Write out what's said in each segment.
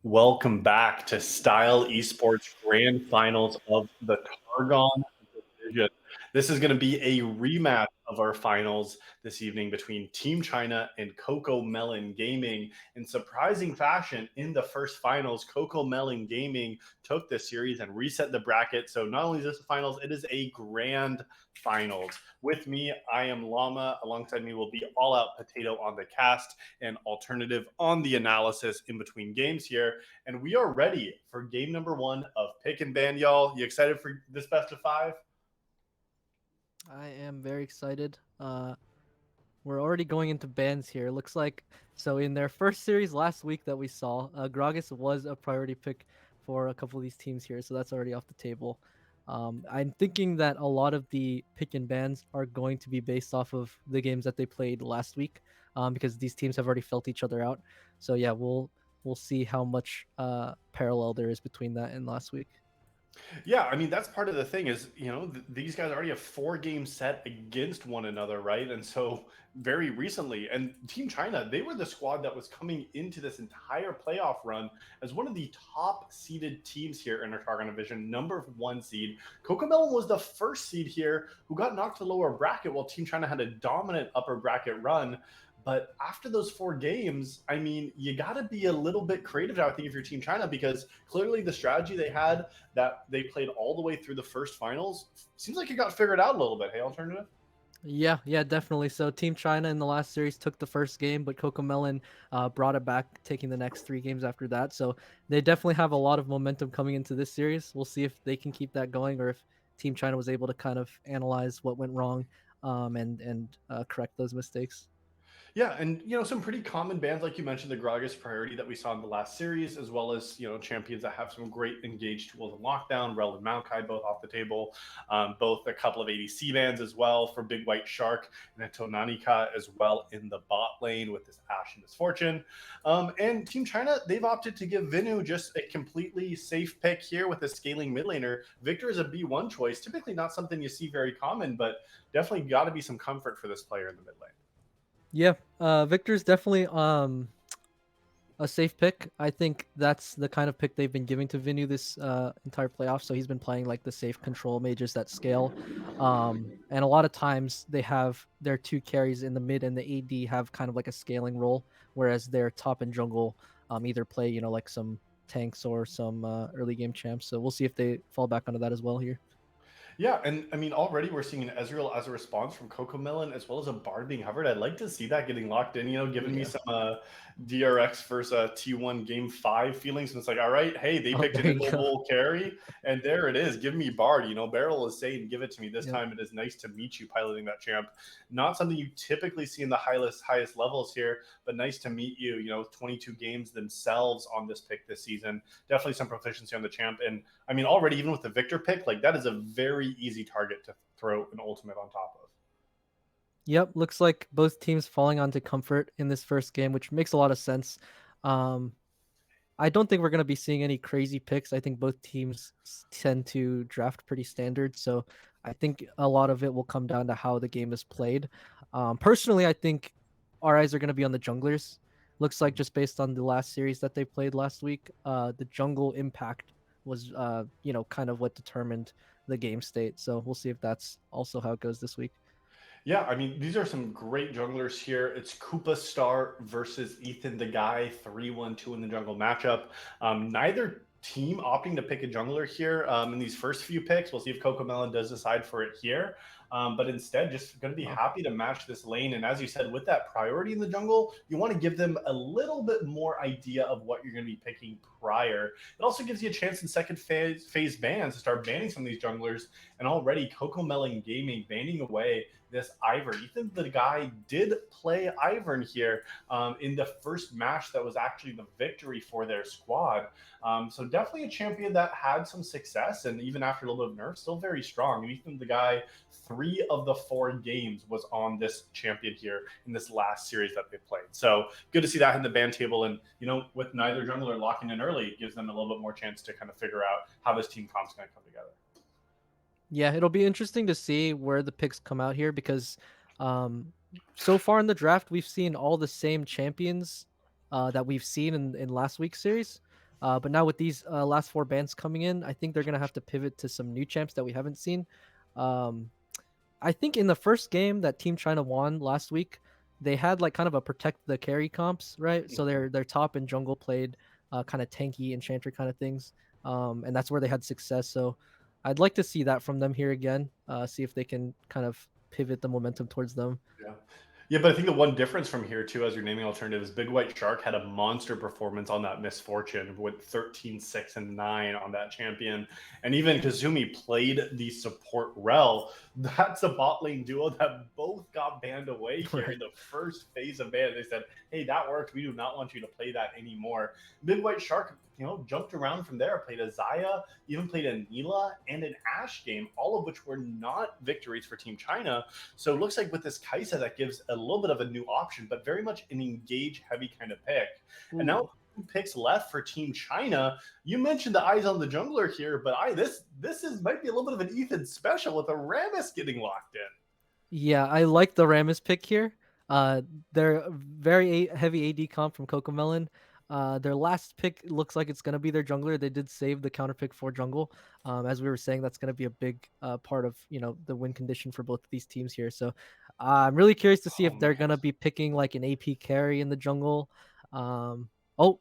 Welcome back to Style Esports Grand Finals of the Targon Division. This is going to be a rematch of our finals this evening between Team China and CocoMelon Gaming. In surprising fashion, in the first finals, CocoMelon Gaming took the series and reset the bracket. So not only is this a finals, it is a grand finals. With me, I am Llama. Alongside me will be All Out Potato on the cast and Alternative on the analysis in between games here. And we are ready for game number one of Pick and Ban, y'all. You excited for this best of five? I am very excited. We're already going into bans here. Looks like so in their first series last week that we saw, Gragas was a priority pick for a couple of these teams here, so that's already off the table. I'm thinking that a lot of the pick and bans are going to be based off of the games that they played last week, because these teams have already felt each other out. So yeah, we'll see how much parallel there is between that and last week. Yeah, I mean that's part of the thing is these guys already have four games set against one another, right? And so very recently, and Team China, they were the squad that was coming into this entire playoff run as one of the top seeded teams here in our Targon division, number one seed. CocoMelon was the first seed here who got knocked to the lower bracket, while Team China had a dominant upper bracket run. But after those four games, I mean, you got to be a little bit creative now, I think, if you're Team China, because clearly the strategy they had that they played all the way through the first finals seems like it got figured out a little bit. Hey, Alternative? Yeah, definitely. So Team China in the last series took the first game, but CocoMelon brought it back, taking the next three games after that. So they definitely have a lot of momentum coming into this series. We'll see if they can keep that going, or if Team China was able to kind of analyze what went wrong, and correct those mistakes. Yeah, and some pretty common bands like you mentioned, the Gragas Priority that we saw in the last series, as well as champions that have some great engaged tools in lockdown. Rel and Maokai both off the table, both a couple of ADC bands as well for Big White Shark and a Tonanika as well in the bot lane with this Ash and Misfortune. And Team China, they've opted to give Vinu just a completely safe pick here with a scaling mid laner. Victor is a B1 choice, typically not something you see very common, but definitely got to be some comfort for this player in the mid lane. Yeah, Victor's definitely a safe pick. I think that's the kind of pick they've been giving to Vinu this entire playoff. So he's been playing like the safe control mages that scale. And a lot of times they have their two carries in the mid and the AD have kind of like a scaling role, whereas their top and jungle either play, like some tanks or some early game champs. So we'll see if they fall back onto that as well here. Yeah, and I mean, already we're seeing an Ezreal as a response from CocoMelon, as well as a Bard being hovered. I'd like to see that getting locked in, giving me Yeah. some DRX versus T1 Game 5 feelings. And it's like, all right, hey, they Oh, picked an there you go. immobile carry, and there it is. Give me Bard. Barrel is saying, give it to me. This Yep. time it is nice to meet you piloting that champ. Not something you typically see in the highest levels here, but nice to meet you. 22 games themselves on this pick this season. Definitely some proficiency on the champ. And I mean, already, even with the Victor pick, like that is a very easy target to throw an ultimate on top of. Yep, looks like both teams falling onto comfort in this first game, which makes a lot of sense. Um, I don't think we're going to be seeing any crazy picks. I think both teams tend to draft pretty standard. So I think a lot of it will come down to how the game is played. Personally, I think our eyes are going to be on the junglers. Looks like just based on the last series that they played last week, the jungle impact was, kind of what determined the game state. So we'll see if that's also how it goes this week. Yeah, I mean, these are some great junglers here. It's Koopa Star versus Ethan the Guy, 3-1-2 in the jungle matchup. Neither team opting to pick a jungler here in these first few picks. We'll see if CocoMelon does decide for it here. But instead, just going to be Oh, happy to match this lane. And as you said, with that priority in the jungle, you want to give them a little bit more idea of what you're going to be picking prior. It also gives you a chance in second phase bans to start banning some of these junglers. And already, CocoMelon Gaming banning away this Ivern. Ethan, the guy, did play Ivern here in the first match that was actually the victory for their squad. So definitely a champion that had some success, and even after a little bit of nerf, still very strong. Ethan, the guy, 3 of the 4 games was on this champion here in this last series that they played. So good to see that in the ban table. And, with neither jungler locking in early, it gives them a little bit more chance to kind of figure out how this team comp's going to come together. yeah, it'll be interesting to see where the picks come out here because um, so far in the draft, we've seen all the same champions that we've seen in last week's series. But now with these last 4 bans coming in, I think they're gonna have to pivot to some new champs that we haven't seen. Um, I think in the first game that Team China won last week, they had like kind of a protect the carry comps, right? So their top and jungle played kind of tanky enchanter kind of things, and that's where they had success. So I'd like to see that from them here again. See if they can kind of pivot the momentum towards them. Yeah. Yeah, but I think the one difference from here too, as your naming alternative, is Big White Shark had a monster performance on that Misfortune with 13, 6, and 9 on that champion. And even Kazumi played the support Rel. That's a bot lane duo that both got banned away here Right. in the first phase of ban. They said, hey, that worked. We do not want you to play that anymore. Big White Shark, jumped around from there, played a Zaya, even played a Nila and an Ashe game, all of which were not victories for Team China. So it looks like with this Kaisa, that gives a little bit of a new option, but very much an engage heavy kind of pick. And now Ooh. 2 picks left for Team China. You mentioned the eyes on the jungler here, but this might be a little bit of an Ethan special with a Rammus getting locked in. Yeah, I like the Rammus pick here. They're very heavy AD comp from CocoMelon. Their last pick looks like it's gonna be their jungler. They did save the counter pick for jungle. As we were saying, that's gonna be a big part of the win condition for both of these teams here. So I'm really curious to see Oh if they're man, gonna be picking like an AP carry in the jungle. Oh,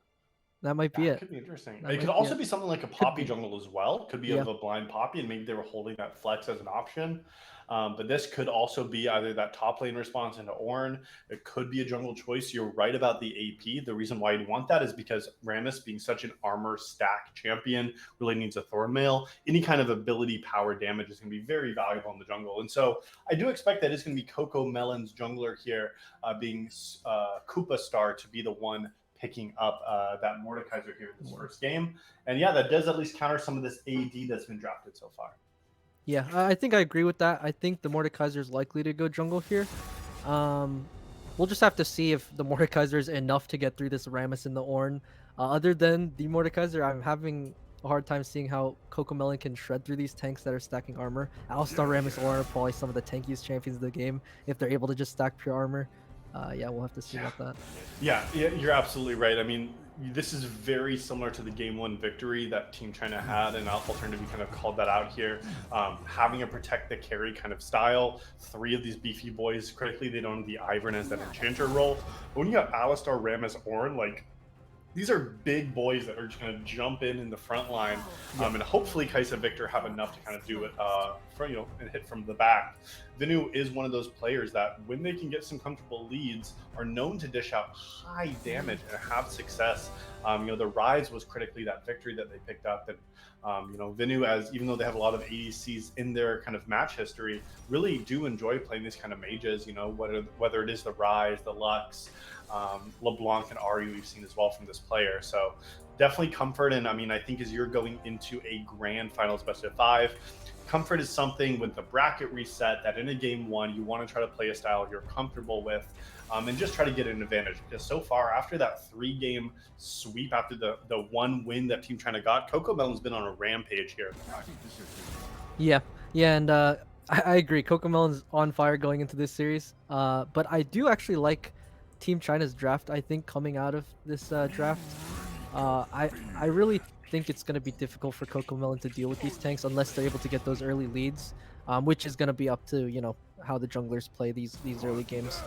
that might be that it. could be interesting. That It could might be also it. be something like a Could Poppy be. jungle as well. Could be Yeah. of a blind Poppy, and maybe they were holding that flex as an option. But this could also be either that top lane response into Ornn. It could be a jungle choice. You're right about the AP. The reason why you'd want that is because Rammus, being such an armor stack champion, really needs a Thornmail. Any kind of ability power damage is going to be very valuable in the jungle. And so I do expect that it's going to be CocoMelon's jungler here, being Koopa Star, to be the one picking up that Mordekaiser here in this first game. And yeah, that does at least counter some of this AD that's been drafted so far. Yeah, I think I agree with that. I think the Mordekaiser is likely to go jungle here. Um, we'll just have to see if the Mordekaiser is enough to get through this Rammus and the Ornn. Other than the Mordekaiser, I'm having a hard time seeing how CocoMelon can shred through these tanks that are stacking armor. Alistar, Rammus, Ornn are probably some of the tankiest champions of the game if they're able to just stack pure armor. Yeah, we'll have to see Yeah. about that. Yeah, you're absolutely right. I mean, this is very similar to the game one victory that Team China had, and Alternative kind of called that out here. Having a protect the carry kind of style. 3 of these beefy boys, critically, they don't have the Ivern as that enchanter role. But when you have Alistar, Rammus, Ornn, like, these are big boys that are just going to jump in the front line, and hopefully Kaisa Victor have enough to kind of do it and hit from the back. Vinu is one of those players that, when they can get some comfortable leads, are known to dish out high damage and have success. The Rise was critically that victory that they picked up, and Vinu, as even though they have a lot of ADCs in their kind of match history, really do enjoy playing these kind of mages. Whether it is the Rise, the Lux, LeBlanc, and Ari, we've seen as well from this player. So definitely comfort. And I mean, I think as you're going into a grand finals best of 5, comfort is something with the bracket reset that in a game 1, you want to try to play a style you're comfortable with, and just try to get an advantage. Because so far, after that 3-game sweep, after the 1 win that Team China got, CocoMelon's been on a rampage here. Yeah, yeah, and I agree. CocoMelon's on fire going into this series. But I do actually like Team China's draft. I think coming out of this draft, I really think it's going to be difficult for CocoMelon to deal with these tanks unless they're able to get those early leads, which is going to be up to how the junglers play these early games.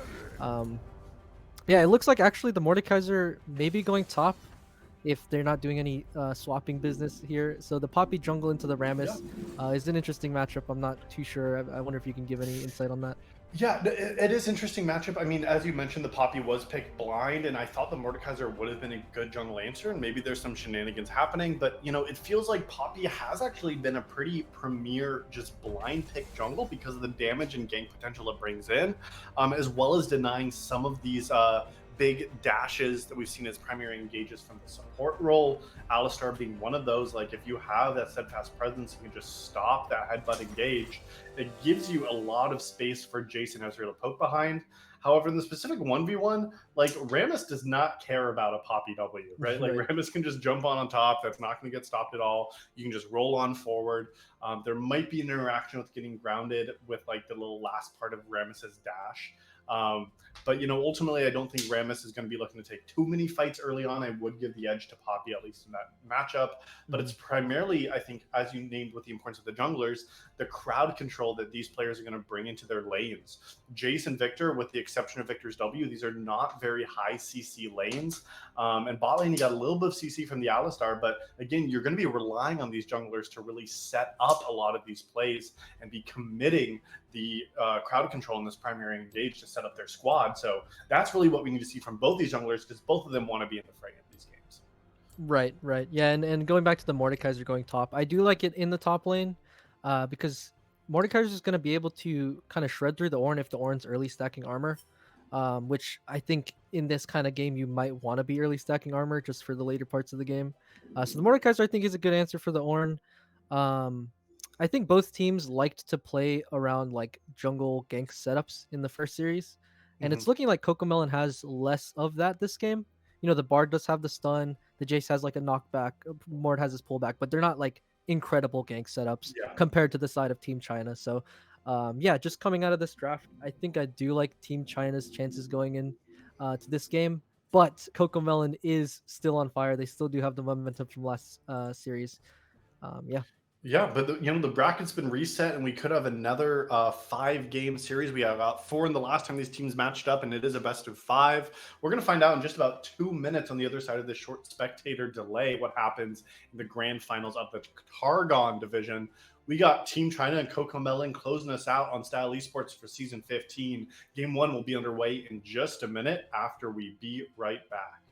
Yeah, it looks like actually the Mordekaiser may be going top if they're not doing any swapping business here. So the Poppy jungle into the Rammus is an interesting matchup. I'm not too sure. I wonder if you can give any insight on that. Yeah, it is interesting matchup. I mean, as you mentioned, the Poppy was picked blind, and I thought the Mordekaiser would have been a good jungle answer, and maybe there's some shenanigans happening, but, it feels like Poppy has actually been a pretty premier just blind pick jungle because of the damage and gank potential it brings in, as well as denying some of these big dashes that we've seen as primary engages from the support role. Alistar being one of those. Like, if you have that steadfast presence, you can just stop that headbutt engage. It gives you a lot of space for Jason Ezreal to poke behind. However, in the specific 1v1, like Rammus does not care about a Poppy W, right? Like Right. Rammus can just jump on top. That's not going to get stopped at all. You can just roll on forward. There might be an interaction with getting grounded with like the little last part of Rammus's dash. Um, but ultimately, I don't think Rammus is going to be looking to take too many fights early on. I would give the edge to Poppy at least in that matchup. But it's primarily, I think, as you named with the importance of the junglers, the crowd control that these players are going to bring into their lanes. Jace and Victor, with the exception of Victor's W, these are not very high CC lanes. And bot lane, you got a little bit of CC from the Alistar, but again, you're going to be relying on these junglers to really set up a lot of these plays and be committing the crowd control in this primary engage to set up their squad. So that's really what we need to see from both these junglers, because both of them want to be in the fray in these games. Right, right. Yeah, and going back to the Mordekaiser going top, I do like it in the top lane, because Mordekaiser is going to be able to kind of shred through the Ornn if the Ornn's early stacking armor, which I think in this kind of game you might want to be early stacking armor just for the later parts of the game. So the Mordekaiser I think is a good answer for the Ornn. Um, I think both teams liked to play around like jungle gank setups in the first series, and Mm-hmm. it's looking like CocoMelon has less of that this game. The Bard does have the stun. The Jace has like a knockback. Mord has his pullback, but they're not like incredible gank setups Yeah. compared to the side of Team China. So, yeah, just coming out of this draft, I think I do like Team China's chances going in to this game. But CocoMelon is still on fire. They still do have the momentum from last series. Yeah. Yeah, but the bracket's been reset, and we could have another 5-game series. We have about 4 in the last time these teams matched up, and it is a best of 5. We're going to find out in just about 2 minutes on the other side of this short spectator delay what happens in the grand finals of the Targon division. We got Team China and CocoMelon closing us out on Style Esports for season 15. Game 1 will be underway in just a minute after we be right back.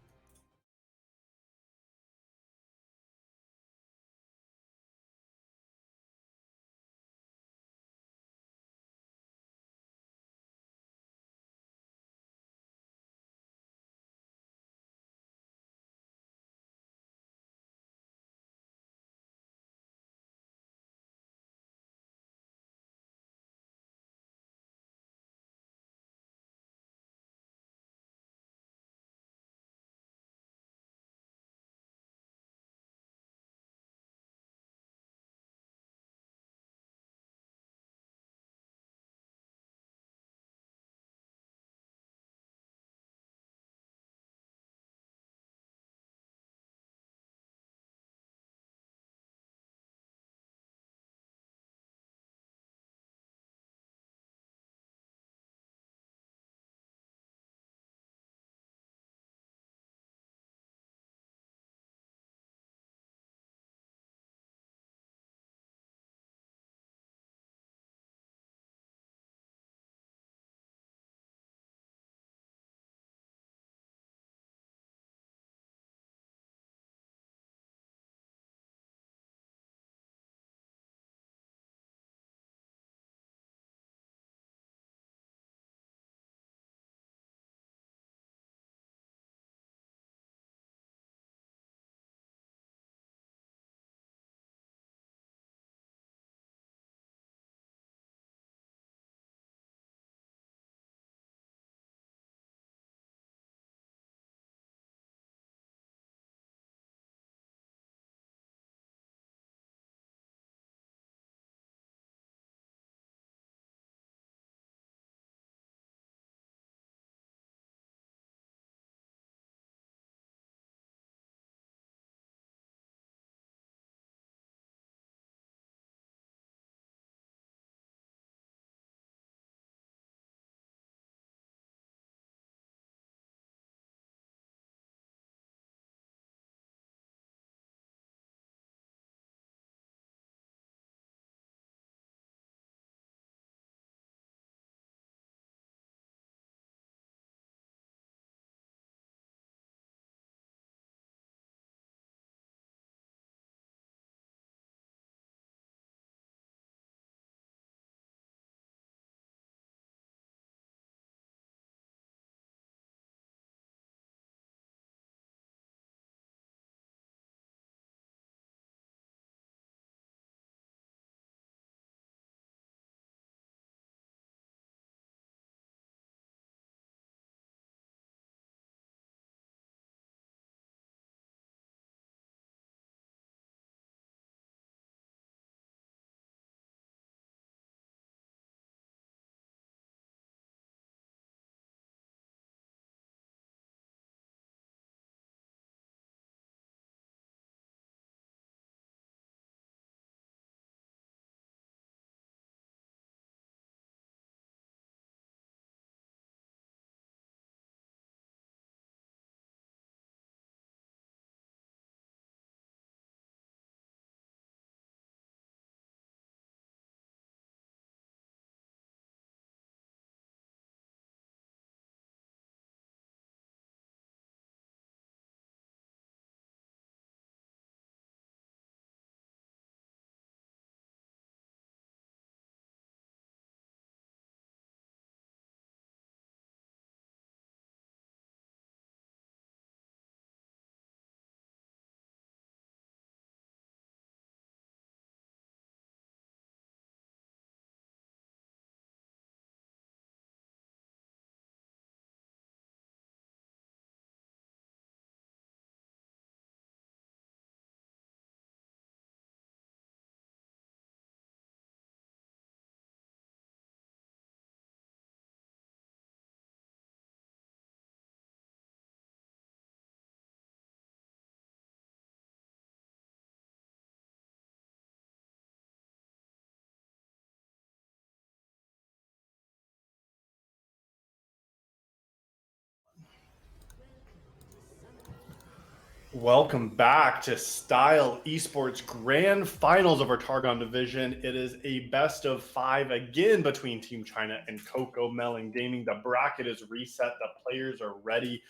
Welcome back to Style Esports Grand Finals of our Targon division. It is a best of 5 again between Team China and CocoMelon Gaming. The bracket is reset. The players are ready.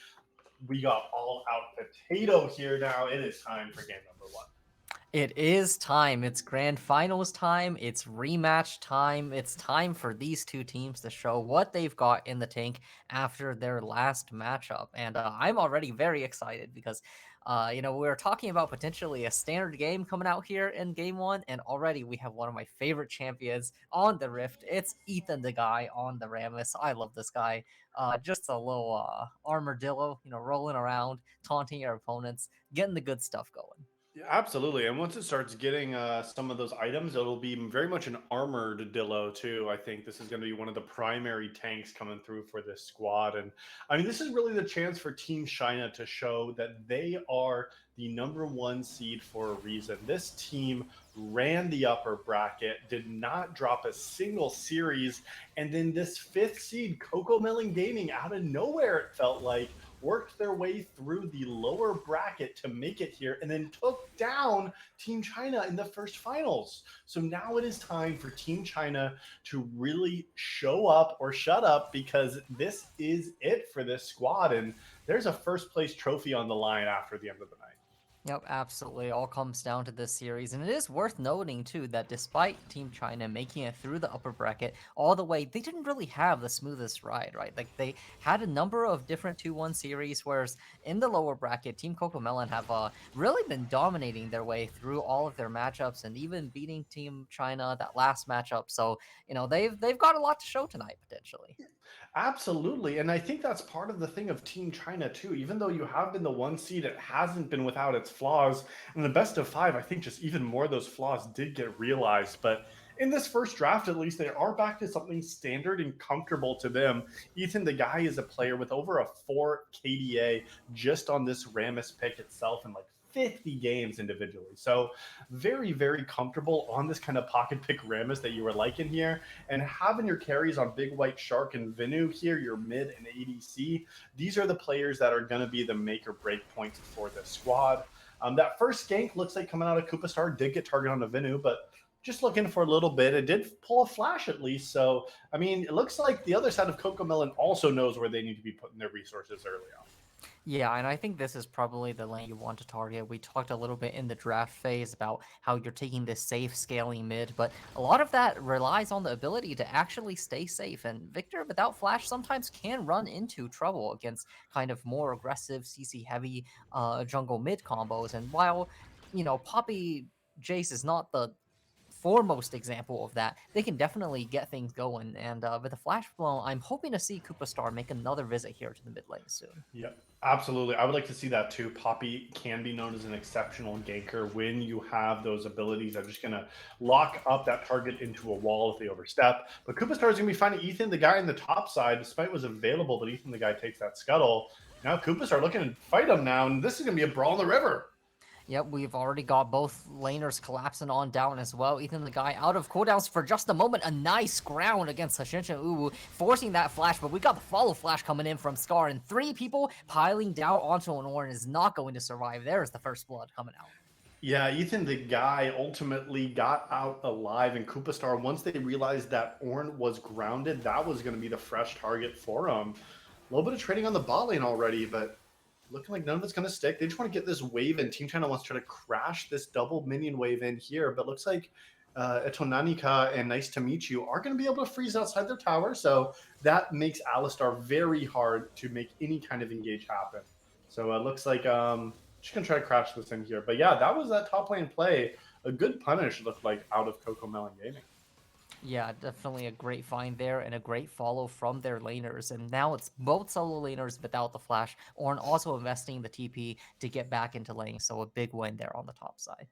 We got all out potato here now. It is time for game number 1. It is time. It's grand finals time. It's rematch time. It's time for these two teams to show what they've got in the tank after their last matchup. And I'm already very excited because, we're talking about potentially a standard game coming out here in game one. And already we have one of my favorite champions on the Rift. It's Ethan, the guy on the Rammus. I love this guy. Just a little armadillo, rolling around, taunting your opponents, getting the good stuff going. Yeah, absolutely. And once it starts getting some of those items, it'll be very much an armored Dillo too. I think this is going to be one of the primary tanks coming through for this squad. And I mean, this is really the chance for Team China to show that they are the number 1 seed for a reason. This team ran the upper bracket, did not drop a single series. And then this 5th seed, CocoMelon Gaming, out of nowhere, it felt like, worked their way through the lower bracket to make it here and then took down Team China in the first finals. So now it is time for Team China to really show up or shut up, because this is it for this squad. And there's a first place trophy on the line after the end of the night. Yep, absolutely. It all comes down to this series. And it is worth noting, too, that despite Team China making it through the upper bracket all the way, they didn't really have the smoothest ride, right? Like, they had a number of different 2-1 series, whereas in the lower bracket, Team CocoMelon have really been dominating their way through all of their matchups and even beating Team China that last matchup. So, they've got a lot to show tonight, potentially. Absolutely. And I think that's part of the thing of Team China, too. Even though you have been the 1 seed, it hasn't been without its flaws. In the best of 5, I think just even more of those flaws did get realized. But in this first draft, at least, they are back to something standard and comfortable to them. Ethan, the guy, is a player with over a 4 KDA just on this Rammus pick itself, and like 50 games individually. So very, very comfortable on this kind of pocket pick Rammus that you were liking here. And having your carries on Big White Shark and Venu here, your mid and ADC, these are the players that are going to be the make or break points for this squad. That first gank looks like coming out of Koopa Star did get targeted on the Venu, but just looking for a little bit. It did pull a flash at least. So, I mean, it looks like the other side of CocoMelon also knows where they need to be putting their resources early on. Yeah, and I think this is probably the lane you want to target. We talked a little bit in the draft phase about how you're taking this safe scaling mid, but a lot of that relies on the ability to actually stay safe. And Victor, without flash, sometimes can run into trouble against kind of more aggressive CC heavy jungle mid combos. And while, Poppy Jace is not the foremost example of that, they can definitely get things going. And with a flash blow, I'm hoping to see Koopa Star make another visit here to the mid lane soon. Yep, absolutely. I would like to see that too. Poppy can be known as an exceptional ganker when you have those abilities that are just going to lock up that target into a wall if they overstep. But Koopa Star is going to be finding Ethan, the guy in the top side, despite was available, but Ethan, the guy, takes that scuttle. Now Koopa Star looking to fight him now, and this is going to be a brawl in the river. Yep, we've already got both laners collapsing on down as well. Ethan, the guy, out of cooldowns for just a moment. A nice ground against Hashinshin Uwu, forcing that flash, but we got the follow flash coming in from Scar, and 3 people piling down onto an Ornn is not going to survive. There's the first blood coming out. Yeah, Ethan, the guy, ultimately got out alive, and Koopa Star, once they realized that Ornn was grounded, that was going to be the fresh target for him. A little bit of trading on the bot lane already, but looking like none of it's going to stick. They just want to get this wave in. Team China wants to try to crash this double minion wave in here, but looks like Etonanika and Nice to Meet You are going to be able to freeze outside their tower, so that makes Alistar very hard to make any kind of engage happen. So it looks like just going to try to crash this in here. But yeah, that was that top lane play. A good punish looked like out of CocoMelon Gaming. Yeah, definitely a great find there and a great follow from their laners. And now it's both solo laners without the flash, Ornn also investing the TP to get back into lane. So a big win there on the top side.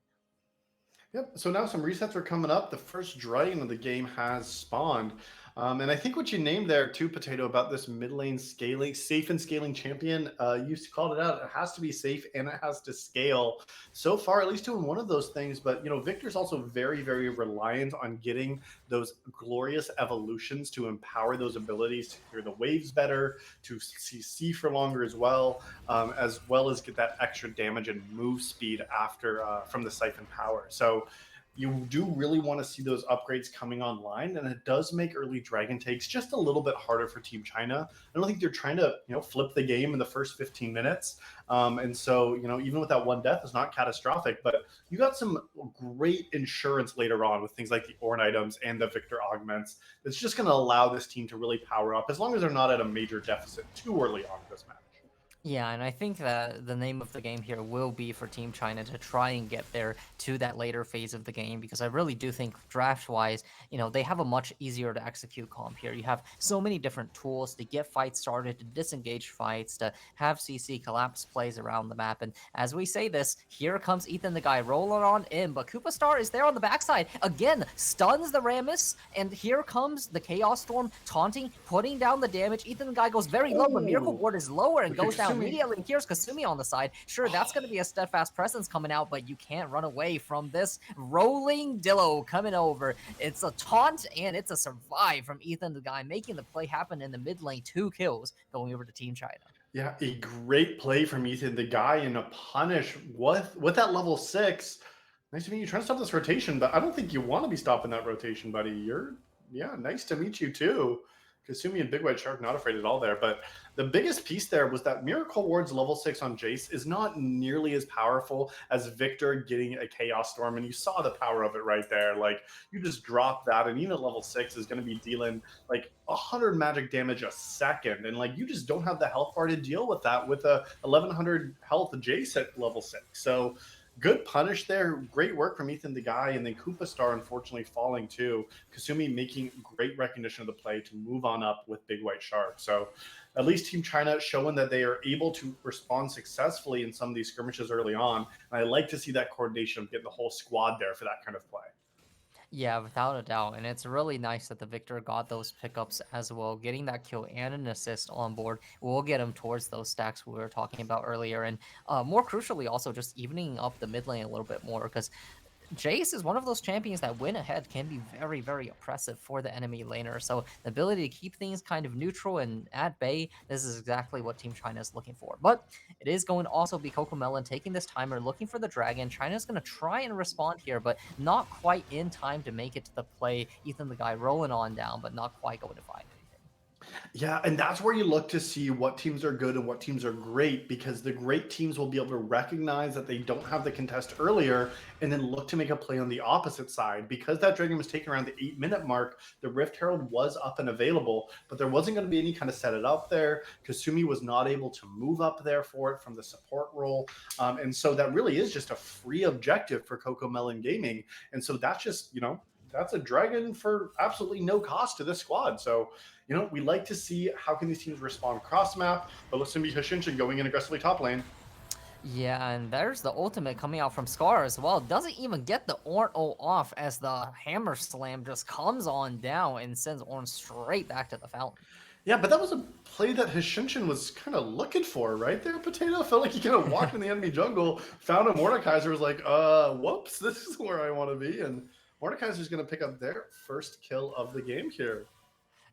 Yep. So now some resets are coming up. The first dragon of the game has spawned. And I think what you named there too, Potato, about this mid lane scaling, safe and scaling champion, you called it out. It has to be safe and it has to scale. So far, at least doing one of those things. But Victor's also very, very reliant on getting those glorious evolutions to empower those abilities to clear the waves better, to CC for longer as well as get that extra damage and move speed after from the siphon power. So you do really want to see those upgrades coming online, and it does make early dragon takes just a little bit harder for Team China. I don't think they're trying to flip the game in the first 15 minutes, and so even with that one death, it's not catastrophic, but you got some great insurance later on with things like the Ornn items and the Victor augments. It's just going to allow this team to really power up as long as they're not at a major deficit too early on in this match. Yeah, and I think that the name of the game here will be for Team China to try and get there to that later phase of the game, because I really do think draft-wise, they have a much easier to execute comp here. You have so many different tools to get fights started, to disengage fights, to have CC collapse plays around the map, and as we say this, here comes Ethan the Guy rolling on in, but Koopa Star is there on the backside, again, stuns the Rammus, and here comes the Chaos Storm taunting, putting down the damage. Ethan the Guy goes very low, but Miracle Ward is lower and goes down immediately. Here's Kasumi on the side. Sure, that's going to be a steadfast presence coming out, but you can't run away from this rolling Dillo coming over. It's a taunt and it's a survive from Ethan the Guy, making the play happen in the mid lane. 2 kills going over to Team China. Yeah, a great play from Ethan the Guy, and a punish with that level 6. Nice to meet you. Trying to stop this rotation, but I don't think you want to be stopping that rotation, buddy. Nice to meet you too. Kasumi and Big White Shark not afraid at all there. But the biggest piece there was that Miracle Ward's level 6 on Jace is not nearly as powerful as Victor getting a Chaos Storm. And you saw the power of it right there. Like, you just drop that, and even at level 6 is going to be dealing like 100 magic damage a second. And like, you just don't have the health bar to deal with that with a 1100 health Jace at level 6. So good punish there. Great work from Ethan the Guy, and then Koopa Star unfortunately falling too. Kasumi making great recognition of the play to move on up with Big White Shark. So at least Team China showing that they are able to respond successfully in some of these skirmishes early on. And I like to see that coordination of getting the whole squad there for that kind of play. Yeah, without a doubt. And it's really nice that the Victor got those pickups as well. Getting that kill and an assist on board will get him towards those stacks we were talking about earlier. And more crucially, also just evening up the mid lane a little bit more, because Jace is one of those champions that when ahead can be very, very oppressive for the enemy laner. So the ability to keep things kind of neutral and at bay, this is exactly what Team China is looking for. But it is going to also be CocoMelon taking this timer, looking for the dragon. China's going to try and respond here, but not quite in time to make it to the play. Ethan the Guy rolling on down, but not quite going to find anything. Yeah, and that's where you look to see what teams are good and what teams are great, because the great teams will be able to recognize that they don't have the contest earlier and then look to make a play on the opposite side. Because that dragon was taken around the 8-minute mark, the Rift Herald was up and available, but there wasn't going to be any kind of set it up there. Kasumi was not able to move up there for it from the support role. And so that really is just a free objective for CocoMelon Gaming. And so that's just, that's a dragon for absolutely no cost to this squad. So, we like to see how can these teams respond cross map, but let's be Hashinshin going in aggressively top lane. Yeah, and there's the ultimate coming out from Scar as well. Doesn't even get the Ornn off as the hammer slam just comes on down and sends Ornn straight back to the fountain. Yeah, but that was a play that Hashinshin was kind of looking for right there, Potato. Felt like he kind of walked in the enemy jungle, found a Mordekaiser, was like, whoops, this is where I want to be. And Mordekaiser's going to pick up their first kill of the game here.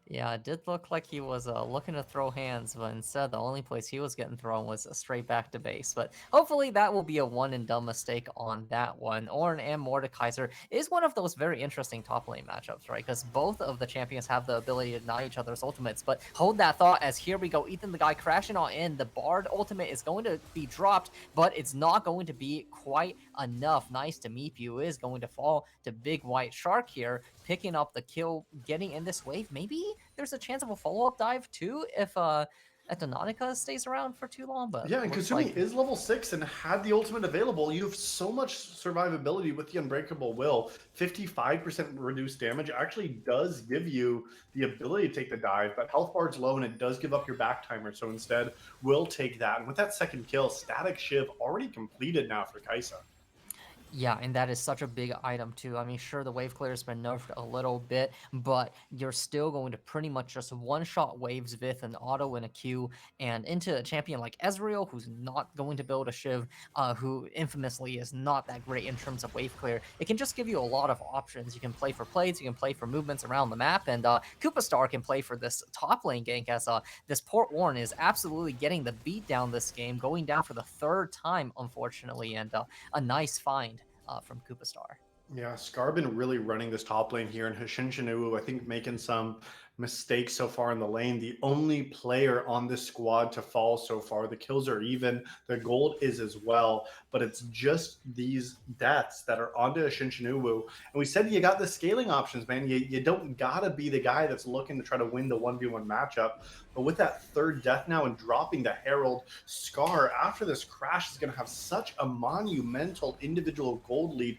Yeah, it did look like he was looking to throw hands, but instead the only place he was getting thrown was straight back to base. But hopefully that will be a one and done mistake on that one. Ornn and Mordekaiser is one of those very interesting top lane matchups, right? Because both of the champions have the ability to deny each other's ultimates. But hold that thought, as here we go, Ethan the Guy crashing on in. The Bard ultimate is going to be dropped, but it's not going to be quite enough. Nice to meet you is going to fall to Big White Shark here, picking up the kill, getting in this wave. Maybe there's a chance of a follow-up dive too if Etonatica stays around for too long. But yeah, and Kasumi is level 6 and had the ultimate available. You have so much survivability with the Unbreakable Will. 55% reduced damage actually does give you the ability to take the dive, but health bar's low and it does give up your back timer. So instead, we'll take that. And with that second kill, Static Shiv already completed now for Kaisa. Yeah, and that is such a big item too. I mean, sure, the wave clear has been nerfed a little bit, but you're still going to pretty much just one-shot waves Vith and auto in a Q and into a champion like Ezreal, who's not going to build a Shiv, who infamously is not that great in terms of wave clear. It can just give you a lot of options. You can play for plays, you can play for movements around the map, and Koopa Star can play for this top lane gank as this Port Warren is absolutely getting the beat down this game, going down for the third time, unfortunately, and a nice find from Koopa Star. Yeah, Scar been really running this top lane here, and Hashin Shinu, I think, making some mistakes so far in the lane. The only player on this squad to fall so far. The kills are even, the gold is as well, but it's just these deaths that are onto Hashin Shinu. And we said you got the scaling options, man. You don't gotta be the guy that's looking to try to win the 1v1 matchup. But with that third death now and dropping the Herald, Scar, after this crash, is gonna have such a monumental individual gold lead.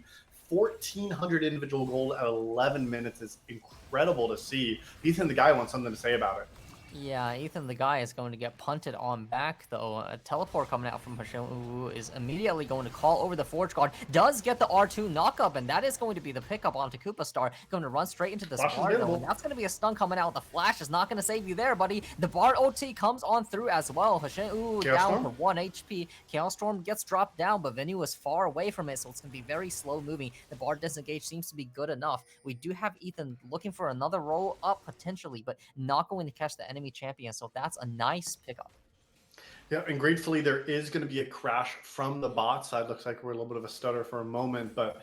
1,400 individual gold at 11 minutes is incredible to see. Ethan, the guy, wants something to say about it. Yeah, Ethan the guy is going to get punted on back, though. A teleport coming out from Hashem, who is immediately going to call over the Forge Guard. Does get the R2 knockup, and that is going to be the pickup onto Koopa Star. Going to run straight into this Bard, though, and that's going to be a stun coming out. The Flash is not going to save you there, buddy. The Bard OT comes on through as well. Hashem, down for 1 HP. Chaos Storm gets dropped down, but Venu is far away from it, so it's going to be very slow moving. The Bard disengage seems to be good enough. We do have Ethan looking for another roll up, potentially, but not going to catch the enemy champion, so that's a nice pickup. Yeah, and gratefully there is going to be a crash from the bot side. Looks like we're a little bit of a stutter for a moment, but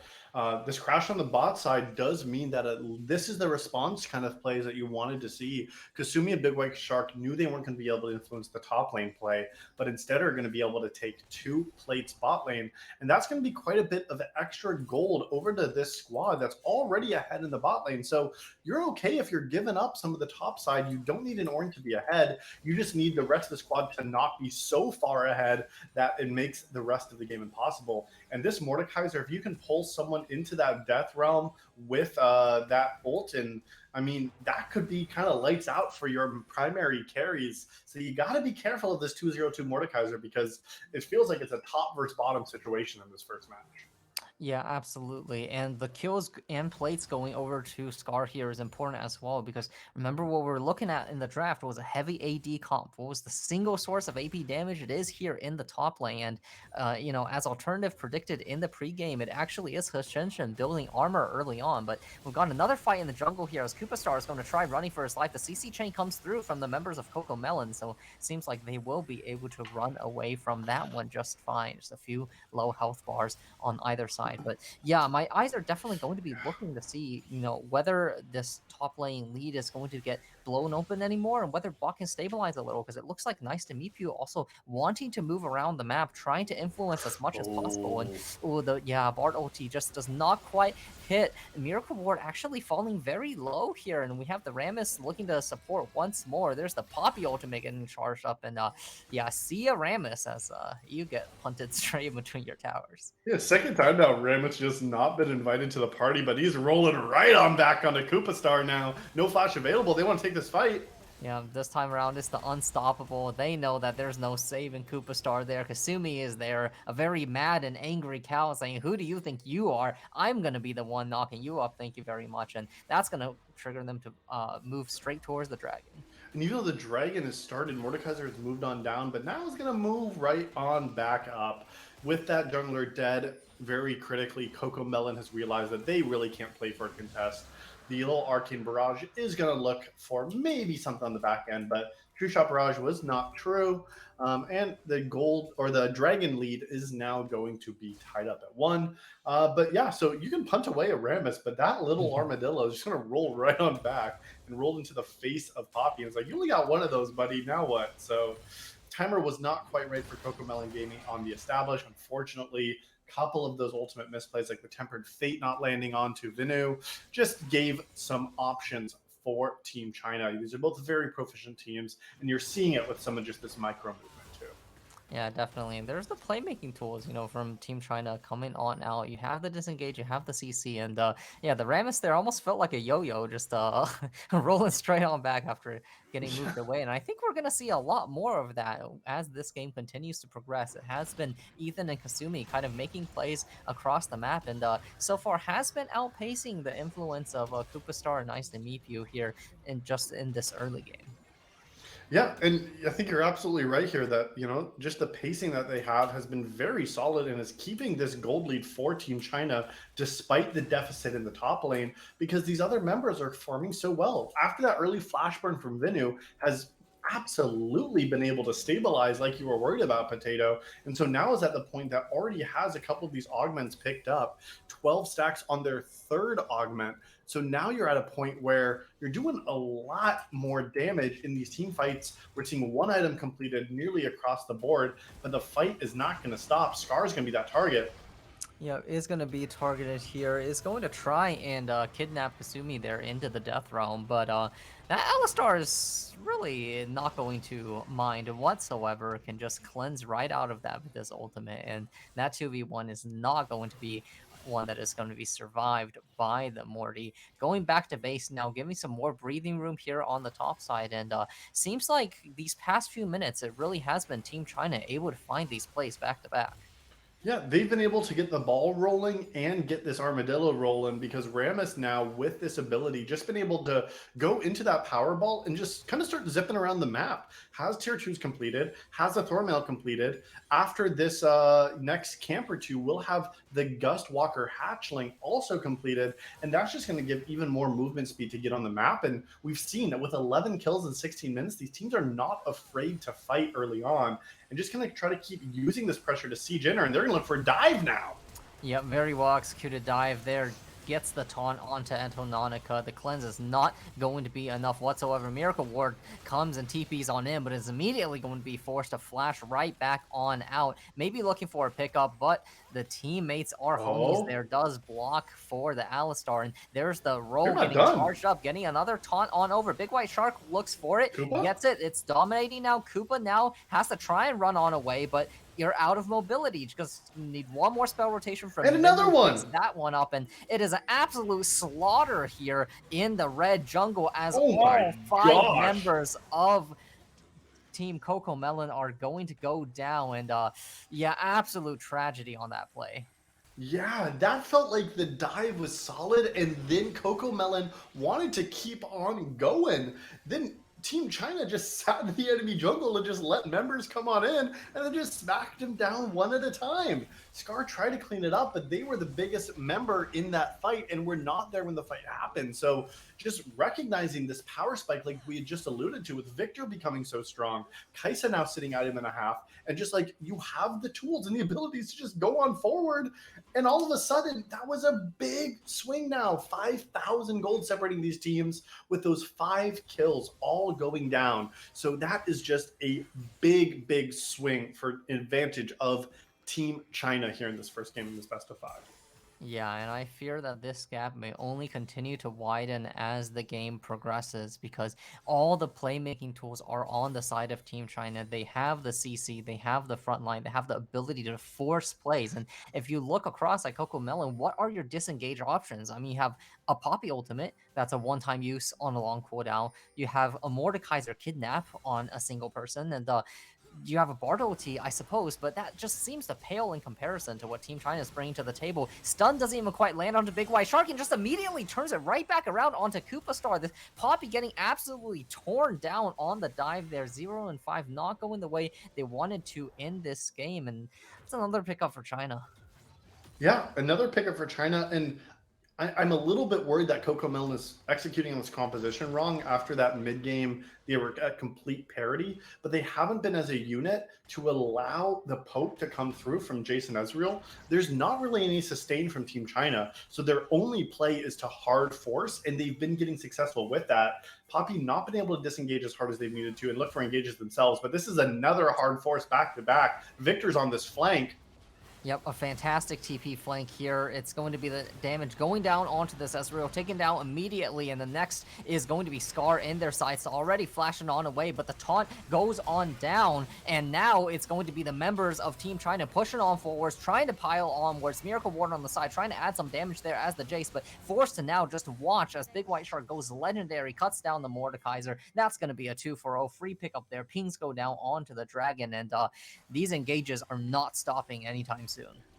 this crash on the bot side does mean that this is the response kind of plays that you wanted to see. Kasumi and Big White Shark knew they weren't going to be able to influence the top lane play, but instead are going to be able to take 2 plates bot lane, and that's going to be quite a bit of extra gold over to this squad that's already ahead in the bot lane. So you're okay if you're giving up some of the top side. You don't need an orange to be ahead. You just need the rest of the squad to not be so far ahead that it makes the rest of the game impossible. And this Mordekaiser, if you can pull someone into that death realm with that ult, and I mean, that could be kind of lights out for your primary carries. So you got to be careful of this 2-0-2 Mordekaiser, because it feels like it's a top versus bottom situation in this first match. Yeah, absolutely. And the kills and plates going over to Scar here is important as well, because remember what we were looking at in the draft was a heavy AD comp. What was the single source of AP damage? It is here in the top lane. And, you know, as Alternative predicted in the pregame, it actually is Hashenshin building armor early on. But we've got another fight in the jungle here as Koopa Star is going to try running for his life. The CC chain comes through from the members of CocoMelon, so it seems like they will be able to run away from that one just fine. Just a few low health bars on either side. But yeah, my eyes are definitely going to be looking to see, you know, whether this top lane lead is going to get blown open anymore and whether bot can stabilize a little, because it looks like Nice to Meet You also wanting to move around the map, trying to influence as much as possible. And Bard OT just does not quite hit. Miracle Ward actually falling very low here, and we have the Rammus looking to support once more. There's the Poppy ultimate getting charged up, and see ya Rammus as you get punted straight in between your towers. Yeah, second time now Rammus just not been invited to the party, but he's rolling right on back onto Koopa Star now. No flash available. They want to take this fight. Yeah, this time around it's the unstoppable. They know that there's no saving Koopa Star there. Kasumi is there, a very mad and angry cow saying, "Who do you think you are? I'm going to be the one knocking you up, thank you very much." And that's going to trigger them to move straight towards the dragon. And even though the dragon has started, Mordekaiser has moved on down, but now is going to move right on back up. With that jungler dead, very critically, CocoMelon has realized that they really can't play for a contest. The little Arcane Barrage is going to look for maybe something on the back end, but True Shot Barrage was not true. And the gold or the dragon lead is now going to be tied up at 1. But yeah, so you can punt away a Rammus, but that little armadillo is just going to roll right on back and roll into the face of Poppy. And it's like, you only got one of those, buddy. Now what? So timer was not quite right for CocoMelon Gaming on the established, unfortunately. Couple of those ultimate misplays, like the Tempered Fate not landing onto Venu, just gave some options for Team China. These are both very proficient teams, and you're seeing it with some of just this micro movement too. Yeah, definitely. And there's the playmaking tools, from Team China coming on out. You have the disengage, you have the CC, and yeah, the Rammus there almost felt like a yo-yo, just rolling straight on back after getting moved away. And I think we're gonna see a lot more of that as this game continues to progress. It has been Ethan and Kasumi kind of making plays across the map, and so far has been outpacing the influence of Koopa Star and Nice to Meep You here in this early game. Yeah, and I think you're absolutely right here that, just the pacing that they have has been very solid and is keeping this gold lead for Team China despite the deficit in the top lane because these other members are performing so well. After that early flash burn from Vinu has absolutely been able to stabilize like you were worried about, Potato. And so now is at the point that already has a couple of these augments picked up, 12 stacks on their third augment. So now you're at a point where you're doing a lot more damage in these team fights. We're seeing one item completed nearly across the board, but the fight is not going to stop. Scar is going to be that target. Yeah, is going to be targeted here. Is going to try and kidnap Kasumi there into the death realm, but that Alistar is really not going to mind whatsoever. Can just cleanse right out of that with his ultimate, and that 2v1 is not going to be one that is going to be survived by the Morty. Going back to base now, giving some more breathing room here on the top side, and seems like these past few minutes, it really has been Team China able to find these plays back to back. Yeah, they've been able to get the ball rolling and get this armadillo rolling because Rammus now, with this ability, just been able to go into that power ball and just kind of start zipping around the map. Has tier 2s completed, has the Thormail completed. After this next camp or two, we'll have the Gust Walker Hatchling also completed, and that's just going to give even more movement speed to get on the map. And we've seen that with 11 kills in 16 minutes, these teams are not afraid to fight early on. And just going to try to keep using this pressure to siege in her, and they're going to look for a dive now. Yep, very well executed dive there. Gets the taunt onto Antononica. The cleanse is not going to be enough whatsoever. Miracle Ward comes and TPs on in, but is immediately going to be forced to flash right back on out. Maybe looking for a pickup, but the teammates are homies there. Does block for the Alistar, and there's the roll getting charged up, getting another taunt on over. Big White Shark looks for it, gets it. It's dominating now. Koopa now has to try and run on away, but you're out of mobility because you need one more spell rotation from and another one. That one up, and it is an absolute slaughter here in the red jungle as all 5 members of Team CocoMelon are going to go down, and yeah, absolute tragedy on that play. Yeah, that felt like the dive was solid, and then CocoMelon wanted to keep on going. Then Team China just sat in the enemy jungle and just let members come on in, and then just smacked him down one at a time. Scar tried to clean it up, but they were the biggest member in that fight, and were not there when the fight happened. So just recognizing this power spike, like we had just alluded to, with Victor becoming so strong, Kaisa now sitting at him and a half, and just like you have the tools and the abilities to just go on forward. And all of a sudden, that was a big swing now. 5,000 gold separating these teams with those 5 kills all going down. So that is just a big, big swing for advantage of Team China here in this first game in this best of 5. Yeah, and I fear that this gap may only continue to widen as the game progresses because all the playmaking tools are on the side of Team China. They have the CC, they have the front line, they have the ability to force plays. And if you look across at CocoMelon, what are your disengage options? I mean, you have a Poppy ultimate, that's a one-time use on a long cooldown. You have a Mordekaiser kidnap on a single person, and you have a Bard ulti, I suppose, but that just seems to pale in comparison to what Team China is bringing to the table. Stun doesn't even quite land onto Big White Shark and just immediately turns it right back around onto Koopa Star. This Poppy getting absolutely torn down on the dive there. 0 and 5 not going the way they wanted to end this game, and it's another pickup for China. Yeah, another pickup for China, and I'm a little bit worried that CocoMelon is executing on this composition wrong. After that mid-game, they were at complete parity, but they haven't been as a unit to allow the poke to come through from Jason Ezreal. There's not really any sustain from Team China, so their only play is to hard force, and they've been getting successful with that. Poppy not been able to disengage as hard as they've needed to and look for engages themselves, but this is another hard force back-to-back. Victor's on this flank. Yep, a fantastic TP flank here. It's going to be the damage going down onto this Ezreal, taken down immediately, and the next is going to be Scar in their sights, already flashing on away, but the taunt goes on down, and now it's going to be the members of Team China pushing on forwards, trying to pile onwards. Miracle Ward on the side, trying to add some damage there as the Jace, but forced to now just watch as Big White Shark goes legendary, cuts down the Mordekaiser. That's going to be a 2-for-0 free pick up there. Pings go down onto the Dragon, and these engages are not stopping anytime soon.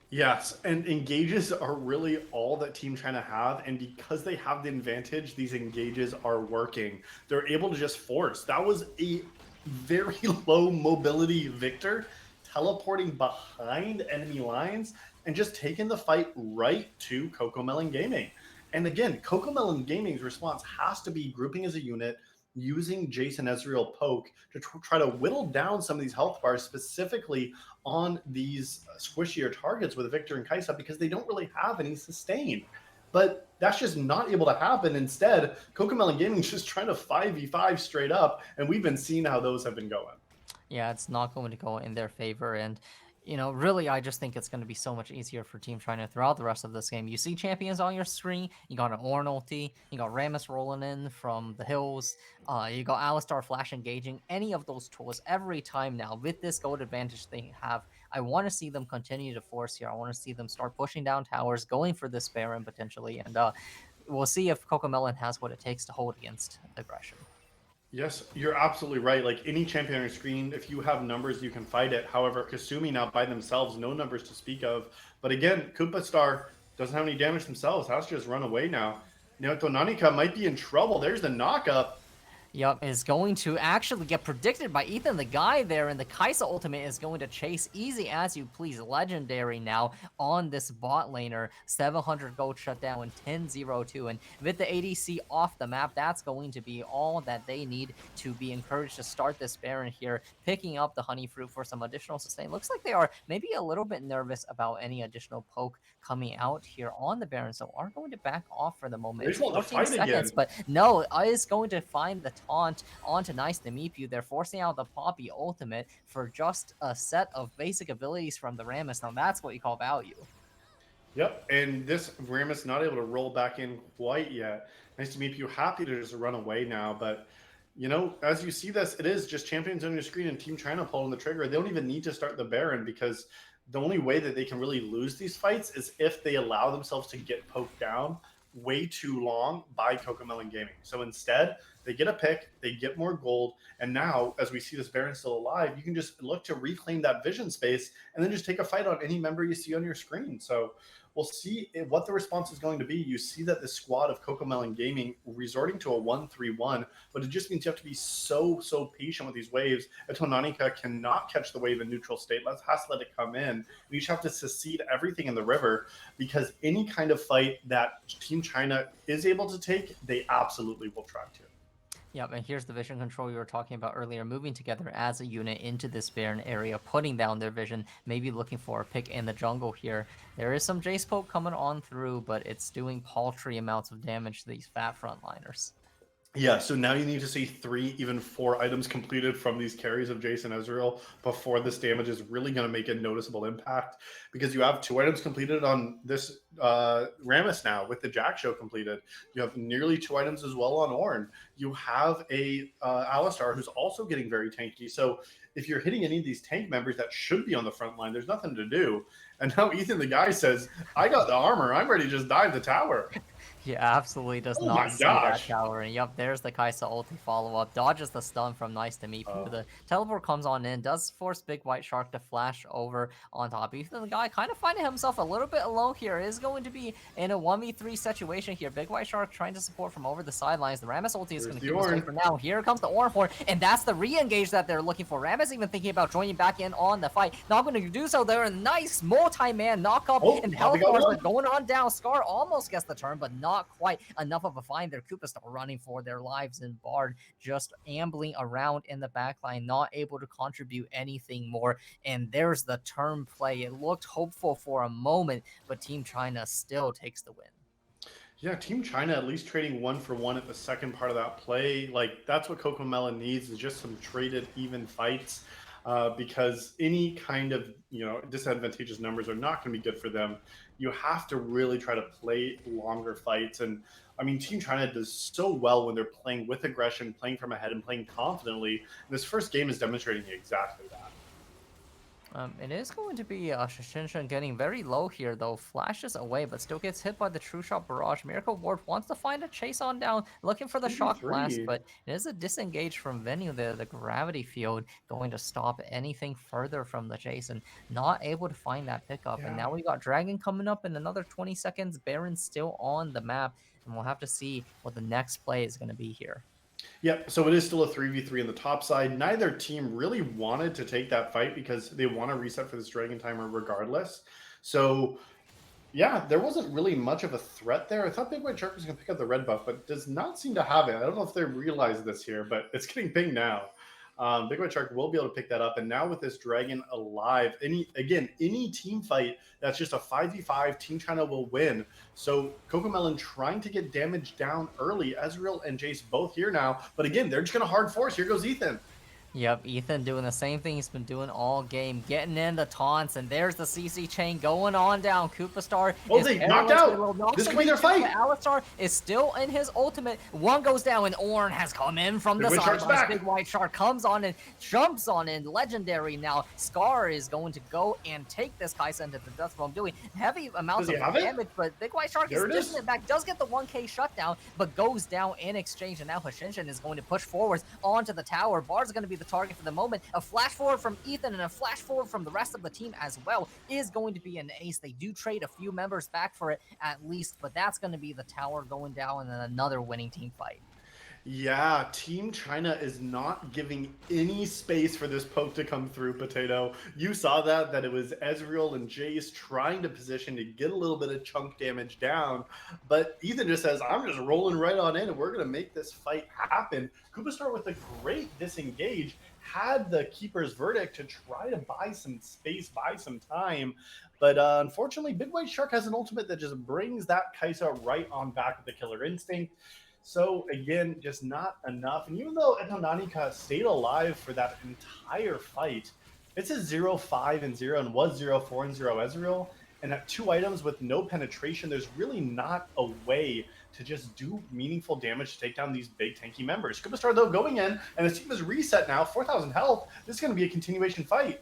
Yes, and engages are really all that Team China have, and because they have the advantage, these engages are working. They're able to just force. That was a very low mobility Victor, teleporting behind enemy lines and just taking the fight right to CocoMelon Gaming. And again, CocoMelon Gaming's response has to be grouping as a unit, using Jason Ezreal poke to try to whittle down some of these health bars, specifically on these squishier targets with Victor and Kaisa, because they don't really have any sustain. But that's just not able to happen. Instead, CocoMelon Gaming is just trying to 5v5 straight up, and we've been seeing how those have been going. Yeah, it's not going to go in their favor, and really, I just think it's going to be so much easier for Team China throughout the rest of this game. You see champions on your screen. You got an Ornn ulti. You got Rammus rolling in from the hills. You got Alistar flash engaging. Any of those tools every time now with this gold advantage they have. I want to see them continue to force here. I want to see them start pushing down towers, going for this Baron potentially, and we'll see if CocoMelon has what it takes to hold against aggression. Yes, you're absolutely right. Like any champion on your screen, if you have numbers, you can fight it. However, Kasumi now by themselves, no numbers to speak of. But again, Koopa Star doesn't have any damage themselves. Has to just run away now. Tonanika might be in trouble. There's the knockup. Yep, is going to actually get predicted by Ethan, the guy there, and the Kaisa ultimate is going to chase easy as you please. Legendary now on this bot laner. 700 gold shutdown and 10-0-2. And with the ADC off the map, that's going to be all that they need to be encouraged to start this Baron here, picking up the honey fruit for some additional sustain. Looks like they are maybe a little bit nervous about any additional poke coming out here on the Baron, so are going to back off for the moment. They want to 14 fight seconds, again. but no, is going to find the taunt onto Nice to Meep You. They're forcing out the Poppy ultimate for just a set of basic abilities from the Rammus. Now that's what you call value. Yep, and this Rammus not able to roll back in quite yet. Nice to meet you. Happy to just run away now, but as you see this, it is just champions on your screen and Team China pulling the trigger. They don't even need to start the Baron, because the only way that they can really lose these fights is if they allow themselves to get poked down way too long by CocoMelon Gaming. So instead, they get a pick, they get more gold, and now, as we see this Baron still alive, you can just look to reclaim that vision space and then just take a fight on any member you see on your screen. So we'll see what the response is going to be. You see that the squad of CocoMelon Gaming resorting to a 1-3-1, but it just means you have to be so patient with these waves. Tonanika cannot catch the wave in neutral state. Has to let it come in. You just have to succeed everything in the river, because any kind of fight that Team China is able to take, they absolutely will try to. Yep, and here's the vision control you were talking about earlier, moving together as a unit into this Baron area, putting down their vision, maybe looking for a pick in the jungle here. There is some Jace poke coming on through, but it's doing paltry amounts of damage to these fat frontliners. Yeah, so now you need to see 3, even 4 items completed from these carries of Jason Ezreal before this damage is really going to make a noticeable impact, because you have 2 items completed on this Rammus now with the Jack Show completed. You have nearly 2 items as well on Ornn. You have a Alistar who's also getting very tanky. So if you're hitting any of these tank members that should be on the front line, there's nothing to do. And now Ethan, the guy, says, I got the armor. I'm ready to just dive the tower. He absolutely does not see that tower. And yep, there's the Kaisa ulti follow-up. Dodges the stun from Nice to Meet You. The teleport comes on in, does force Big White Shark to flash over on top. Ethan, the guy, kind of finding himself a little bit alone here. Is going to be in a 1v3 situation here. Big White Shark trying to support from over the sidelines. The Rammus ulti is going to keep us for now. Here comes the Ornn for, and that's the re-engage that they're looking for. Rammus even thinking about joining back in on the fight. Not going to do so there. A nice multi-man knock-up, and health bars are going on down. Scar almost gets the turn, but not quite enough of a find there. Koopa Star running for their lives, and Bard just ambling around in the backline, not able to contribute anything more. And there's the turn play. It looked hopeful for a moment, but Team China still takes the win. Yeah, Team China at least trading 1-for-1 at the second part of that play. Like, that's what CocoMelon needs, is just some traded even fights. because any kind of disadvantageous numbers are not going to be good for them. You have to really try to play longer fights. And I mean, Team China does so well when they're playing with aggression, playing from ahead, and playing confidently. And this first game is demonstrating exactly that. It is going to be Shinshin getting very low here, though. Flashes away, but still gets hit by the True Shot Barrage. Miracle Ward wants to find a chase on down, looking for the Shock Blast, but it is a disengage from Venue. The gravity field going to stop anything further from the chase, and not able to find that pickup. Yeah. And now we got Dragon coming up in another 20 seconds. Baron still on the map, and we'll have to see what the next play is going to be here. Yep, so it is still a 3v3 on the top side. Neither team really wanted to take that fight because they want to reset for this Dragon Timer regardless. So, yeah, there wasn't really much of a threat there. I thought Big White Shark was going to pick up the red buff, but does not seem to have it. I don't know if they realize this here, but it's getting pinged now. Big White Shark will be able to pick that up. And now with this Dragon alive, any team fight that's just a 5v5, Team China will win. So CocoMelon trying to get damage down early. Ezreal and Jace both here now. But again, they're just going to hard force. Here goes Ethan. Yep, Ethan doing the same thing he's been doing all game, getting in the taunts, and there's the CC chain going on down. Koopa Star is knocked out. This could be their fight. Alistar is still in his ultimate. One goes down, and Ornn has come in from the side. Big White Shark comes on and jumps on in. Legendary now. Scar is going to go and take this Kai'Sa into the death room, doing heavy amounts of damage, but Big White Shark is dishing it back. Does get the 1k shutdown, but goes down in exchange, and now Hoshinshin is going to push forwards onto the tower. Bard's going to be the target for the moment. A flash forward from Ethan and a flash forward from the rest of the team as well is going to be an ace. They do trade a few members back for it at least, but that's going to be the tower going down and then another winning team fight. Yeah, Team China is not giving any space for this poke to come through, Potato. You saw that it was Ezreal and Jace trying to position to get a little bit of chunk damage down, but Ethan just says, I'm just rolling right on in and we're going to make this fight happen. Koopa Star with a great disengage, had the Keeper's Verdict to try to buy some space, buy some time, but unfortunately, Big White Shark has an ultimate that just brings that Kai'Sa right on back with the Killer Instinct. So again, just not enough. And even though Etonanika stayed alive for that entire fight, it's a 0-5 and 0 and was 0-4 and 0 Ezreal. And at 2 items with no penetration, there's really not a way to just do meaningful damage to take down these big tanky members. Koopa Star though going in, and the team is reset now, 4,000 health. This is going to be a continuation fight.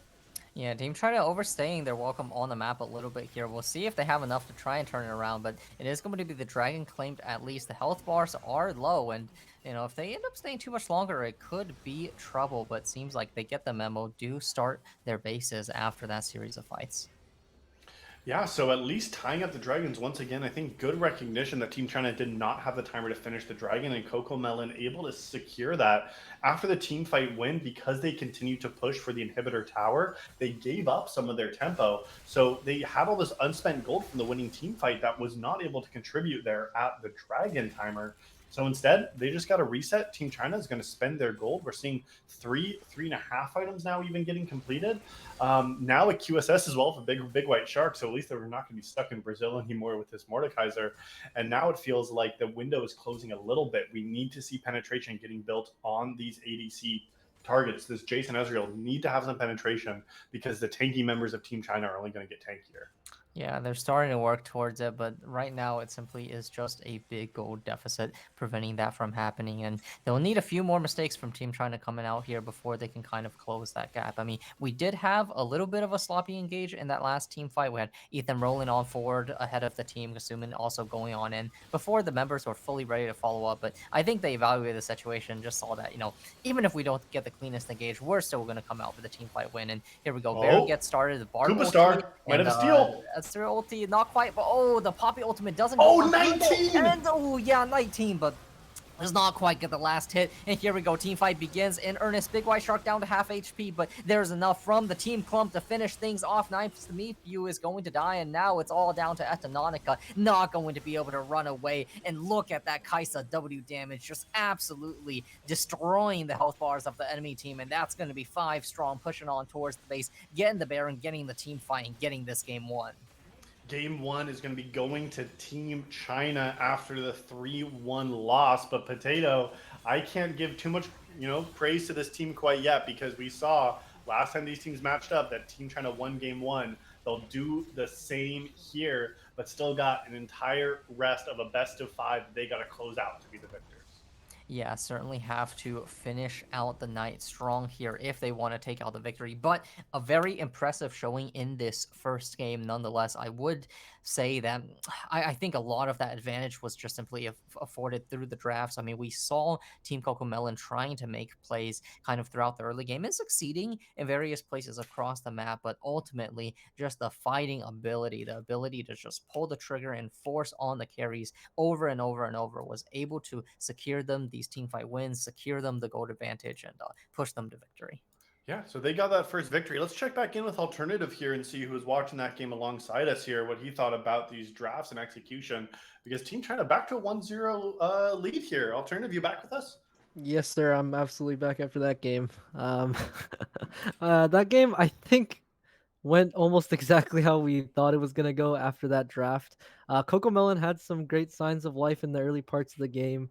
Yeah, Team China overstaying their welcome on the map a little bit here. We'll see if they have enough to try and turn it around, but it is going to be the Dragon claimed at least. The health bars are low, and if they end up staying too much longer, it could be trouble, but seems like they get the memo, do start their bases after that series of fights. Yeah, so at least tying up the Dragons once again, I think good recognition that Team China did not have the timer to finish the Dragon, and CocoMelon able to secure that after the team fight win because they continued to push for the inhibitor tower. They gave up some of their tempo, so they had all this unspent gold from the winning team fight that was not able to contribute there at the Dragon timer. So instead, they just got to reset. Team China is going to spend their gold. We're seeing 3.5 items now even getting completed. Now a QSS as well for Big White Shark, so at least they're not going to be stuck in Brazil anymore with this Mordekaiser. And now it feels like the window is closing a little bit. We need to see penetration getting built on these ADC targets. This Jace and Ezreal need to have some penetration because the tanky members of Team China are only going to get tankier. Yeah, they're starting to work towards it, but right now it simply is just a big gold deficit preventing that from happening, and they'll need a few more mistakes from Team China coming out here before they can kind of close that gap. I mean, we did have a little bit of a sloppy engage in that last team fight. We had Ethan rolling on forward ahead of the team, Kasumin also going on in before the members were fully ready to follow up, but I think they evaluated the situation, just saw that, even if we don't get the cleanest engage, we're still going to come out for the team fight win, and here we go. Baron gets started, the Bard Koopa Star might have a steal. Ezreal ulti, not quite, but the Poppy ultimate doesn't. 19! And 19, but does not quite get the last hit. And here we go, team fight begins in earnest. Big White Shark down to half HP, but there's enough from the team clump to finish things off. Ninth Mew is going to die, and now it's all down to Etonanika, not going to be able to run away. And look at that Kai'Sa W damage, just absolutely destroying the health bars of the enemy team, and that's going to be 5 strong, pushing on towards the base, getting the Baron, getting the team fight, and getting this game won. Game 1 is going to be going to Team China after the 3-1 loss. But Potato, I can't give too much, praise to this team quite yet because we saw last time these teams matched up, that Team China won game one. They'll do the same here, but still got an entire rest of a best of five they got to close out to be the victors. Yeah, certainly have to finish out the night strong here if they want to take out the victory. But a very impressive showing in this first game, nonetheless. I would say that I think a lot of that advantage was just simply afforded through the drafts. I mean, we saw Team CocoMelon trying to make plays kind of throughout the early game and succeeding in various places across the map, but ultimately just the fighting ability, the ability to just pull the trigger and force on the carries over and over and over, was able to secure them these team fight wins, secure them the gold advantage, and push them to victory. Yeah, so they got that first victory. Let's check back in with Alternative here and see who was watching that game alongside us here, what he thought about these drafts and execution, because Team China back to a 1-0 lead here. Alternative, you back with us? Yes, sir. I'm absolutely back after that game. That game, I think, went almost exactly how we thought it was gonna go after that draft. CocoMelon had some great signs of life in the early parts of the game.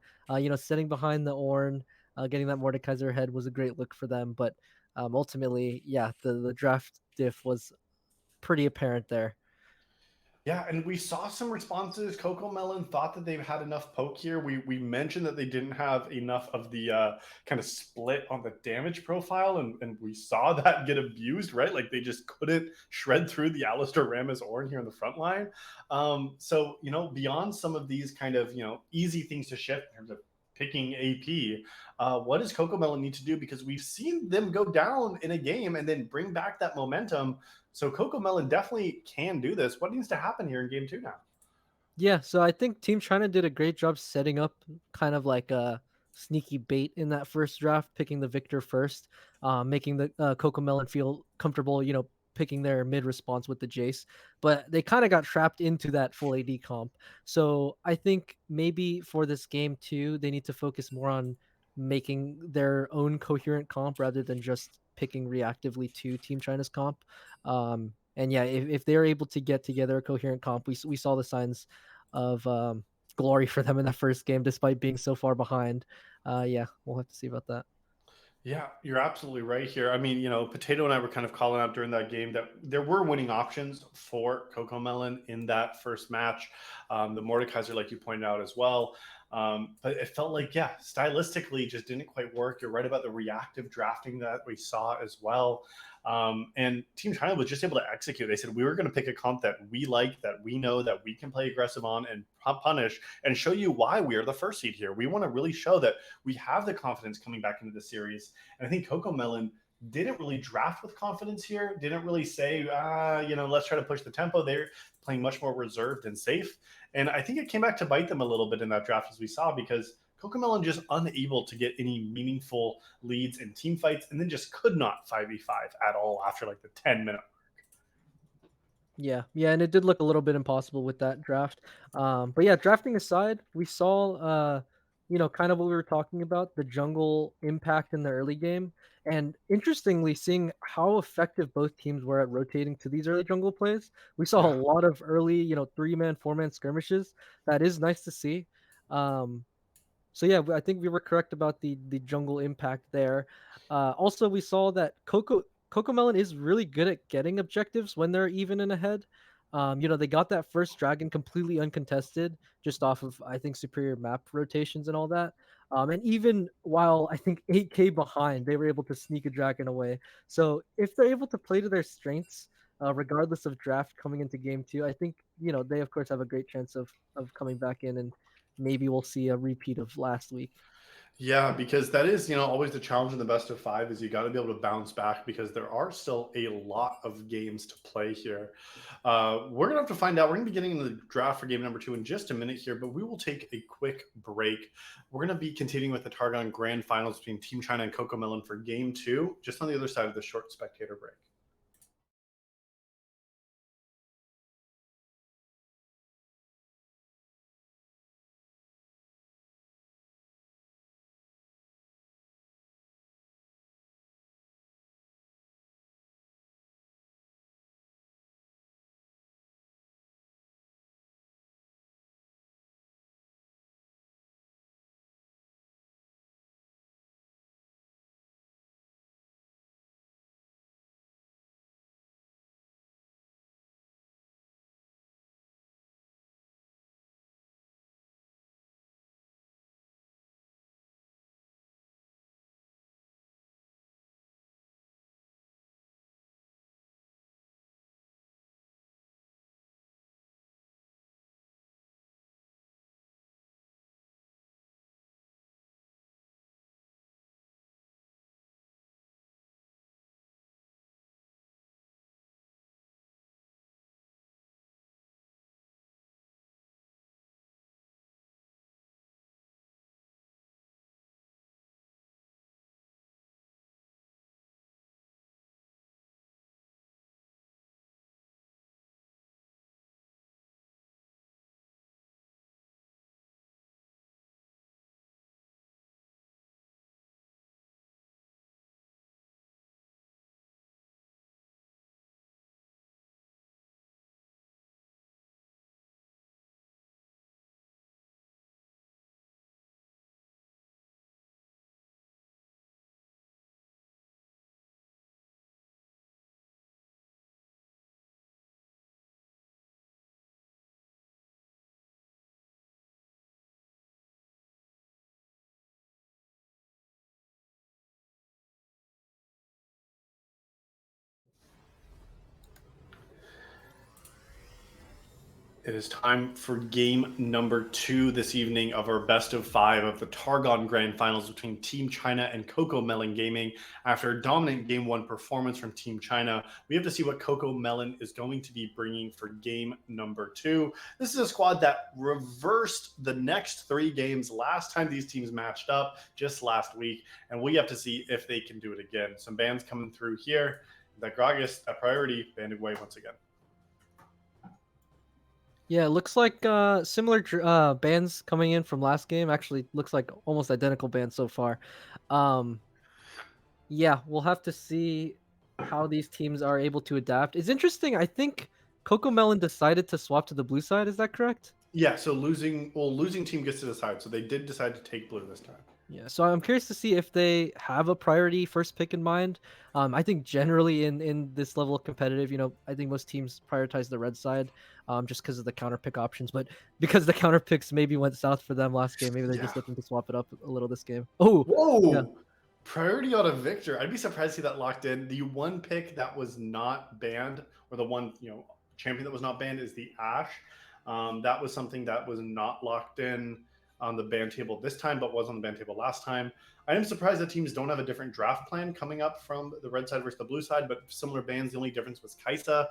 Sitting behind the Ornn, getting that Mordekaiser head was a great look for them. But ultimately, yeah, the draft diff was pretty apparent there. Yeah, and we saw some responses. CocoMelon thought that they've had enough poke here. We mentioned that they didn't have enough of the kind of split on the damage profile, and we saw that get abused, right? Like they just couldn't shred through the Alistair Rammus Ornn here in the front line. So, beyond some of these kind of, easy things to shift in terms of picking AP, what does CocoMelon need to do? Because we've seen them go down in a game and then bring back that momentum. So CocoMelon definitely can do this. What needs to happen here in game two now? Yeah, so I think Team China did a great job setting up kind of like a sneaky bait in that first draft, picking the victor first, making the CocoMelon feel comfortable, picking their mid response with the Jace. But they kind of got trapped into that full AD comp. So I think maybe for this game too, they need to focus more on making their own coherent comp rather than just picking reactively to Team China's comp. And yeah, if they're able to get together a coherent comp, we saw the signs of glory for them in that first game, despite being so far behind. Yeah, we'll have to see about that. Yeah, you're absolutely right here. I mean, Potato and I were kind of calling out during that game that there were winning options for CocoMelon in that first match. The Mordekaiser, like you pointed out as well. But it felt like, yeah, stylistically just didn't quite work. You're right about the reactive drafting that we saw as well. And Team China was just able to execute. They said, we were going to pick a comp that we like, that we know that we can play aggressive on and punish and show you why we are the first seed here. We want to really show that we have the confidence coming back into the series. And I think CocoMelon didn't really draft with confidence here, didn't really say, let's try to push the tempo. They're playing much more reserved and safe. And I think it came back to bite them a little bit in that draft, as we saw, because CocoMelon just unable to get any meaningful leads in team fights, and then just could not 5v5 at all after like the 10-minute. Yeah, and it did look a little bit impossible with that draft. But yeah, drafting aside, we saw kind of what we were talking about, the jungle impact in the early game. And interestingly, seeing how effective both teams were at rotating to these early jungle plays. We saw a Yeah. lot of early, 3-man, 4-man skirmishes. That is nice to see. So yeah, I think we were correct about the jungle impact there. Also, we saw that CocoMelon is really good at getting objectives when they're even and ahead. They got that first dragon completely uncontested, just off of I think superior map rotations and all that. And even while I think 8K behind, they were able to sneak a dragon away. So if they're able to play to their strengths, regardless of draft coming into game two, I think they of course have a great chance of coming back in, and maybe we'll see a repeat of last week. Yeah, because that is, always the challenge in the best of five is you got to be able to bounce back because there are still a lot of games to play here. We're going to have to find out. We're going to be getting into the draft for game number two in just a minute here, but we will take a quick break. We're going to be continuing with the Targon Grand Finals between Team China and CocoMelon for game two, just on the other side of the short spectator break. It is time for game number 2 this evening of our best of 5 of the Targon Grand Finals between Team China and CocoMelon Gaming. After a dominant game 1 performance from Team China, we have to see what CocoMelon is going to be bringing for game number 2. This is a squad that reversed the next 3 games last time these teams matched up, just last week, and we have to see if they can do it again. Some bans coming through here. That Gragas, that priority, banded away once again. Yeah, it looks like similar bands coming in from last game. Actually, looks like almost identical bands so far. Yeah, we'll have to see how these teams are able to adapt. It's interesting. I think CocoMelon decided to swap to the blue side. Is that correct? Yeah, so losing team gets to decide. So they did decide to take blue this time. Yeah, so I'm curious to see if they have a priority first pick in mind. I think generally in this level of competitive, I think most teams prioritize the red side, just because of the counter pick options. But because the counter picks maybe went south for them last game, maybe they're just looking to swap it up a little this game. Oh, whoa! yeah. Priority on a Victor. I'd be surprised to see that locked in. The one pick that was not banned, or the one champion that was not banned, is the Ash. That was something that was not locked in on the ban table this time, but was on the ban table last time. I am surprised that teams don't have a different draft plan coming up from the red side versus the blue side, but similar bans. The only difference was Kaisa.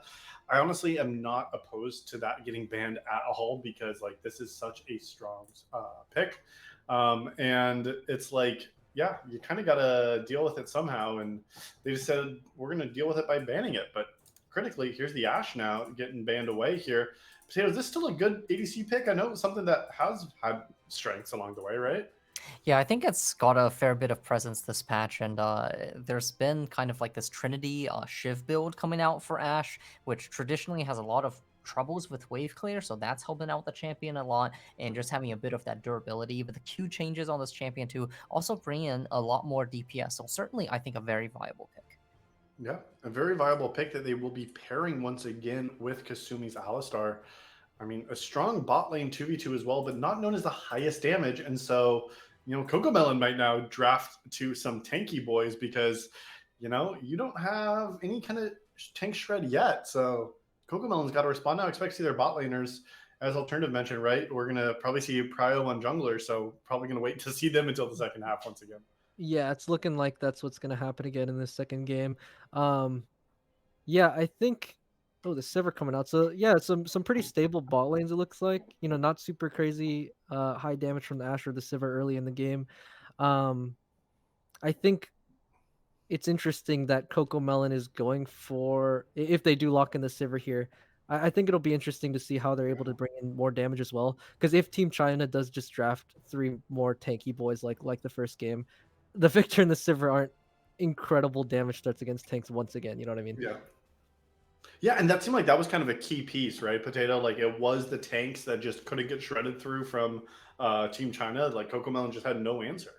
I honestly am not opposed to that getting banned at all, because this is such a strong pick. And it's yeah, you kind of got to deal with it somehow. And they just said, we're going to deal with it by banning it. But critically, here's the Ash now getting banned away here. Potato, is this still a good ADC pick? I know it's something that has had strengths along the way, right? Yeah, I think it's got a fair bit of presence this patch, and there's been kind of like this Trinity Shiv build coming out for Ashe, which traditionally has a lot of troubles with wave clear, so that's helping out the champion a lot, and just having a bit of that durability. But the Q changes on this champion too also bring in a lot more DPS, so certainly I think a very viable pick. Yeah, a very viable pick that they will be pairing once again with Kasumi's Alistar. I mean, a strong bot lane 2v2 as well, but not known as the highest damage. And so, CocoMelon might now draft to some tanky boys because, you don't have any kind of tank shred yet. So CocoMelon's got to respond now. Expect to see their bot laners, as Alternative mentioned, right? We're going to probably see Prio on jungler, so probably going to wait to see them until the second half once again. Yeah, it's looking like that's what's going to happen again in this second game. Yeah, I think. Oh, the Sivir coming out. So yeah, some pretty stable bot lanes. It looks like not super crazy high damage from the Ashe or the Sivir early in the game. I think it's interesting that CocoMelon is going for, if they do lock in the Sivir here. I think it'll be interesting to see how they're able to bring in more damage as well. Because if Team China does just draft 3 more tanky boys like the first game, the Victor and the Sivir aren't incredible damage threats against tanks once again. You know what I mean? Yeah. Yeah, and that seemed like that was kind of a key piece, right, Potato? It was the tanks that just couldn't get shredded through from Team China. CocoMelon just had no answer.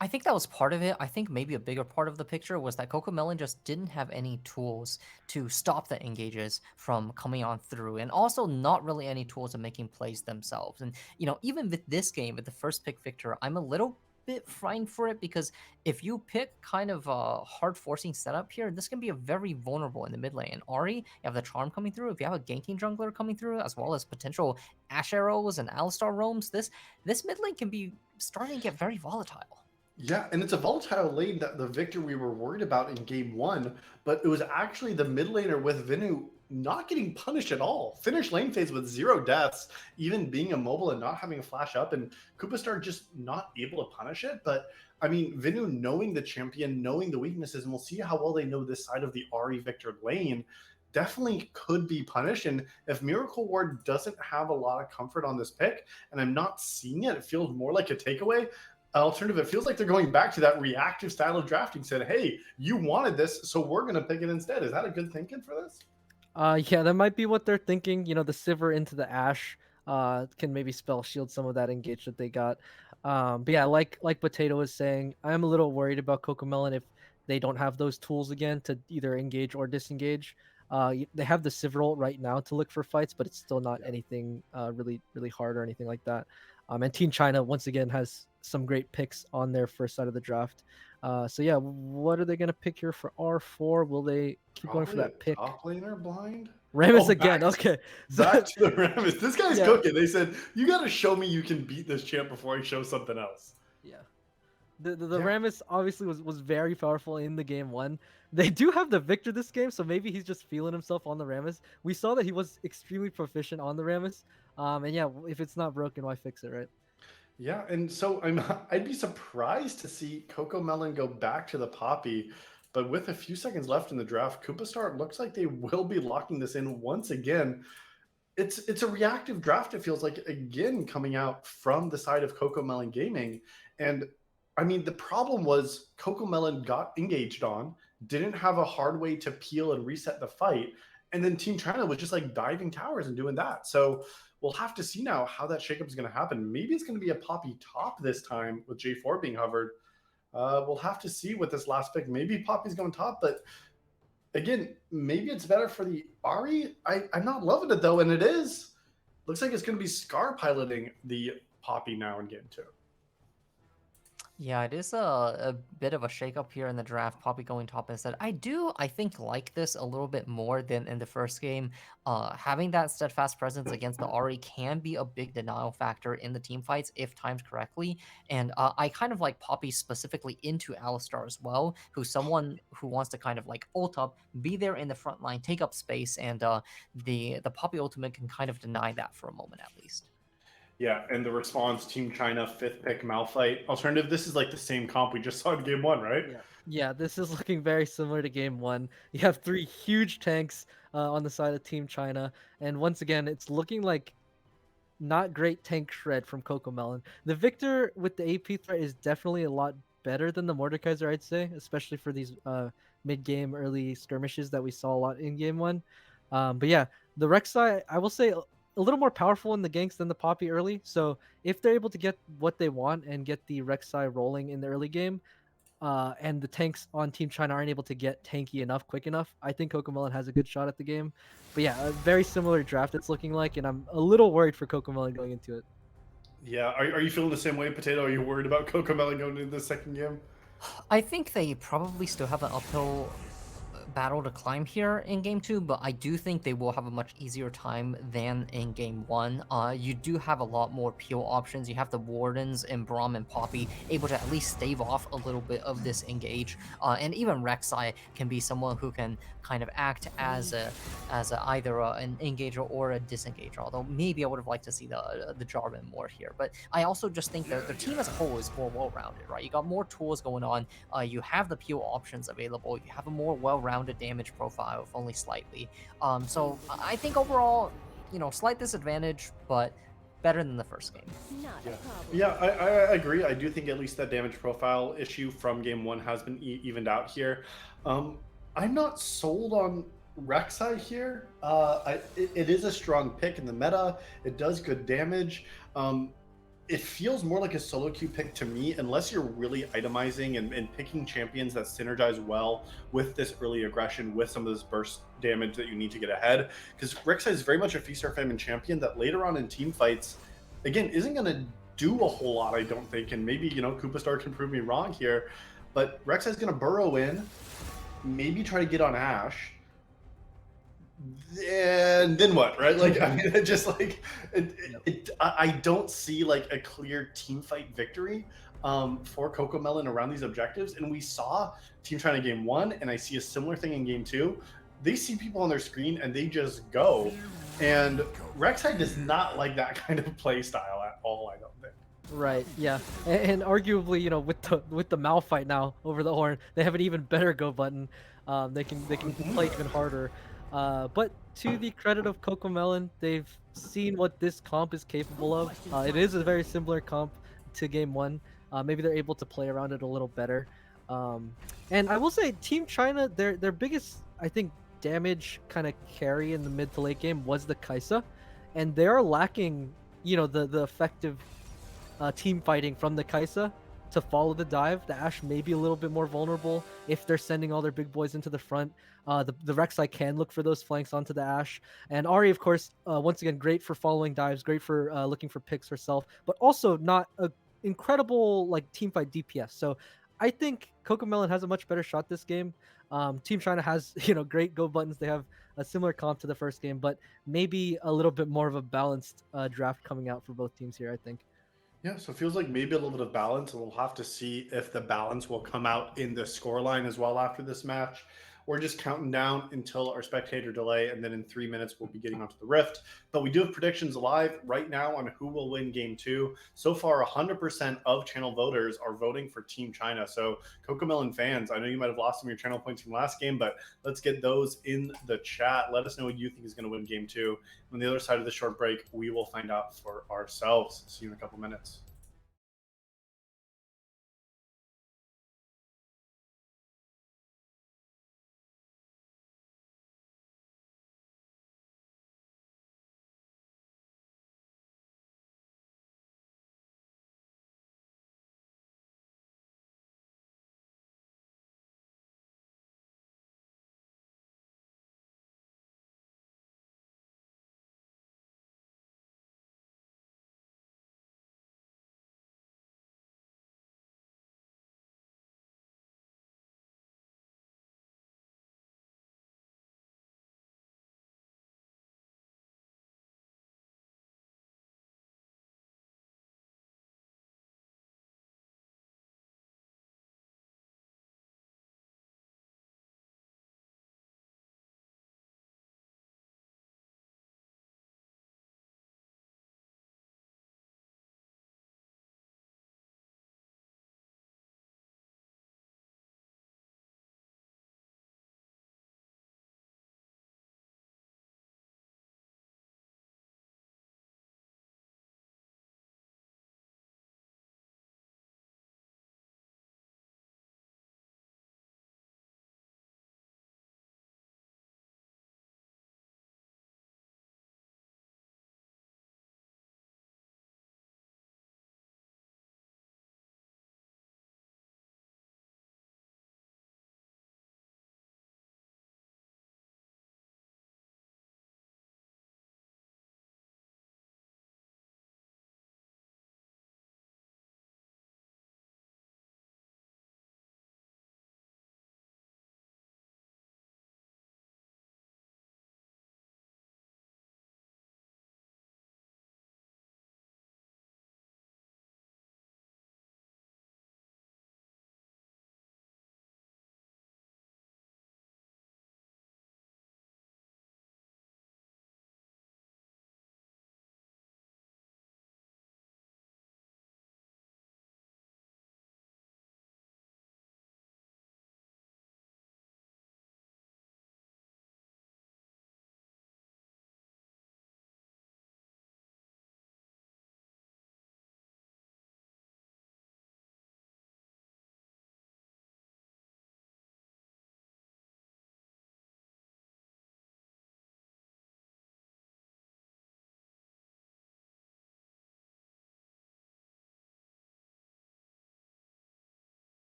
I think that was part of it. I think maybe a bigger part of the picture was that CocoMelon just didn't have any tools to stop the engages from coming on through, and also not really any tools of making plays themselves. And, even with this game, with the first pick Victor, I'm a little bit frightened for it, because if you pick kind of a hard forcing setup here, this can be a very vulnerable in the mid lane. And Ahri, you have the charm coming through. If you have a ganking jungler coming through, as well as potential Ashe arrows and Alistar roams, this mid lane can be starting to get very volatile. Yeah, and it's a volatile lane that the Victor we were worried about in game 1, but it was actually the mid laner with Venu not getting punished at all. Finished lane phase with 0 deaths, even being immobile and not having a flash up, and Koopa just not able to punish it. But I mean, Venu knowing the champion, knowing the weaknesses, and we'll see how well they know this side of the Ahri Victor lane, definitely could be punished. And if Miracle Ward doesn't have a lot of comfort on this pick, and I'm not seeing it, it feels more like a takeaway. Alternative, it feels like they're going back to that reactive style of drafting. Said, hey, you wanted this, so we're going to pick it instead. Is that a good thinking for this? Yeah, that might be what they're thinking. The Sivir into the Ashe can maybe spell shield some of that engage that they got. But yeah, like Potato was saying, I'm a little worried about CocoMelon if they don't have those tools again to either engage or disengage. They have the Sivir ult right now to look for fights, but it's still not anything really hard or anything like that. And Team China once again has some great picks on their first side of the draft. So yeah, what are they going to pick here for R4? Will they keep going for that pick? Top laner blind? Rammus Oh, again. back, Okay. back to the Rammus. This guy's Yeah. cooking. They said, you got to show me you can beat this champ before I show something else. Yeah. The Yeah. Rammus obviously was very powerful in the game one. They do have the Victor this game, so maybe he's just feeling himself on the Rammus. We saw that he was extremely proficient on the Rammus. And yeah, if it's not broken, why fix it, right? Yeah, and so I'd be surprised to see CocoMelon go back to the Poppy, but with a few seconds left in the draft, Koopa looks like they will be locking this in once again. It's a reactive draft, it feels like, again, coming out from the side of CocoMelon Gaming. And I mean, the problem was CocoMelon got engaged on, didn't have a hard way to peel and reset the fight, and then Team China was just like diving towers and doing that. So we'll have to see now how that shakeup is going to happen. Maybe it's going to be a Poppy top this time with J4 being hovered. We'll have to see with this last pick. Maybe Poppy's going top, but again, maybe it's better for the Ari. I'm not loving it though, and it is. Looks like it's going to be Scar piloting the Poppy now in game 2. Yeah, it is a bit of a shakeup here in the draft. Poppy going top instead. I think, like this a little bit more than in the first game. Having that steadfast presence against the Ari can be a big denial factor in the team fights if timed correctly. And I kind of like Poppy specifically into Alistar as well, who's someone who wants to kind of like ult up, be there in the front line, take up space, and the Poppy ultimate can kind of deny that for a moment at least. Yeah, and the response, Team China, 5th pick, Malphite. Alternative, this is like the same comp we just saw in game 1, right? Yeah, this is looking very similar to game 1. You have 3 huge tanks on the side of Team China, and once again, it's looking like not great tank shred from CocoMelon. The Victor with the AP threat is definitely a lot better than the Mordekaiser, I'd say, especially for these mid-game early skirmishes that we saw a lot in game 1. But yeah, the Rek'Sai, I will say, a little more powerful in the ganks than the Poppy early. So if they're able to get what they want and get the Rek'Sai rolling in the early game, and the tanks on Team China aren't able to get tanky enough, quick enough, I think CocoMelon has a good shot at the game. But yeah, a very similar draft it's looking like, and I'm a little worried for CocoMelon going into it. Yeah, are you feeling the same way, Potato? Are you worried about CocoMelon going into the second game? I think they probably still have an uphill battle to climb here in game 2, but I do think they will have a much easier time than in game 1. You do have a lot more peel options. You have the Wardens and Braum and Poppy able to at least stave off a little bit of this engage, and even Rek'Sai can be someone who can kind of act as either an engager or a disengager, although maybe I would have liked to see the Jarvan more here. But I also just think that their team as a whole is more well-rounded, right? You got more tools going on, you have the peel options available, you have a more well-rounded damage profile, if only slightly. So I think overall, slight disadvantage, but better than the first game. Yeah, I agree. I do think at least that damage profile issue from game 1 has been evened out here. I'm not sold on Rek'Sai here. It is a strong pick in the meta. It does good damage. It feels more like a solo queue pick to me, unless you're really itemizing and picking champions that synergize well with this early aggression, with some of this burst damage that you need to get ahead. Because Rek'Sai is very much a feast or famine champion that later on in team fights, again, isn't going to do a whole lot, I don't think. And maybe, Koopa can prove me wrong here. But Rek'Sai is going to burrow in, maybe try to get on Ashe. And then what, right? Like, I mean, it just like I don't see like a clear team fight victory for CocoMelon around these objectives. And we saw Team China game 1, and I see a similar thing in game 2. They see people on their screen and they just go. And Rek'Sai does not like that kind of play style at all, I don't think. Right, yeah, and arguably, with the Malphite now over the horn, they have an even better go button. They can play even harder. But to the credit of CocoMelon, they've seen what this comp is capable of. It is a very similar comp to game 1. Maybe they're able to play around it a little better. And I will say, Team China, their biggest, I think, damage kind of carry in the mid to late game was the Kai'Sa, and they are lacking, the effective team fighting from the Kai'Sa to follow the dive. The Ashe may be a little bit more vulnerable if they're sending all their big boys into the front. The Rek'Sai can look for those flanks onto the Ashe. And Ari, of course, once again, great for following dives, great for looking for picks herself, but also not a incredible like team fight DPS. So I think CocoMelon has a much better shot this game. Team China has great go buttons. They have a similar comp to the first game, but maybe a little bit more of a balanced draft coming out for both teams here, I think. Yeah, so it feels like maybe a little bit of balance, and we'll have to see if the balance will come out in the scoreline as well after this match. We're just counting down until our spectator delay, and then in 3 minutes we'll be getting onto the Rift. But we do have predictions live right now on who will win Game 2. So far, 100% of channel voters are voting for Team China. So CocoMelon fans, I know you might have lost some of your channel points from last game, but let's get those in the chat. Let us know what you think is going to win Game 2. On the other side of the short break, we will find out for ourselves. See you in a couple minutes.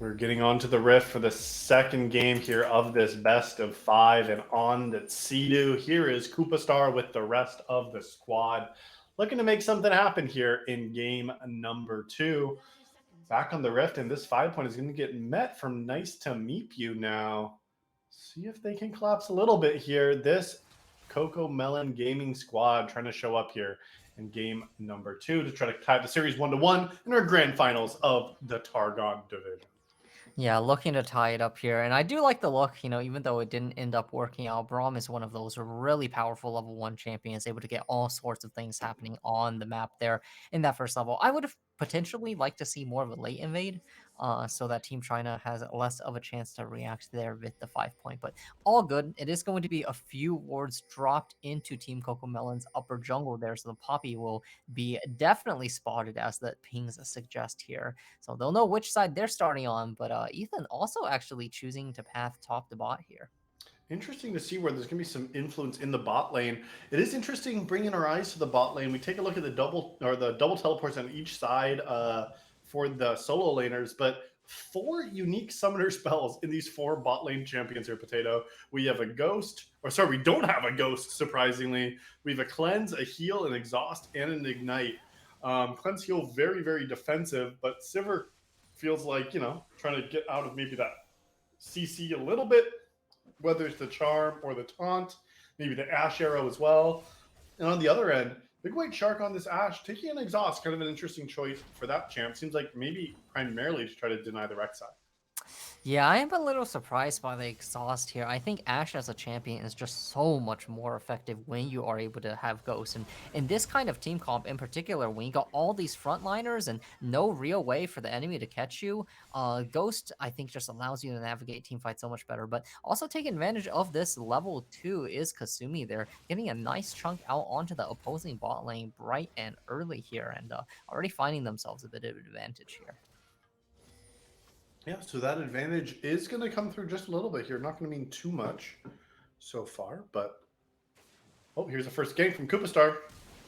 We're getting on to the Rift for the second game here of this best of 5, and on the Sea-Doo, here is Koopa with the rest of the squad, looking to make something happen here in game number 2. Back on the Rift, and this 5-point is going to get met from Nice to Meet You now. See if they can collapse a little bit here. This CocoMelon gaming squad trying to show up here in game number 2 to try to tie the series 1-1 in our grand finals of the Targon division. Yeah, looking to tie it up here. And I do like the look, even though it didn't end up working out. Braum is one of those really powerful level 1 champions, able to get all sorts of things happening on the map there in that first level. I would have potentially liked to see more of a late invade, so that Team China has less of a chance to react there with the 5-point. But all good. It is going to be a few wards dropped into Team CocoMelon's upper jungle there, so the Poppy will be definitely spotted, as the pings suggest here. So they'll know which side they're starting on, but Ethan also actually choosing to path top to bot here. Interesting to see where there's going to be some influence in the bot lane. It is interesting bringing our eyes to the bot lane. We take a look at the double teleports on each side for the solo laners, but 4 unique summoner spells in these 4 bot lane champions here, Potato. We have a ghost, or sorry, we don't have a ghost, surprisingly. We have a cleanse, a heal, an exhaust, and an ignite. Cleanse, heal, very, very defensive, but Sivir feels like, trying to get out of maybe that CC a little bit, whether it's the charm or the taunt, maybe the Ash arrow as well. And on the other end, Big White Shark on this Ash, taking an exhaust, kind of an interesting choice for that champ. Seems like maybe primarily to try to deny the Rek'Sai. Yeah, I am a little surprised by the exhaust here. I think Ashe as a champion is just so much more effective when you are able to have Ghost. And in this kind of team comp in particular, when you got all these frontliners and no real way for the enemy to catch you, Ghost, I think, just allows you to navigate team fights so much better. But also taking advantage of this level 2 is Kasumi there, getting a nice chunk out onto the opposing bot lane bright and early here, and already finding themselves a bit of an advantage here. Yeah, so that advantage is going to come through just a little bit here. Not going to mean too much so far, but... Oh, here's the first gank from Koopa.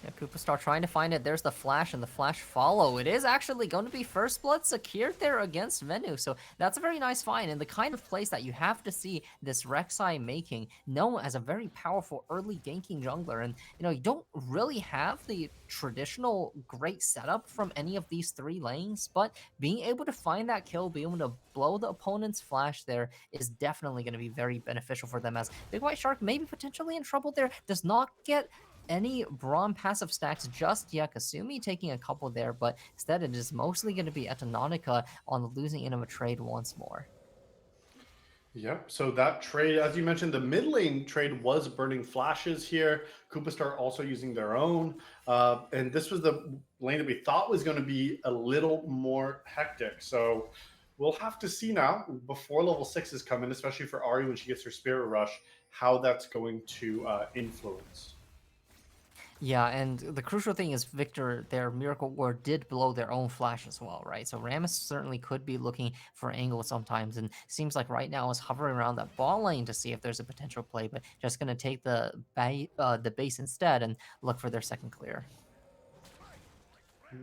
Yeah, Koopa trying to find it. There's the flash and the flash follow. It is actually going to be first blood secured there against Venu. So that's a very nice find, and the kind of plays that you have to see this Rek'Sai making, known as a very powerful early ganking jungler. And, you don't really have the traditional great setup from any of these 3 lanes, but being able to find that kill, being able to blow the opponent's flash there is definitely going to be very beneficial for them, as Big White Shark maybe potentially in trouble there. Does not get any Braum passive stacks just yet. Kasumi taking a couple there, but instead it is mostly going to be Etonatica on the losing end of a trade once more. Yep, so that trade, as you mentioned, the mid lane trade was burning flashes here. Koopa also using their own. And this was the lane that we thought was going to be a little more hectic. So we'll have to see now, before level 6 is coming, especially for Ari when she gets her Spirit Rush, how that's going to influence. Yeah, and the crucial thing is Victor, their Miracle Ward, did blow their own flash as well, right? So Rammus certainly could be looking for angles sometimes, and seems like right now is hovering around that ball lane to see if there's a potential play, but just going to take the base instead and look for their second clear.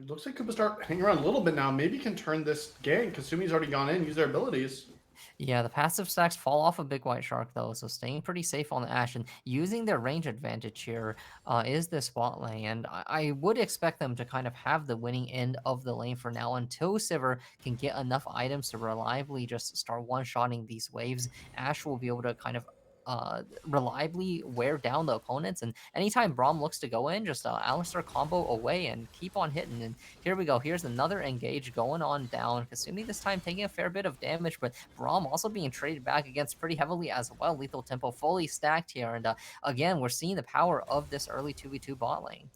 Looks like Koopa hanging around a little bit now. Maybe can turn this gang. Kasumi's already gone in, use their abilities. Yeah, the passive stacks fall off a Big White Shark, though, so staying pretty safe on the Ashe and using their range advantage here is the spot lane. And I would expect them to kind of have the winning end of the lane for now until Sivir can get enough items to reliably just start one-shotting these waves. Ashe will be able to kind of reliably wear down the opponents, and anytime Braum looks to go in, just Alistar combo away and keep on hitting. And here we go, here's another engage going on down. Kasumi this time taking a fair bit of damage, but Braum also being traded back against pretty heavily as well. Lethal Tempo fully stacked here, and again, we're seeing the power of this early 2v2 bot lane.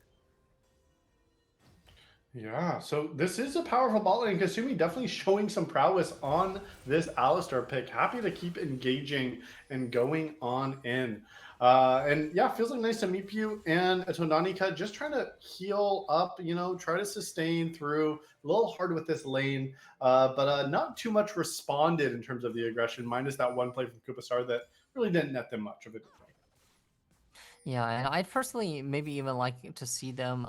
Yeah, so this is a powerful bot lane. Kasumi definitely showing some prowess on this Alistar pick. Happy to keep engaging and going on in. And yeah, feels like nice to meet you. And Etonanica just trying to heal up, try to sustain through. A little hard with this lane, but not too much responded in terms of the aggression, minus that one play from Koopa that really didn't net them much of it. Yeah, and I'd personally maybe even like to see them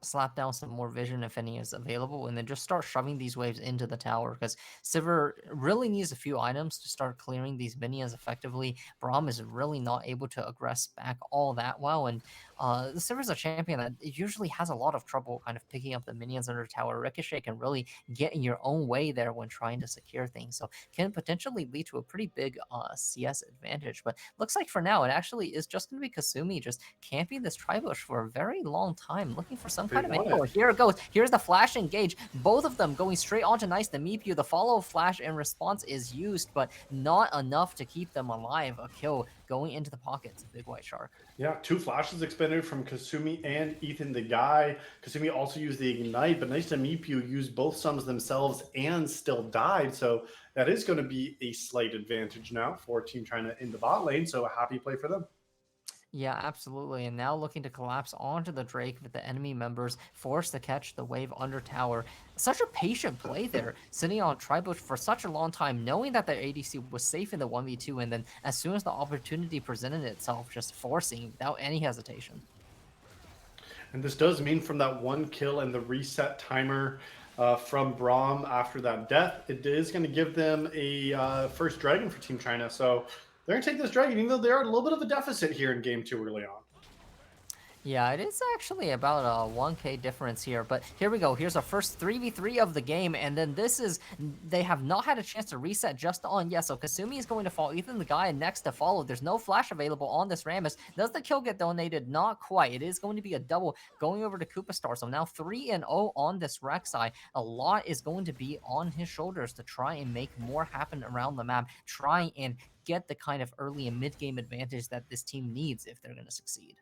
slap down some more vision if any is available, and then just start shoving these waves into the tower because Sivir really needs a few items to start clearing these minions effectively. Braum is really not able to aggress back all that well, and Sivir's a champion that usually has a lot of trouble kind of picking up the minions under tower. Ricochet can really get in your own way there when trying to secure things, so can potentially lead to a pretty big CS advantage. But looks like for now it actually is just going to be Kasumi just camping this tribush for a very long time, looking for some They kind of want angle. it. Here it goes. Here's the flash engage. Both of them going straight onto Nice the Meepu. The follow flash in response is used, but not enough to keep them alive. A kill going into the pockets of Big White Shark. Yeah, 2 flashes expended from Kasumi and Ethan the Guy. Kasumi also used the Ignite, but Nice to Meepu used both summons themselves and still died. So that is going to be a slight advantage now for Team China in the bot lane. So a happy play for them. Yeah, absolutely. And now looking to collapse onto the Drake with the enemy members forced to catch the wave under tower. Such a patient play there, sitting on Tribush for such a long time, knowing that their ADC was safe in the 1v2, and then as soon as the opportunity presented itself, just forcing without any hesitation. And this does mean from that 1 kill and the reset timer from Braum after that death, it is going to give them a first dragon for Team China. So they're going to take this dragon, even though they are a little bit of a deficit here in game 2 early on. Yeah, it is actually about a 1k difference here, but here we go. Here's our first 3v3 of the game, and then this is, they have not had a chance to reset just on, yeah, so Kasumi is going to fall, Ethan the Guy next to follow. There's no flash available on this Rammus. Does the kill get donated? Not quite. It is going to be a double going over to Koopa Star, so now 3-0 on this Rek'Sai. A lot is going to be on his shoulders to try and make more happen around the map, try and get the kind of early and mid-game advantage that this team needs if they're going to succeed.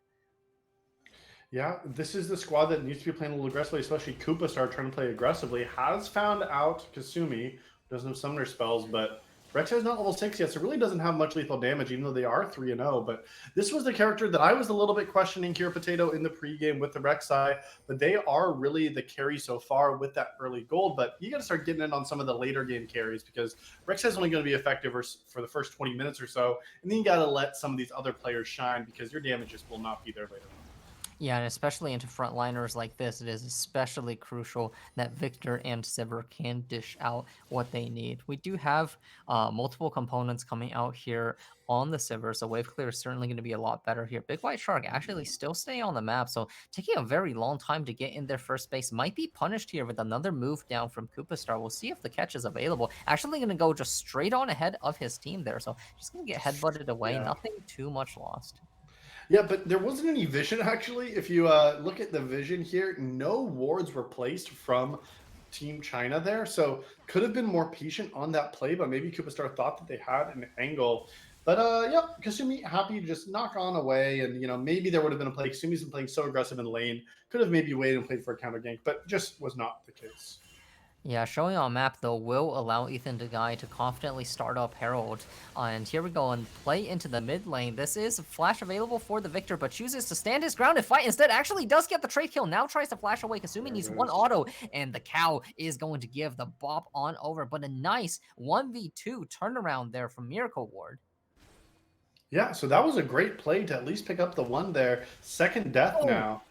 Yeah, this is the squad that needs to be playing a little aggressively, especially Koopa Star trying to play aggressively. Has found out Kasumi doesn't have summoner spells, but Rek'Sai is not level 6 yet, so really doesn't have much lethal damage, even though they are 3-0. But this was the character that I was a little bit questioning here, Potato, in the pregame with the Rek'Sai. But they are really the carry so far with that early gold. But you got to start getting in on some of the later game carries because Rek'Sai is only going to be effective for the first 20 minutes or so. And then you got to let some of these other players shine because your damages will not be there later on. Yeah, and especially into frontliners like this, it is especially crucial that Victor and Sivir can dish out what they need. We do have multiple components coming out here on the Sivir, so wave clear is certainly going to be a lot better here. Big White Shark actually still staying on the map, so taking a very long time to get in their first base might be punished here with another move down from Koopa Star. We'll see if the catch is available. Actually going to go just straight on ahead of his team there, so just going to get headbutted away. Yeah. Nothing too much lost. Yeah, but there wasn't any vision, actually. If you look at the vision here, no wards were placed from Team China there. So could have been more patient on that play, but maybe Koopa Star thought that they had an angle. But yeah, Kasumi happy to just knock on away. And, maybe there would have been a play. Kasumi's been playing so aggressive in lane. Could have maybe waited and played for a counter gank, but just was not the case. Yeah, showing on map, though, will allow Ethan the Guy to confidently start up Herald. And here we go and play into the mid lane. This is a flash available for the Victor, but chooses to stand his ground and fight. Instead, actually does get the trade kill. Now tries to flash away. Kasumi needs one auto, and the cow is going to give the bop on over. But a nice 1v2 turnaround there from Miracle Ward. Yeah, so that was a great play to at least pick up the one there. Second death now.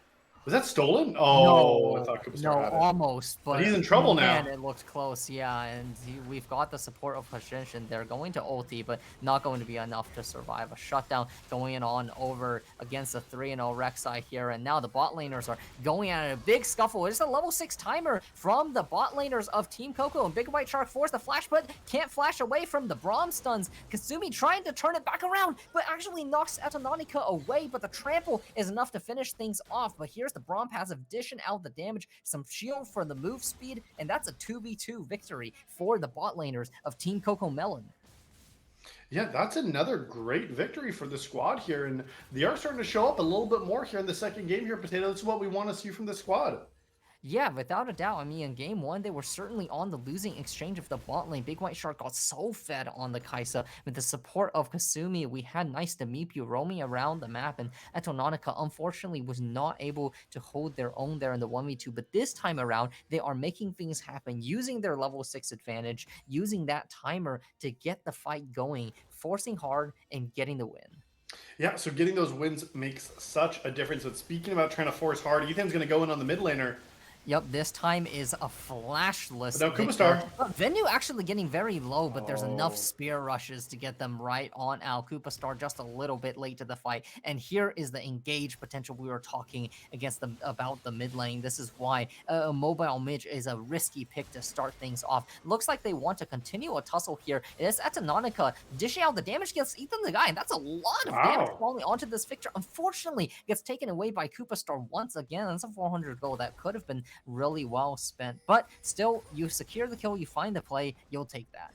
Was that stolen? Oh, No, I thought Koopa Star had it. almost, but he's in trouble man, now. it looked close, yeah, and we've got the support of Hoshinshin. They're going to ulti, but not going to be enough to survive. A shutdown going on over against a 3-0 Rek'Sai here, and now the bot laners are going at a big scuffle. It's a level 6 timer from the bot laners of Team Coco, and Big White Shark forced the flash, but can't flash away from the Braum stuns. Kasumi trying to turn it back around, but actually knocks Etonanica away, but the trample is enough to finish things off. But here's the Braum passive dishing out the damage, some shield for the move speed, and that's a 2v2 victory for the bot laners of Team CocoMelon. Yeah, that's another great victory for the squad here, and they are starting to show up a little bit more here in the second game here, Potato. This is what we want to see from the squad. Yeah, without a doubt. I mean, in game one, they were certainly on the losing exchange of the bot lane. Big White Shark got so fed on the Kaisa. With the support of Kasumi, we had Nice to Meepu roaming around the map, and Etonanica, unfortunately, was not able to hold their own there in the 1v2. But this time around, they are making things happen, using their level 6 advantage, using that timer to get the fight going, forcing hard, and getting the win. Yeah, so getting those wins makes such a difference. But speaking about trying to force hard, Ethan's going to go in on the mid laner. Yep, this time is a But flashless now Victor. Kubastar. But Venue actually getting very low, but there's enough Oh. spear rushes to get them right on Al. Kubastar just a little bit late to the fight. And here is the engage potential we were talking about the mid lane. This is why a mobile mid is a risky pick to start things off. Looks like they want to continue a tussle here. It is Atanonica dishing out the damage against Ethan the Guy, and that's a lot of damage Wow. falling onto this Victor. Unfortunately, gets taken away by Kubastar once again. That's a 400 gold that could have been really well spent. But still, you secure the kill, you find the play, you'll take that.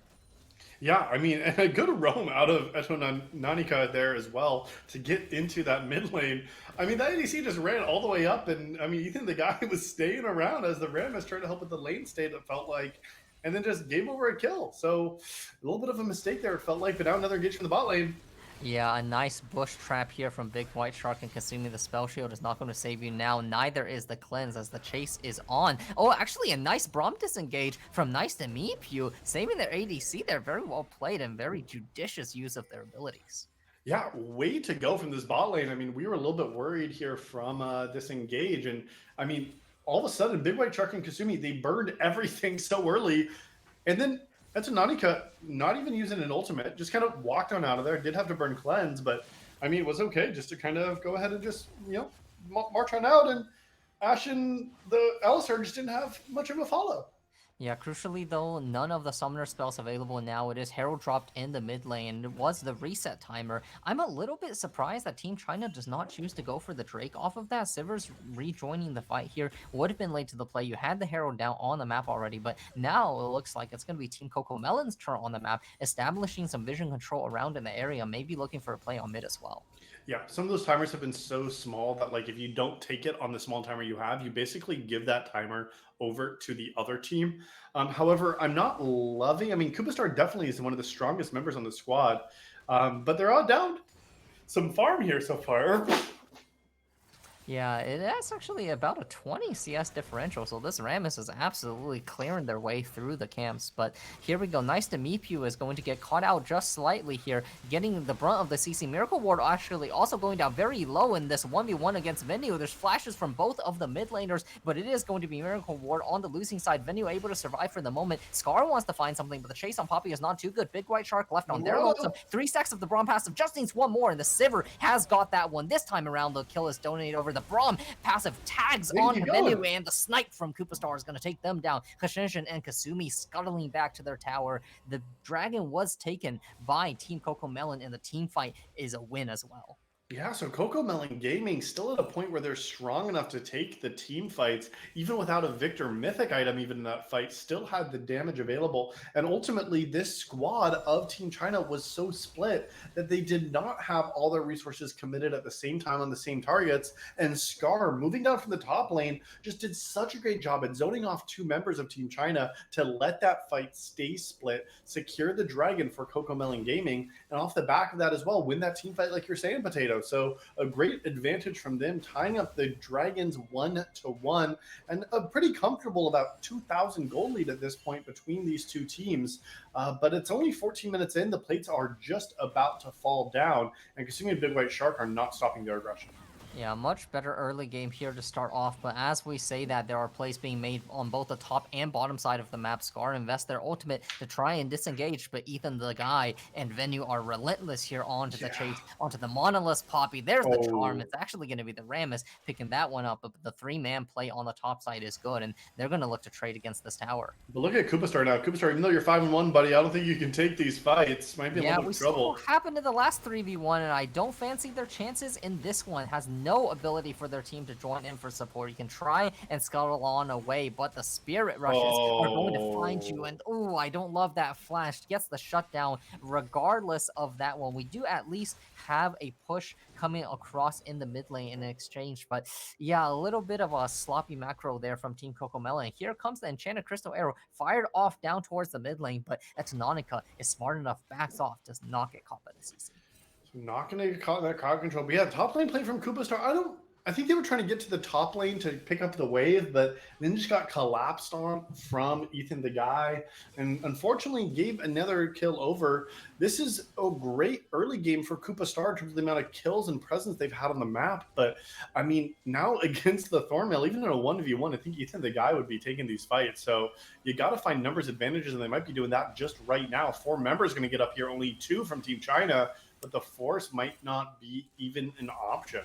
Yeah, I mean, and a good roam out of Nanika there as well to get into that mid lane. I mean, that ADC just ran all the way up, and I mean, Ethan, the guy was staying around as the Rammus tried to help with the lane state, it felt like, and then just gave over a kill. So a little bit of a mistake there, it felt like, but now another engage from the bot lane. Yeah, a nice bush trap here from Big White Shark, and consuming the spell shield is not going to save you now. Neither is the cleanse as the chase is on. Oh, actually a nice Braum disengage from Nice to Meep You, saving their ADC there. Very well played and very judicious use of their abilities. Yeah, way to go from this bot lane. I mean, we were a little bit worried here from this engage, and I mean, all of a sudden, Big White Shark and Kasumi, they burned everything so early, and then that's a Nanika not even using an ultimate, just kind of walked on out of there. Did have to burn cleanse, but I mean, it was okay just to kind of go ahead and just march on out. And Ash and the Alistar just didn't have much of a follow. Yeah, crucially though, none of the summoner spells available now. It is Herald dropped in the mid lane. It was the reset timer. I'm a little bit surprised that Team China does not choose to go for the Drake off of that. Sivers rejoining the fight here would have been late to the play. You had the Herald down on the map already, but now it looks like it's going to be Team CocoMelon's turn on the map, establishing some vision control around in the area, maybe looking for a play on mid as well. Yeah, some of those timers have been so small that like if you don't take it on the small timer you have, you basically give that timer over to the other team. However, I'm not loving. I mean, Kubastar definitely is one of the strongest members on the squad, but they're all down some farm here so far. Yeah, it is actually about a 20 CS differential, so this Rammus is absolutely clearing their way through the camps. But here we go. Nice to Meep You is going to get caught out just slightly here, getting the brunt of the CC. Miracle Ward actually also going down very low in this 1v1 against Venue. There's flashes from both of the mid laners, but it is going to be Miracle Ward on the losing side. Venue able to survive for the moment. Scar wants to find something, but the chase on Poppy is not too good. Big White Shark left on their lonesome. 3 stacks of the Braum passive, just needs one more, and the Sivir has got that one. This time around, the kill is donated over the Braum passive tags on Venue, and the snipe from Kubastar is going to take them down. Kashinshin and Kasumi scuttling back to their tower. The dragon was taken by Team CocoMelon, and the team fight is a win as well. Yeah, so CocoMelon Gaming still at a point where they're strong enough to take the team fights, even without a Victor Mythic item, even in that fight, still had the damage available. And ultimately, this squad of Team China was so split that they did not have all their resources committed at the same time on the same targets. And Scar, moving down from the top lane, just did such a great job at zoning off 2 members of Team China to let that fight stay split, secure the dragon for CocoMelon Gaming, and off the back of that as well, win that team fight like you're saying, Potato. So a great advantage from them, tying up the Dragons 1-1, and a pretty comfortable about 2,000 gold lead at this point between these two teams. But it's only 14 minutes in. The plates are just about to fall down, and Kasumi and Big White Shark are not stopping their aggression. Yeah, much better early game here to start off, but as we say that, there are plays being made on both the top and bottom side of the map. Scar invest their ultimate to try and disengage, but Ethan the Guy and Venue are relentless here onto the chase, onto the Monolith Poppy. There's the charm. It's actually going to be the Rammus picking that one up, but the 3-man play on the top side is good, and they're going to look to trade against this tower. But look at Kubastar now. Kubastar, even though you're 5-1, buddy, I don't think you can take these fights. Might be a little bit of trouble. Yeah, we saw what happened in the last 3v1, and I don't fancy their chances in this one. Has no ability for their team to join in for support. You can try and scuttle on away, but the spirit rushes are going to find you. And oh, I don't love that flash. Gets the shutdown regardless of that one. We do at least have a push coming across in the mid lane in exchange. But yeah, a little bit of a sloppy macro there from Team CocoMelon. Here comes the Enchanted Crystal Arrow fired off down towards the mid lane, but Etanonica is smart enough, backs off, does not get caught by the CC. Not going to get caught in that crowd control. But yeah, top lane play from Kubastar. I think they were trying to get to the top lane to pick up the wave, but then just got collapsed on from Ethan the Guy, and unfortunately gave another kill over. This is a great early game for Koopa Star in terms of the amount of kills and presence they've had on the map. But I mean, now against the Thornmail, even in a 1v1, I think Ethan the Guy would be taking these fights. So you got to find numbers advantages, and they might be doing that just right now. 4 members going to get up here, only 2 from Team China, but the force might not be even an option.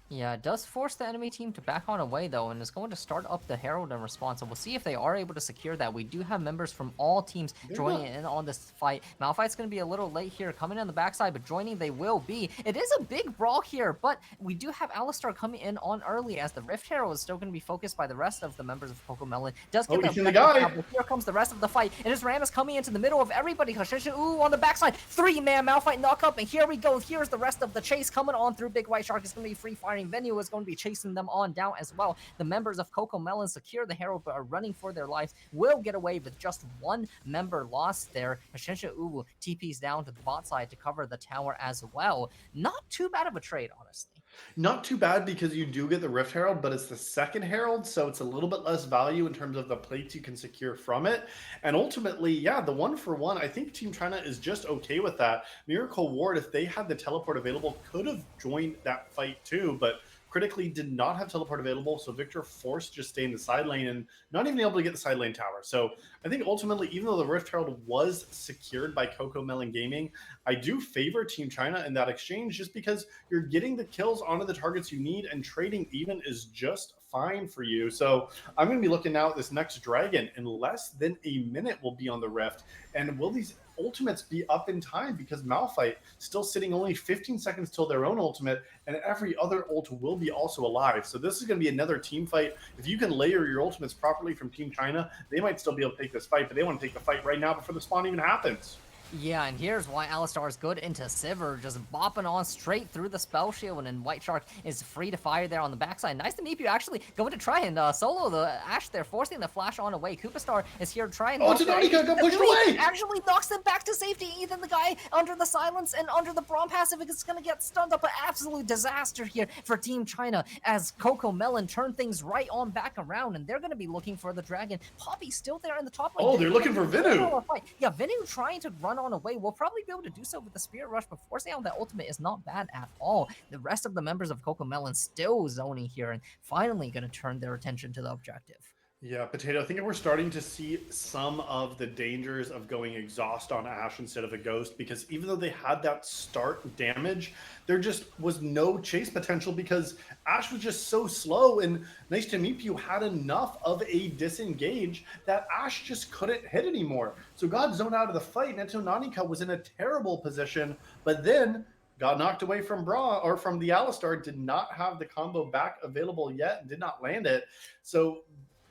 Yeah, it does force the enemy team to back on away, though, and is going to start up the Herald in response. So we'll see if they are able to secure that. We do have members from all teams joining in on this fight. Malphite's going to be a little late here, coming in the backside, but joining they will be. It is a big brawl here, but we do have Alistar coming in on early, as the Rift Herald is still going to be focused by the rest of the members of CocoMelon. Does get Ethan the Guy. But here comes the rest of the fight, and as Ram is coming into the middle of everybody. Ooh, on the backside, 3-man Malphite knock up, and here we go. Here's the rest of the chase coming on through Big White Shark. Is going to be free firing. Venue is going to be chasing them on down as well. The members of CocoMelon secure the Herald but are running for their lives. Will get away with just 1 member lost there. Hashensha Uwu TP's down to the bot side to cover the tower as well. Not too bad of a trade, honestly. Not too bad, because you do get the Rift Herald, but it's the second Herald, so it's a little bit less value in terms of the plates you can secure from it. And ultimately, yeah, the 1-for-1, I think Team China is just okay with that. Miracle Ward, if they had the teleport available, could have joined that fight too, but critically did not have teleport available, so Victor forced to just stay in the side lane and not even able to get the side lane tower. So I think ultimately, even though the Rift Herald was secured by CocoMelon Gaming, I do favor Team China in that exchange, just because you're getting the kills onto the targets you need, and trading even is just fine for you. So I'm going to be looking now at this next dragon. In less than a minute will be on the Rift, and will these ultimates be up in time, because Malphite still sitting only 15 seconds till their own ultimate, and every other ult will be also alive. So this is going to be another team fight. If you can layer your ultimates properly from Team China, they might still be able to take this fight, but they want to take the fight right now before the spawn even happens. Yeah, and here's why Alistar is good into Sivir, just bopping on straight through the spell shield, and then White Shark is free to fire there on the backside. Nice to meet you, actually going to try and solo the Ashe there, forcing the flash on away. Koopa Star is here to try and... Oh, Tananika got pushed away! Actually knocks them back to safety. Ethan the Guy under the silence and under the Braum passive is going to get stunned up. An absolute disaster here for Team China, as CocoMelon turn things right on back around, and they're going to be looking for the dragon. Poppy's still there in the top lane. Oh, they're looking for Venu. Yeah, Venu trying to run on away. We'll probably be able to do so with the Spirit Rush, but forcing out that ultimate is not bad at all. The rest of the members of CocoMelon still zoning here, and finally going to turn their attention to the objective. Yeah, Potato, I think we're starting to see some of the dangers of going exhaust on Ashe instead of a Ghost, because even though they had that start damage, there just was no chase potential, because Ashe was just so slow, and Nice to Meet You had enough of a disengage that Ashe just couldn't hit anymore. So got zoned out of the fight, and Nanika was in a terrible position, but then got knocked away from from the Alistar, did not have the combo back available yet, and did not land it. So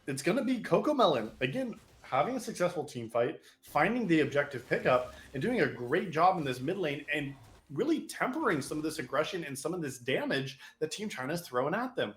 it's going to be CocoMelon, again, having a successful team fight, finding the objective pickup, and doing a great job in this mid lane, and really tempering some of this aggression and some of this damage that Team China is throwing at them.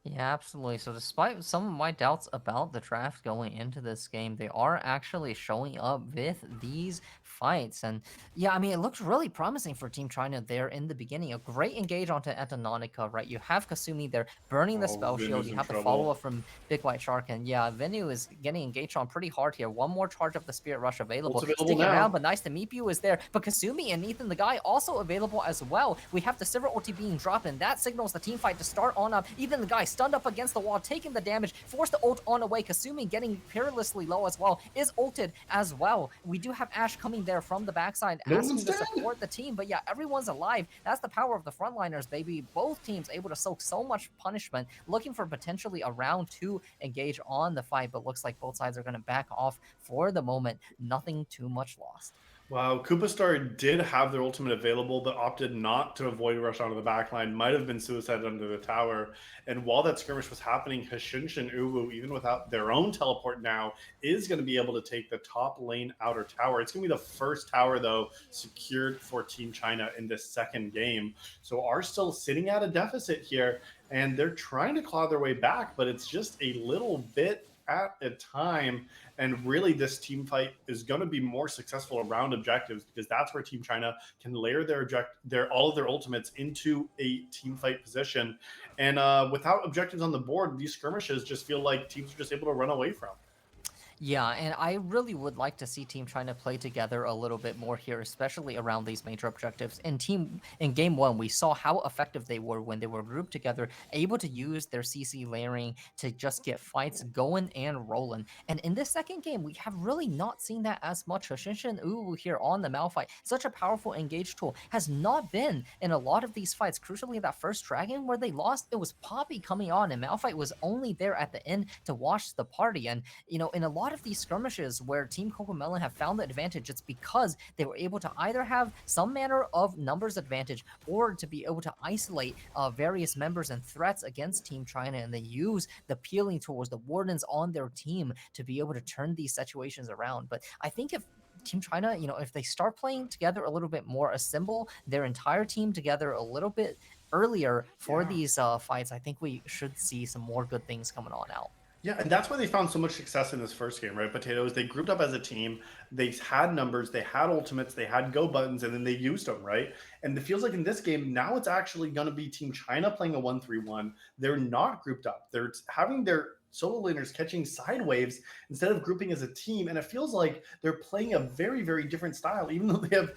Yeah, absolutely. So despite some of my doubts about the draft going into this game, they are actually showing up with these fights. And yeah, I mean, it looks really promising for Team China there in the beginning. A great engage onto Etanonica, right? You have Kasumi there burning the spell shield. You have the follow-up from Big White Shark. And yeah, Venu is getting engaged on pretty hard here. One more charge of the Spirit Rush available. Sticking around, but Nice to Meet You is there. But Kasumi and Ethan the Guy also available as well. We have the Sivir ulti being dropped, and that signals the team fight to start on up. Ethan the Guy stunned up against the wall, taking the damage, forced to ult on away. Kasumi getting perilously low as well, is ulted as well. We do have Ashe coming there from the backside, asking to support the team, but yeah, everyone's alive. That's the power of the frontliners, baby. Both teams able to soak so much punishment, looking for potentially a round 2 engage on the fight, but looks like both sides are going to back off for the moment. Nothing too much lost. Wow, Koopa Star did have their ultimate available, but opted not to avoid rush onto the backline. Might have been suicide under the tower. And while that skirmish was happening, Hashinshin and Uwu, even without their own teleport now, is going to be able to take the top lane outer tower. It's going to be the first tower, though, secured for Team China in this second game. So are still sitting at a deficit here, and they're trying to claw their way back, but it's just a little bit at a time. And really, this team fight is going to be more successful around objectives, because that's where Team China can layer their all of their ultimates into a team fight position. And without objectives on the board, these skirmishes just feel like teams are just able to run away from. Yeah, and I really would like to see Team China play together a little bit more here, especially around these major objectives. In game one, we saw how effective they were when they were grouped together, able to use their CC layering to just get fights going and rolling. And in this second game, we have really not seen that as much. Hoshinshin Wu here on the Malphite, such a powerful engage tool, has not been in a lot of these fights. Crucially, that first dragon where they lost, it was Poppy coming on, and Malphite was only there at the end to watch the party. And in a lot of these skirmishes where Team CocoMelon have found the advantage, it's because they were able to either have some manner of numbers advantage or to be able to isolate various members and threats against Team China, and they use the peeling tools, the wardens on their team to be able to turn these situations around. But I think if Team China, if they start playing together a little bit more, assemble their entire team together a little bit earlier for these fights, I think we should see some more good things coming on out. Yeah, and that's why they found so much success in this first game, right? Potatoes, they grouped up as a team. They had numbers, they had ultimates, they had go buttons, and then they used them, right? And it feels like in this game, now it's actually going to be Team China playing a 1-3-1. They're not grouped up. They're having their solo laners catching side waves instead of grouping as a team. And it feels like they're playing a very, very different style, even though they have,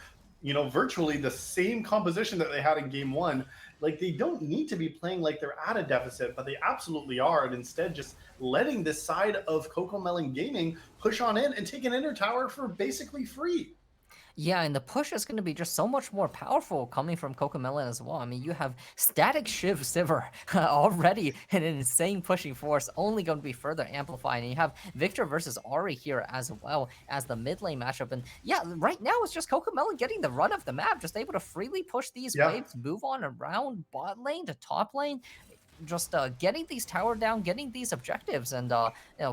virtually the same composition that they had in game one. Like, they don't need to be playing like they're at a deficit, but they absolutely are. And instead, just letting this side of CocoMelon Gaming push on in and take an inner tower for basically free. Yeah, and the push is going to be just so much more powerful coming from CocoMelon as well. I mean, you have Static Shiv Sivir already an insane pushing force, only going to be further amplified. And you have Victor versus Ari here as well as the mid lane matchup. And yeah, right now it's just CocoMelon getting the run of the map, just able to freely push these waves, move on around bot lane to top lane. Just getting these tower down, getting these objectives, and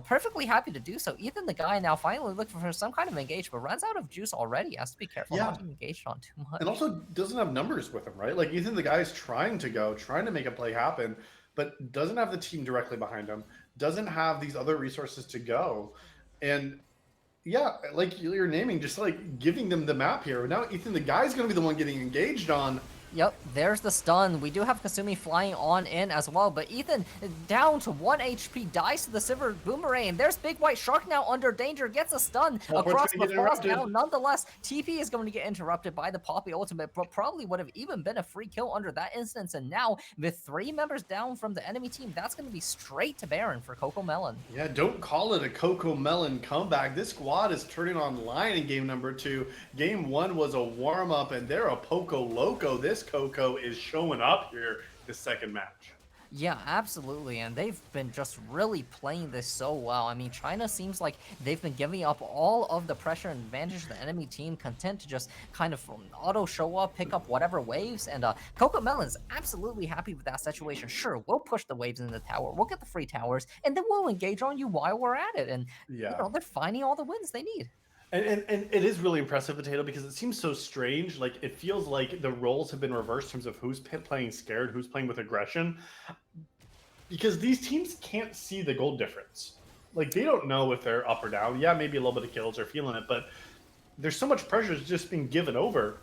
perfectly happy to do so. Ethan, the guy, now finally looking for some kind of engage, but runs out of juice already. Has to be careful not to engage on too much. And also doesn't have numbers with him, right? Like, Ethan, the guy, is trying to make a play happen, but doesn't have the team directly behind him, doesn't have these other resources to go. And yeah, like you're naming, just like giving them the map here. Now Ethan, the guy's going to be the one getting engaged on. Yep, there's the stun. We do have Kasumi flying on in as well, but Ethan down to 1 HP, dies to the Silver Boomerang. There's Big White Shark now under danger, gets a stun across the forest now. Nonetheless, TP is going to get interrupted by the Poppy ultimate, but probably would have even been a free kill under that instance. And now, with 3 members down from the enemy team, that's going to be straight to Baron for CocoMelon. Yeah, don't call it a CocoMelon comeback. This squad is turning online in game number 2. Game 1 was a warm-up, and they're a Poco Loco. This Coco is showing up here this second match. Yeah, absolutely, and they've been just really playing this so well. I mean, China seems like they've been giving up all of the pressure and advantage to the enemy team, content to just kind of auto show up, pick up whatever waves, and CocoMelon's absolutely happy with that situation. Sure, we'll push the waves in the tower, we'll get the free towers, and then we'll engage on you while we're at it, and they're finding all the wins they need. And it is really impressive, Potato, because it seems so strange. Like, it feels like the roles have been reversed in terms of who's playing scared, who's playing with aggression. Because these teams can't see the gold difference. Like, they don't know if they're up or down. Yeah, maybe a little bit of kills are feeling it, but there's so much pressure that's just being given over.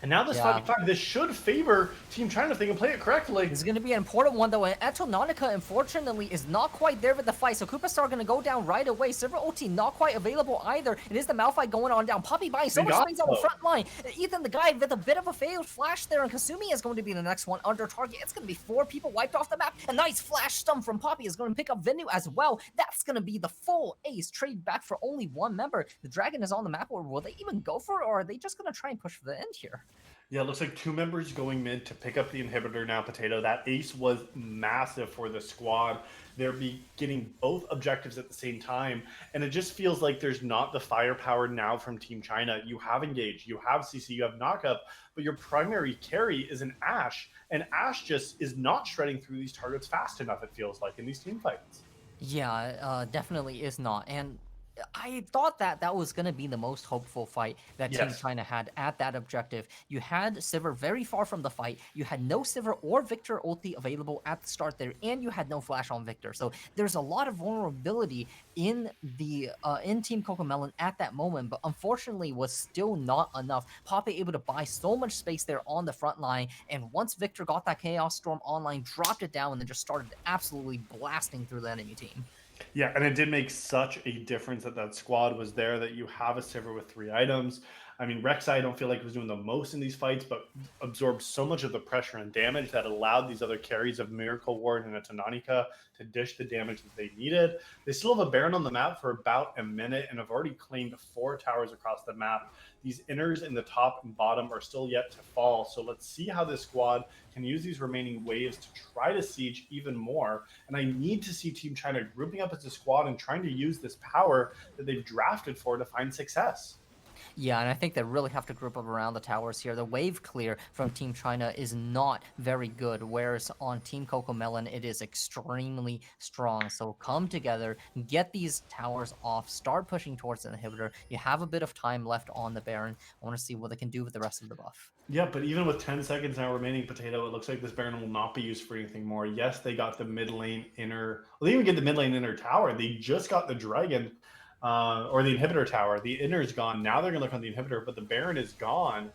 And now this 5v5, this should favor Team China if they can play it correctly. This is going to be an important one, though, and Etononica, unfortunately, is not quite there with the fight, so Koopa going to go down right away. Silver ulti not quite available either. It is the Malphite going on down. Poppy buying so much space on the front line. Ethan, the guy, with a bit of a failed flash there, and Kasumi is going to be the next one under target. It's going to be 4 people wiped off the map. A nice flash stun from Poppy is going to pick up Venu as well. That's going to be the full ace trade back for only 1 member. The Dragon is on the map, or will they even go for it, or are they just going to try and push for the end here? Yeah, it looks like 2 members going mid to pick up the inhibitor now, Potato. That ace was massive for the squad. They're getting both objectives at the same time, and it just feels like there's not the firepower now from Team China. You have Engage, you have CC, you have Knockup, but your primary carry is an Ashe, and Ashe just is not shredding through these targets fast enough, it feels like, in these team fights. Yeah, definitely is not, and I thought that that was going to be the most hopeful fight that Team Yes. China had at that objective. You had Sivir very far from the fight. You had no Sivir or Victor ulti available at the start there, and you had no flash on Victor. So there's a lot of vulnerability in the in Team CocoMelon at that moment, but unfortunately was still not enough. Poppy able to buy so much space there on the front line, and once Victor got that Chaos Storm online, dropped it down, and then just started absolutely blasting through the enemy team. Yeah, and it did make such a difference that that squad was there, that you have a Sivir with 3 items. I mean, Rek'Sai, I don't feel like was doing the most in these fights, but absorbed so much of the pressure and damage that allowed these other carries of Miracle Ward and a Tananika to dish the damage that they needed. They still have a Baron on the map for about a minute and have already claimed 4 towers across the map. These inners in the top and bottom are still yet to fall, so let's see how this squad can use these remaining waves to try to siege even more. And I need to see Team China grouping up as a squad and trying to use this power that they've drafted for to find success. Yeah, and I think they really have to group up around the towers here. The wave clear from Team China is not very good, whereas on Team CocoMelon, it is extremely strong. So come together, get these towers off, start pushing towards the inhibitor. You have a bit of time left on the Baron. I want to see what they can do with the rest of the buff. Yeah, but even with 10 seconds now remaining, Potato, it looks like this Baron will not be used for anything more. Yes, they got the mid lane inner. Well, they even get the mid lane inner tower. They just got the dragon. Or the inhibitor tower. The inner is gone. Now they're going to look on the inhibitor, but the Baron is gone.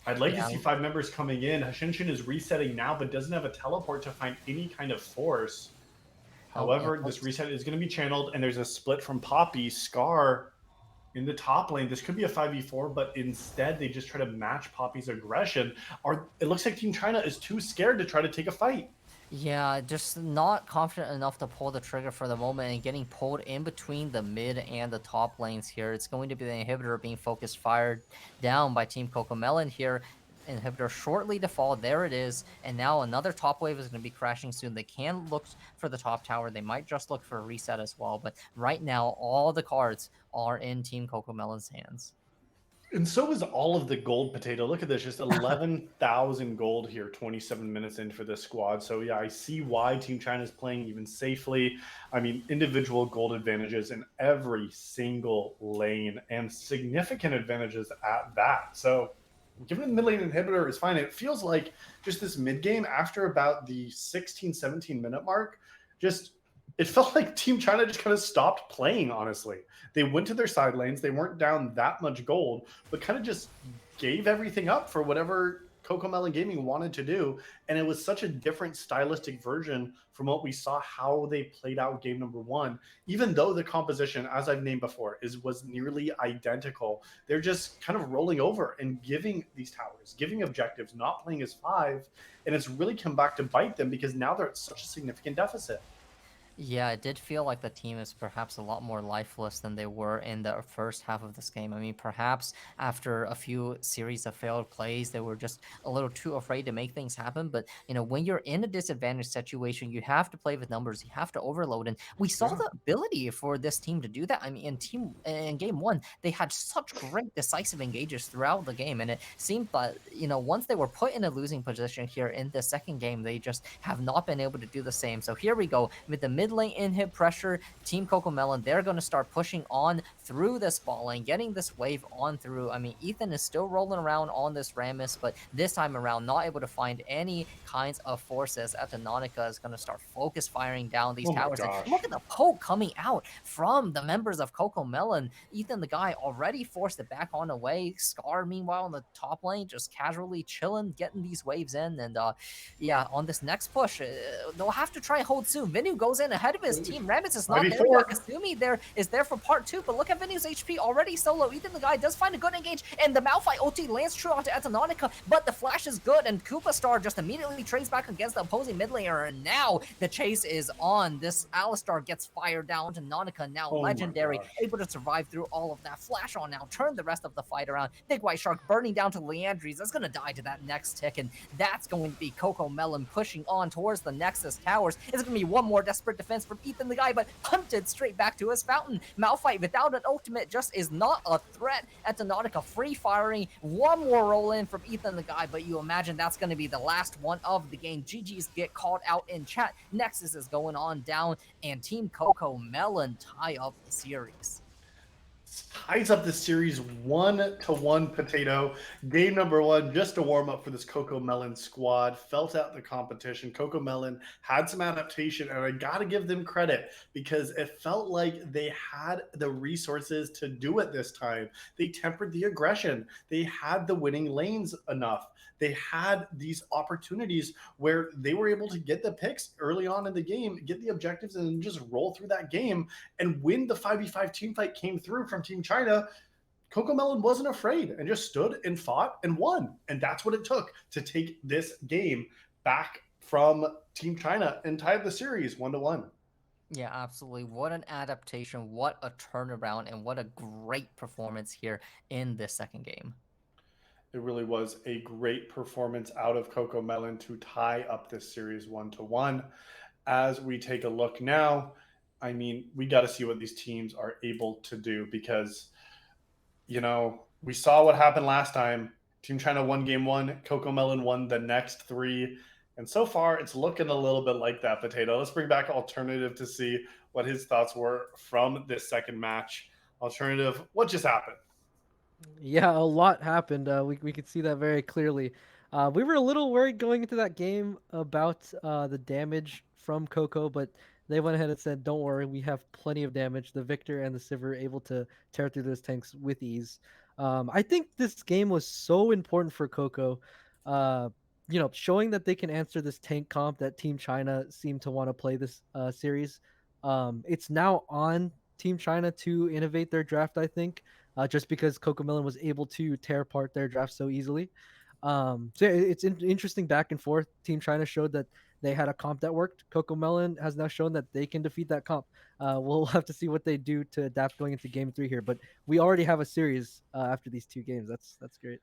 I'd like to see 5 members coming in. Hashinshin is resetting now, but doesn't have a teleport to find any kind of force. However, this reset is going to be channeled, and there's a split from Poppy. Scar in the top lane. This could be a 5v4, but instead they just try to match Poppy's aggression. It looks like Team China is too scared to try to take a fight. Yeah, just not confident enough to pull the trigger for the moment and getting pulled in between the mid and the top lanes here. It's going to be the inhibitor being focused, fired down by Team CocoMelon here. Inhibitor shortly to fall. There it is. And now another top wave is going to be crashing soon. They can look for the top tower. They might just look for a reset as well. But right now, all the cards are in Team CocoMelon's hands. And so is all of the gold, Potato. Look at this, just 11,000 gold here, 27 minutes in for this squad. So yeah, I see why Team China is playing even safely. I mean, individual gold advantages in every single lane and significant advantages at that. So giving the mid lane inhibitor is fine. It feels like just this mid game after about the 16, 17 minute mark, it felt like Team China just kind of stopped playing, honestly. They went to their side lanes. They weren't down that much gold, but kind of just gave everything up for whatever CocoMelon Gaming wanted to do. And it was such a different stylistic version from what we saw how they played out game number 1. Even though the composition, as I've named before, was nearly identical, they're just kind of rolling over and giving these towers, giving objectives, not playing as 5. And it's really come back to bite them because now they're at such a significant deficit. Yeah, it did feel like the team is perhaps a lot more lifeless than they were in the first half of this game. I mean, perhaps after a few series of failed plays, they were just a little too afraid to make things happen. But, you know, when you're in a disadvantaged situation, you have to play with numbers. You have to overload. And we saw the ability for this team to do that. I mean, in game 1, they had such great decisive engages throughout the game. And it seemed that, you know, once they were put in a losing position here in the second game, they just have not been able to do the same. So here we go with the mid lane inhib pressure. Team CocoMelon, they're going to start pushing on through this bot lane, getting this wave on through. I mean, Ethan is still rolling around on this Rammus, but this time around, not able to find any kinds of forces. Atanonica is going to start focus firing down these towers. And look at the poke coming out from the members of CocoMelon. Ethan, the guy, already forced it back on away. Scar, meanwhile, in the top lane, just casually chilling, getting these waves in. And yeah, on this next push, they'll have to try and hold soon. Venu goes in ahead of his team. Rammus is not there yet. Kasumi is there for part 2, but look at Venu's HP already so low. Ethan, the guy, does find a good engage, and the Malphite ulti lands true onto Atanonica, but the flash is good, and Koopa Star just immediately trades back against the opposing mid laner, and now the chase is on. This Alistar gets fired down to Nonica, now legendary, able to survive through all of that. Flash on now, turn the rest of the fight around. Big White Shark burning down to Leandries. That's going to die to that next tick, and that's going to be CocoMelon pushing on towards the Nexus towers. It's going to be one more desperate defense from Ethan, the guy, but punted straight back to his fountain. Malphite without an ultimate just is not a threat. Atanonica free firing. One more roll in from Ethan, the guy, but you imagine that's going to be the last one of the game. GG's get called out in chat. Nexus is going on down, and Team CocoMelon tie up the series. ties up the series 1-1. Potato. Game number one, just a warm up for this CocoMelon squad. Felt out the competition. CocoMelon had some adaptation, and I got to give them credit because it felt like they had the resources to do it this time. They tempered the aggression. They had the winning lanes enough. They had these opportunities where they were able to get the picks early on in the game, get the objectives, and just roll through that game. And when the 5v5 team fight came through from Team China, CocoMelon wasn't afraid and just stood and fought and won. And that's what it took to take this game back from Team China and tie the series 1-1. Yeah, absolutely. What an adaptation, what a turnaround, and what a great performance here in this second game. It really was a great performance out of CocoMelon to tie up this series 1-1. As we take a look now, I mean, we got to see what these teams are able to do because, we saw what happened last time. Team China won game one, CocoMelon won the next three. And so far, it's looking a little bit like that, Potato. Let's bring back Alternative to see what his thoughts were from this second match. Alternative, what just happened? Yeah, a lot happened. We could see that very clearly. We were a little worried going into that game about the damage from Coco, but they went ahead and said, "Don't worry, we have plenty of damage. The Victor and the Civ are able to tear through those tanks with ease." I think this game was so important for Coco. Showing that they can answer this tank comp that Team China seemed to want to play this series. It's now on Team China to innovate their draft, I think, just because CocoMelon was able to tear apart their draft so easily. So yeah, it's interesting back and forth. Team China showed that they had a comp that worked. CocoMelon has now shown that they can defeat that comp. We'll have to see what they do to adapt going into game three here, but we already have a series after these two games. That's great.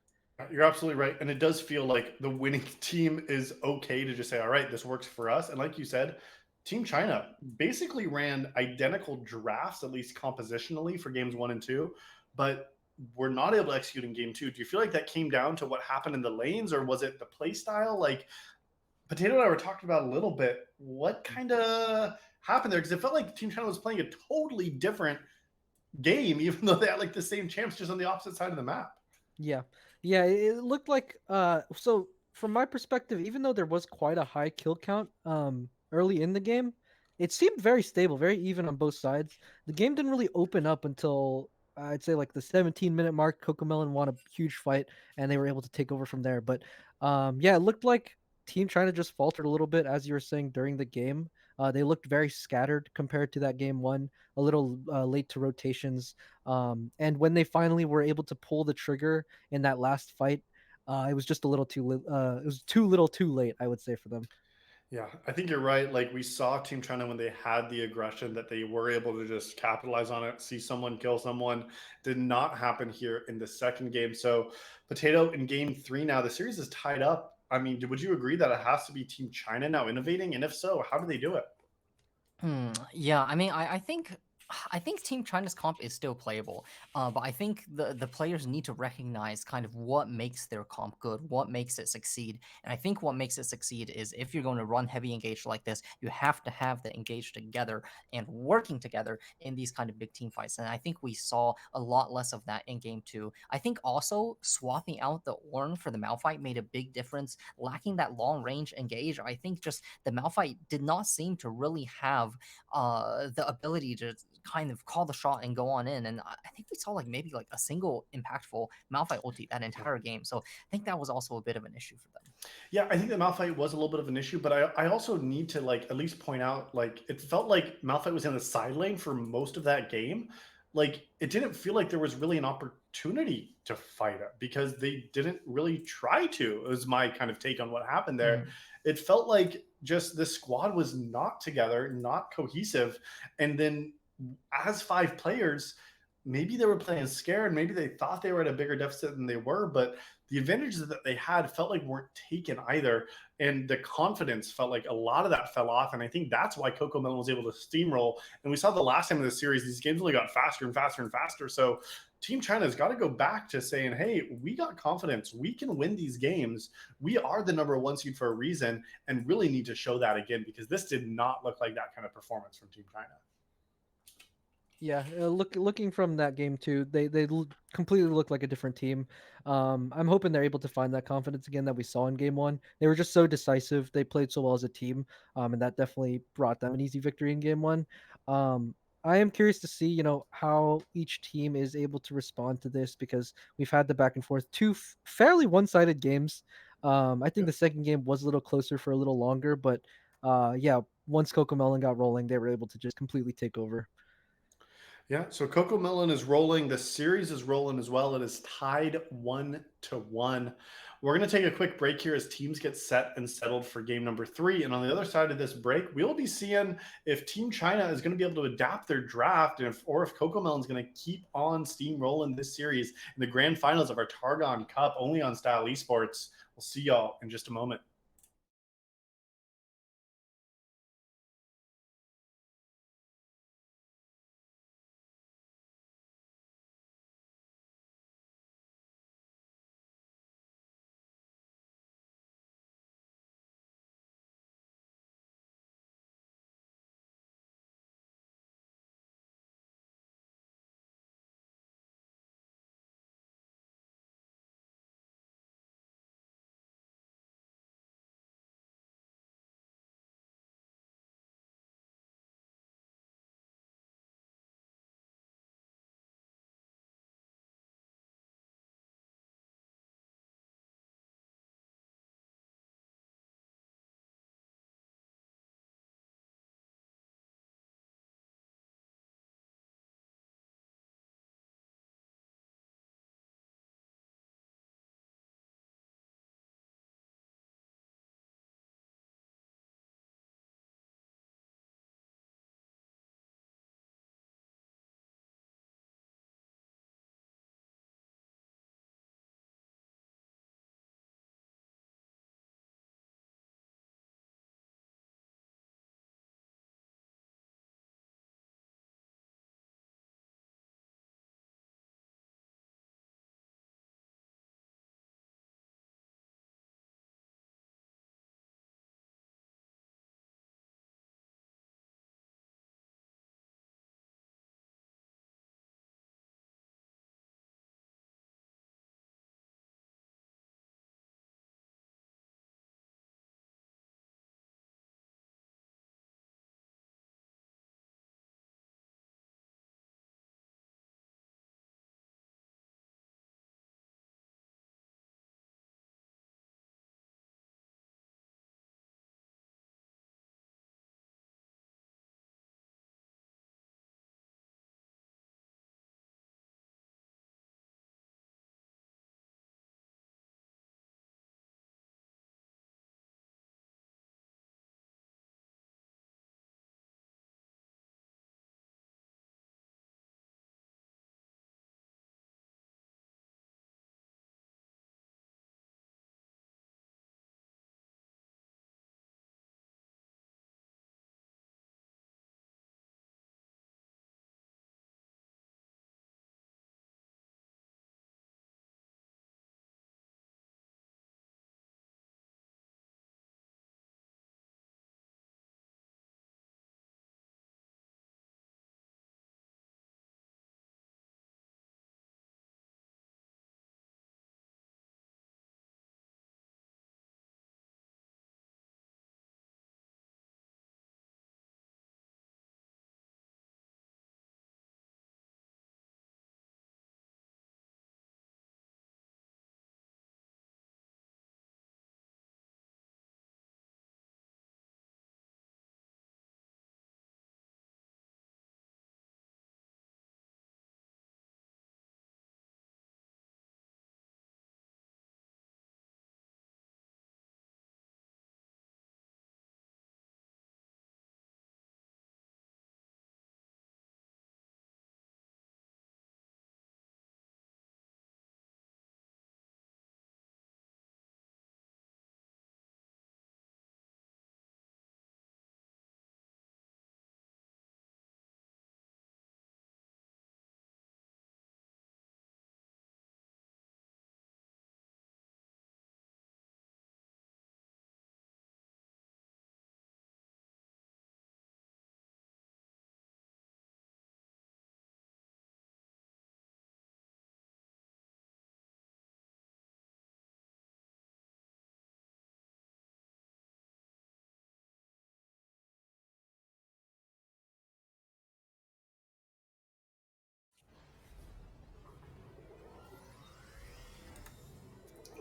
You're absolutely right. And it does feel like the winning team is okay to just say, all right, this works for us. And like you said, Team China basically ran identical drafts, at least compositionally, for games 1 and 2, but were not able to execute in game 2. Do you feel like that came down to what happened in the lanes, or was it the play style? Like Potato and I were talking about a little bit. What kind of happened there? Because it felt like Team China was playing a totally different game, even though they had like the same champs just on the opposite side of the map. Yeah. Yeah, it looked like so from my perspective, even though there was quite a high kill count early in the game, it seemed very stable, very even on both sides. The game didn't really open up until I'd say like the 17-minute mark. CocoMelon won a huge fight and they were able to take over from there. But yeah, it looked like Team China just faltered a little bit as you were saying during the game. They looked very scattered compared to that game one, a little late to rotations. And when they finally were able to pull the trigger in that last fight, it was just a little too. It was too little, too late. I would say for them. Yeah, I think you're right. Like we saw Team China when they had the aggression that they were able to just capitalize on it, see someone kill someone. Did not happen here in the second game. So, Potato in game 3 now, the series is tied up. I mean, would you agree that it has to be Team China now innovating? And if so, how do they do it? Yeah, I mean, I think Team China's comp is still playable, but I think the players need to recognize kind of what makes their comp good, what makes it succeed. And I think what makes it succeed is if you're going to run heavy engage like this, you have to have the engage together and working together in these kind of big team fights. And I think we saw a lot less of that in game 2. I think also swapping out the Ornn for the Malphite made a big difference. Lacking that long range engage, I think just the Malphite did not seem to really have the ability to kind of call the shot and go on in. And I think we saw like maybe like a single impactful Malphite ulti that entire game. So I think that was also a bit of an issue for them. Yeah, I think that Malphite was a little bit of an issue, but I also need to like at least point out like it felt like Malphite was in the side lane for most of that game. Like it didn't feel like there was really an opportunity to fight it because they didn't really try to. It was my kind of take on what happened there. It felt like just the squad was not together, not cohesive, and then as 5 players, maybe they were playing scared. Maybe they thought they were at a bigger deficit than they were, but the advantages that they had felt like weren't taken either. And the confidence felt like a lot of that fell off. And I think that's why CocoMelon was able to steamroll. And we saw the last time of the series, these games only got faster and faster and faster. So Team China's got to go back to saying, hey, we got confidence. We can win these games. We are the number 1 seed for a reason and really need to show that again because this did not look like that kind of performance from Team China. Yeah, looking from that game too, they completely look like a different team. I'm hoping they're able to find that confidence again that we saw in game one. They were just so decisive. They played so well as a team, and that definitely brought them an easy victory in game one. Um, I am curious to see, how each team is able to respond to this because we've had the back and forth, two fairly one-sided games. I think the second game was a little closer for a little longer, but yeah, once CocoMelon got rolling, they were able to just completely take over. Yeah, so CocoMelon is rolling. The series is rolling as well. It is tied 1-1. We're going to take a quick break here as teams get set and settled for game number 3. And on the other side of this break, we'll be seeing if Team China is going to be able to adapt their draft, or if CocoMelon is going to keep on steamrolling this series in the grand finals of our Targon Cup, only on Style Esports. We'll see y'all in just a moment.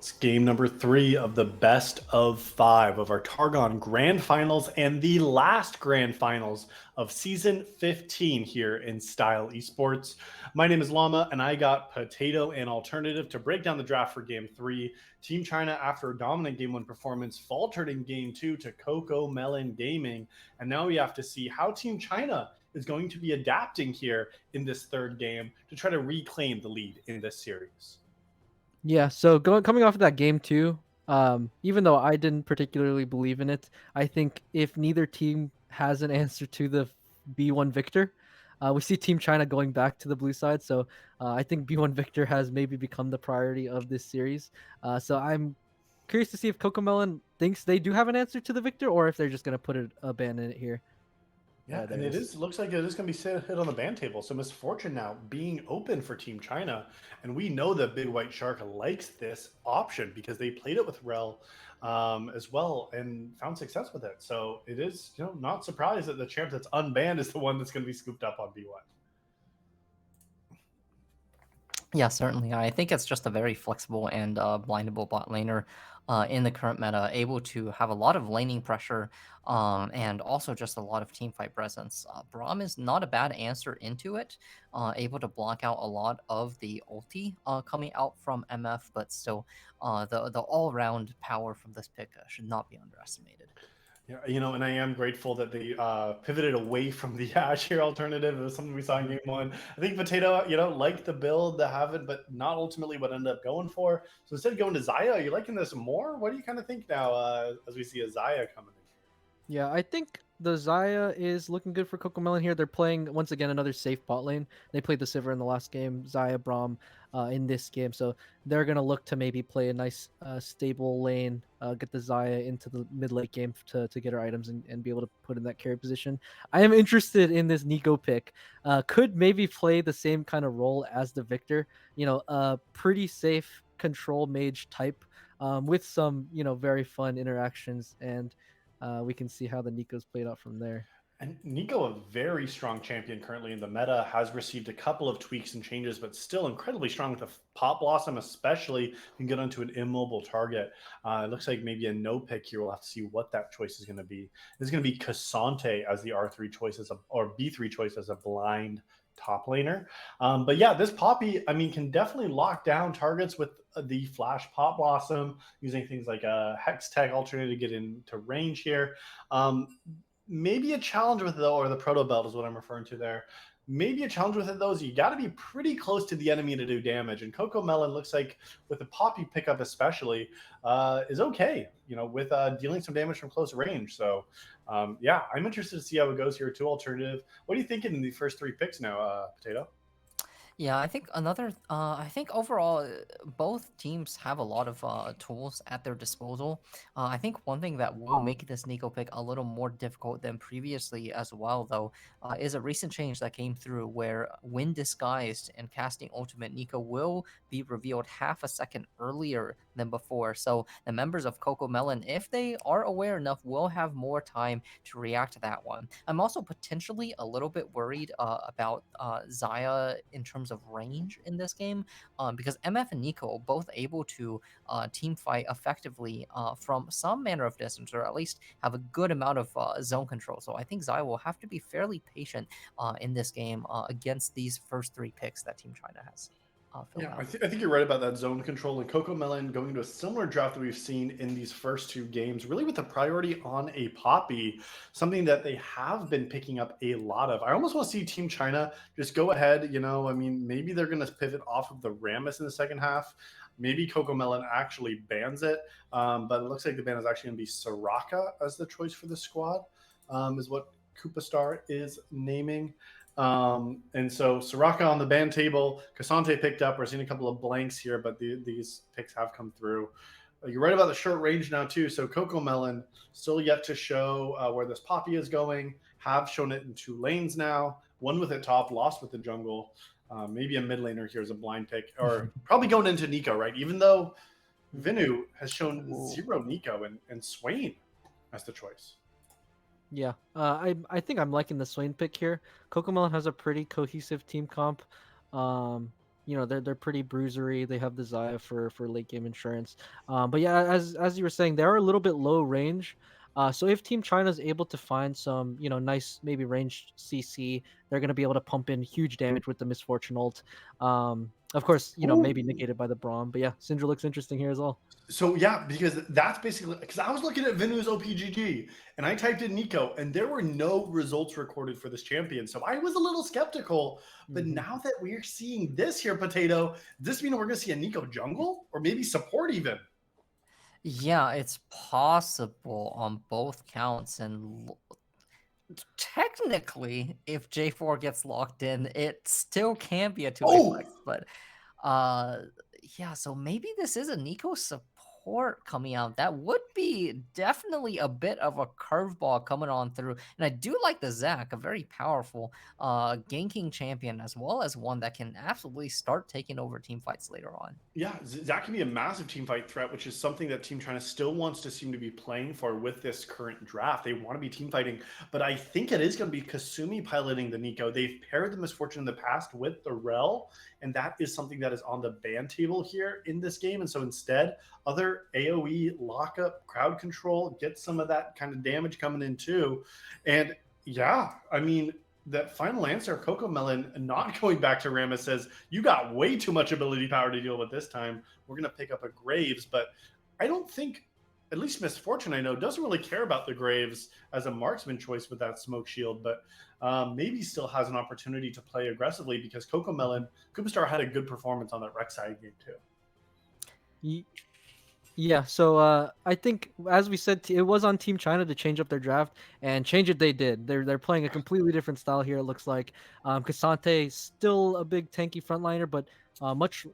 It's game number 3 of the best of 5 of our Targon Grand Finals and the last Grand Finals of Season 15 here in Style Esports. My name is Llama, and I got Potato and Alternative to break down the draft for Game 3. Team China, after a dominant Game 1 performance, faltered in Game 2 to CocoMelon Gaming, and now we have to see how Team China is going to be adapting here in this third game to try to reclaim the lead in this series. Yeah, so coming off of that game too, even though I didn't particularly believe in it, I think if neither team has an answer to the B1 Victor, we see Team China going back to the blue side. So I think B1 Victor has maybe become the priority of this series. So I'm curious to see if CocoMelon thinks they do have an answer to the Victor, or if they're just going to put a ban in it here. Yeah, and it looks like it is going to be hit on the ban table. So Misfortune now being open for Team China. And we know that Big White Shark likes this option because they played it with Rel as well and found success with it. So it is, not surprised that the champ that's unbanned is the one that's going to be scooped up on B1. Yeah, certainly. I think it's just a very flexible and blindable bot laner in the current meta, able to have a lot of laning pressure and also just a lot of team fight presence. Braum is not a bad answer into it, able to block out a lot of the ulti coming out from MF, but still the all-round power from this pick should not be underestimated. Yeah, and I am grateful that they pivoted away from the Azure alternative. It was something we saw in Game 1. I think Potato, liked the build to have it, but not ultimately what ended up going for. So instead of going to Xayah, are you liking this more? What do you kind of think now as we see a Xayah coming in? Yeah, I think the Xayah is looking good for CocoMelon here. They're playing, once again, another safe bot lane. They played the Sivir in the last game, Xayah, Braum in this game. So they're going to look to maybe play a nice stable lane, get the Xayah into the mid-late game to get her items and be able to put in that carry position. I am interested in this Nico pick. Could maybe play the same kind of role as the Victor. A pretty safe control mage type with some, very fun interactions, and we can see how the Nico's played out from there. And Nico, a very strong champion currently in the meta, has received a couple of tweaks and changes, but still incredibly strong with the Pop Blossom, especially can get onto an immobile target. It looks like maybe a no pick here. We'll have to see what that choice is going to be. It's going to be Cassante as the R3 choice or B3 choice as a blind top laner. But yeah, this Poppy, can definitely lock down targets with the Flash Pop Blossom, using things like a Hex Tech alternative to get into range here. Maybe a challenge with it, though, or the Proto Belt is what I'm referring to there. Maybe a challenge with it, though, is you got to be pretty close to the enemy to do damage. And CocoMelon looks like, with the Poppy pickup especially, is okay, with dealing some damage from close range. So, yeah, I'm interested to see how it goes here. Two alternative. What are you thinking in the first 3 picks now, Potato? Yeah, I think I think overall, both teams have a lot of tools at their disposal. I think one thing that will make this Nico pick a little more difficult than previously as well, though, is a recent change that came through where when disguised and casting ultimate, Nico will be revealed half a second earlier than before. So the members of CocoMelon, if they are aware enough, will have more time to react to that one. I'm also potentially a little bit worried about Xayah in terms of range in this game, because MF and Nico both able to team fight effectively from some manner of distance, or at least have a good amount of zone control. So I think Xayah will have to be fairly patient in this game against these first 3 picks that Team China has. Yeah, I think you're right about that zone control, and CocoMelon going to a similar draft that we've seen in these first 2 games, really with the priority on a Poppy, something that they have been picking up a lot of. I almost want to see Team China just go ahead, maybe they're going to pivot off of the Rammus in the second half. Maybe CocoMelon actually bans it, but it looks like the ban is actually going to be Soraka as the choice for the squad, is what Koopa Star is naming. And so Soraka on the ban table, Cassante picked up. We're seeing a couple of blanks here, but these picks have come through. You're right about the short range now too. So CocoMelon still yet to show where this Poppy is going. Have shown it in 2 lanes now. One with it top, lost with the jungle. Maybe a mid laner here is a blind pick, or probably going into Nico, right? Even though Vinu has shown 0 Nico and Swain as the choice. Yeah, I think I'm liking the Swain pick here. CocoMelon has a pretty cohesive team comp. they're pretty bruisery. They have the Zaya for late game insurance. But yeah, as you were saying, they are a little bit low range. So if Team China is able to find some, nice maybe ranged CC, they're going to be able to pump in huge damage with the Misfortune ult. Of course, maybe Ooh. negated by the Braum. But yeah, Syndra looks interesting here as well. So yeah, because that's basically because I was looking at Venu's OPGG and I typed in Nico and there were no results recorded for this champion. So I was a little skeptical. But now that we're seeing this here, Potato, does this mean we're going to see a Nico jungle or maybe support even? Yeah, it's possible on both counts, and technically, if J4 gets locked in, it still can be a two-way flex. But yeah, so maybe this is a Nico support coming out. That would be definitely a bit of a curveball coming on through. And I do like the Zac, a very powerful ganking champion, as well as one that can absolutely start taking over team fights later on. Yeah, that can be a massive team fight threat, which is something that Team China still wants to seem to be playing for with this current draft. They want to be team fighting, but I think it is going to be Kasumi piloting the Nico. They've paired the Misfortune in the past with the Rel, and that is something that is on the ban table here in this game. And so instead, other AoE lockup, crowd control, get some of that kind of damage coming in too. And yeah, I mean, that final answer, CocoMelon, not going back to Rammus, says, you got way too much ability power to deal with this time. We're going to pick up a Graves, but I don't think, at least Misfortune, I know, doesn't really care about the Graves as a marksman choice with that smoke shield, but maybe still has an opportunity to play aggressively because CocoMelon, Cooperstar had a good performance on that Rek'Sai game too. Yeah, so I think, as we said, it was on Team China to change up their draft, and change it they did. They're playing a completely different style here, it looks like. K'Sante still a big tanky frontliner, but much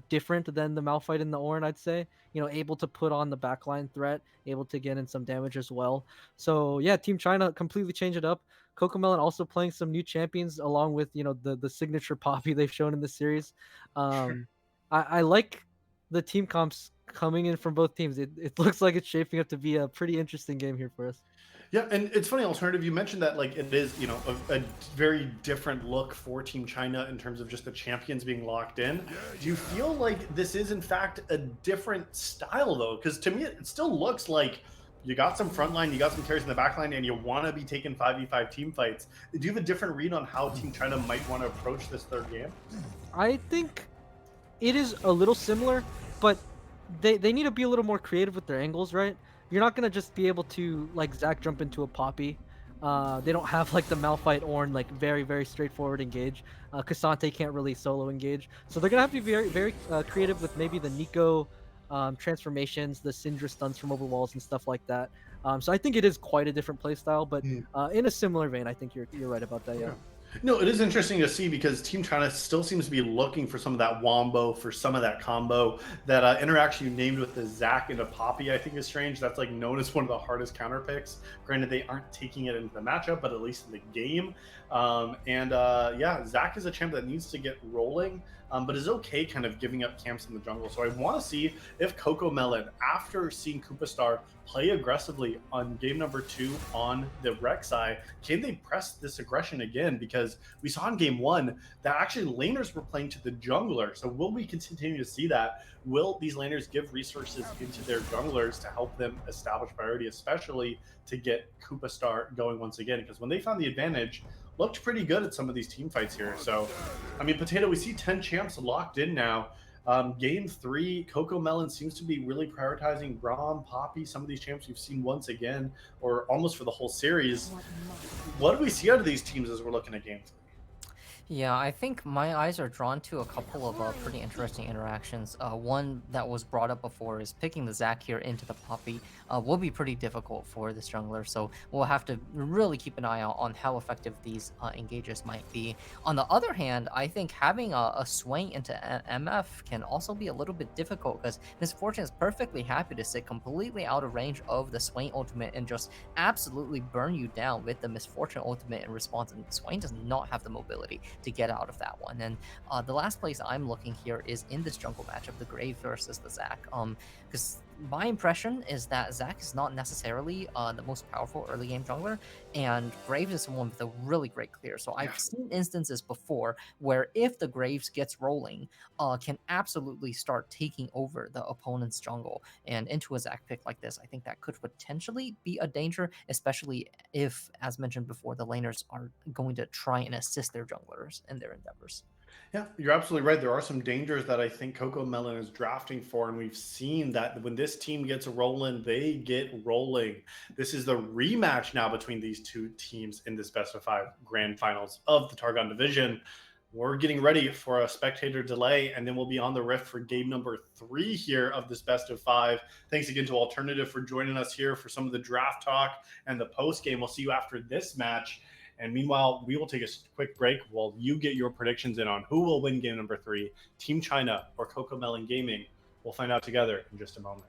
different than the Malphite and the Ornn, I'd say. Able to put on the backline threat, able to get in some damage as well. So yeah, Team China completely changed it up. CocoMelon also playing some new champions along with the signature Poppy they've shown in the series. I like the team comps coming in from both teams. It looks like it's shaping up to be a pretty interesting game here for us. Yeah, and it's funny, Alternative, you mentioned that like it is, a very different look for Team China in terms of just the champions being locked in. Do you feel like this is in fact a different style though? Because to me, it still looks like you got some frontline, you got some carries in the backline, and you want to be taking 5v5 team fights. Do you have a different read on how Team China might want to approach this third game? I think it is a little similar, but they need to be a little more creative with their angles, right? You're not gonna just be able to like Zac jump into a Poppy. They don't have like the Malphite Ornn like very very straightforward engage. K'Sante can't really solo engage, so they're gonna have to be very very creative with maybe the Nico transformations, the Syndra stuns from over walls and stuff like that. So I think it is quite a different playstyle, but in a similar vein, I think you're right about that. Yeah. No, it is interesting to see because Team China still seems to be looking for some of that wombo, for some of that combo. That interaction you named with the Zac into Poppy, I think is strange. That's like known as one of the hardest counter picks. Granted, they aren't taking it into the matchup, but at least in the game. Yeah, Zac is a champ that needs to get rolling, but is okay kind of giving up camps in the jungle. So I want to see if CocoMelon, after seeing Koopa play aggressively on game number 2 on the Rek'Sai, can they press this aggression again? Because we saw in game 1 that actually laners were playing to the jungler. So will we continue to see that? Will these laners give resources into their junglers to help them establish priority, especially to get Koopa going once again? Because when they found the advantage, looked pretty good at some of these team fights here. So, I mean, Potato, we see 10 champs locked in now. Game 3, CocoMelon seems to be really prioritizing Braum, Poppy, some of these champs we've seen once again, or almost for the whole series. What do we see out of these teams as we're looking at game 3? Yeah, I think my eyes are drawn to a couple of pretty interesting interactions. One that was brought up before is picking the Zac here into the Poppy will be pretty difficult for this jungler, so we'll have to really keep an eye out on how effective these engages might be. On the other hand, I think having a swing into MF can also be a little bit difficult because Misfortune is perfectly happy to sit completely out of range of the Swain ultimate and just absolutely burn you down with the Misfortune ultimate in response, and Swain does not have the mobility to get out of that one. And the last place I'm looking here is in this jungle matchup, the Grave versus the Zac, because my impression is that Zach is not necessarily the most powerful early game jungler, and Graves is someone with a really great clear. So Yeah. I've seen instances before where if the Graves gets rolling, can absolutely start taking over the opponent's jungle. And into a Zach pick like this, I think that could potentially be a danger, especially if, as mentioned before, the laners are going to try and assist their junglers in their endeavors. Yeah, you're absolutely right. There are some dangers that I think CocoMelon is drafting for, and we've seen that when this team gets rolling, they get rolling. This is the rematch now between these two teams in this best of 5 grand finals of the Targon division. We're getting ready for a spectator delay, and then we'll be on the rift for game number 3 here of this best of 5. Thanks again to Alternative for joining us here for some of the draft talk and the post game. We'll see you after this match. And meanwhile, we will take a quick break while you get your predictions in on who will win game number 3, Team China or CocoMelon Gaming. We'll find out together in just a moment.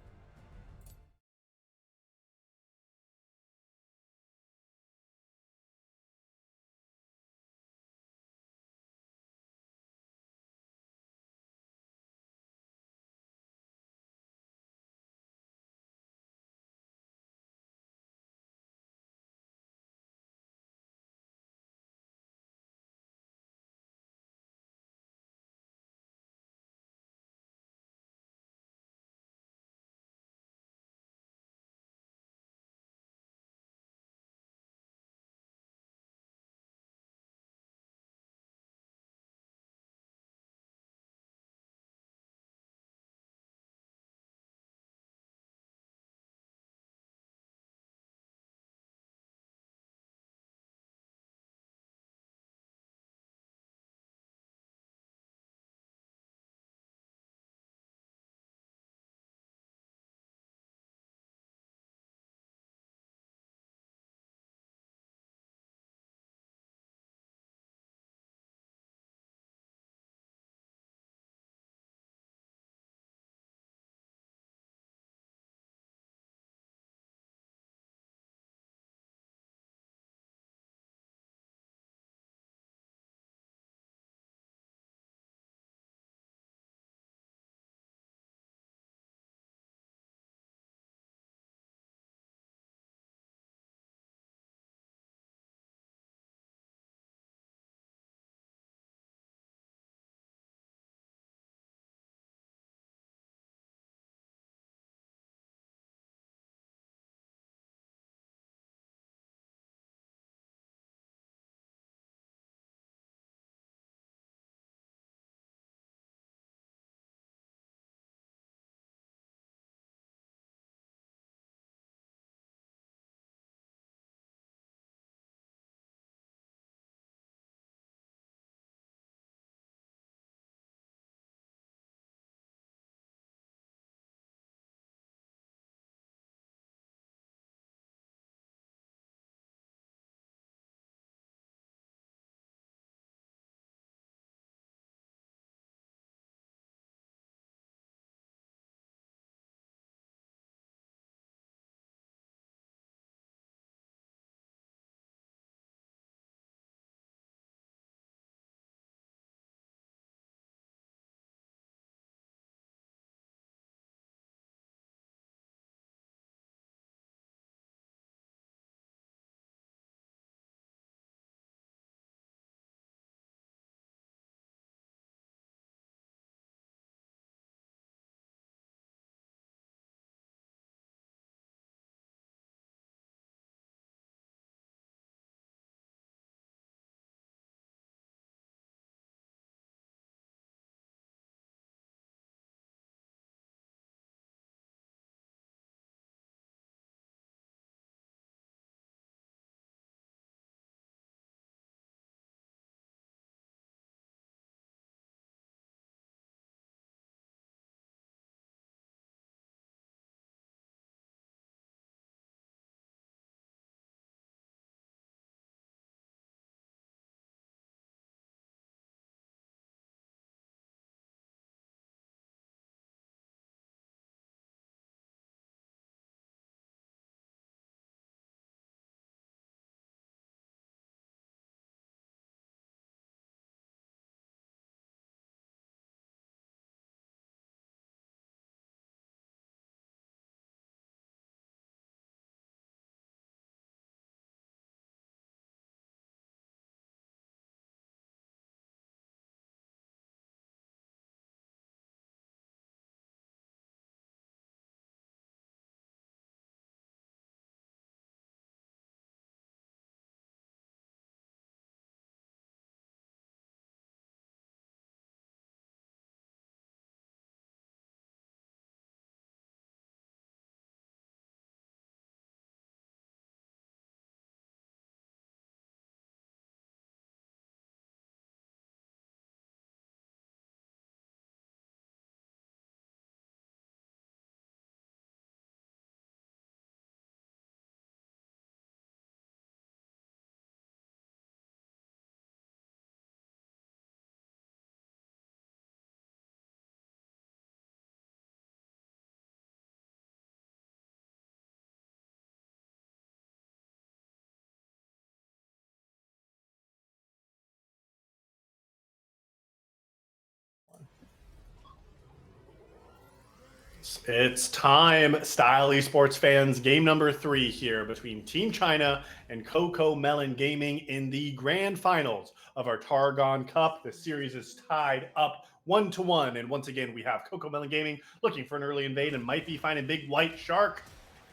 It's time, Style Esports fans. Game number 3 here between Team China and CocoMelon Gaming in the grand finals of our Targon Cup. The series is tied up 1-1. And once again, we have CocoMelon Gaming looking for an early invade and might be finding Big White Shark.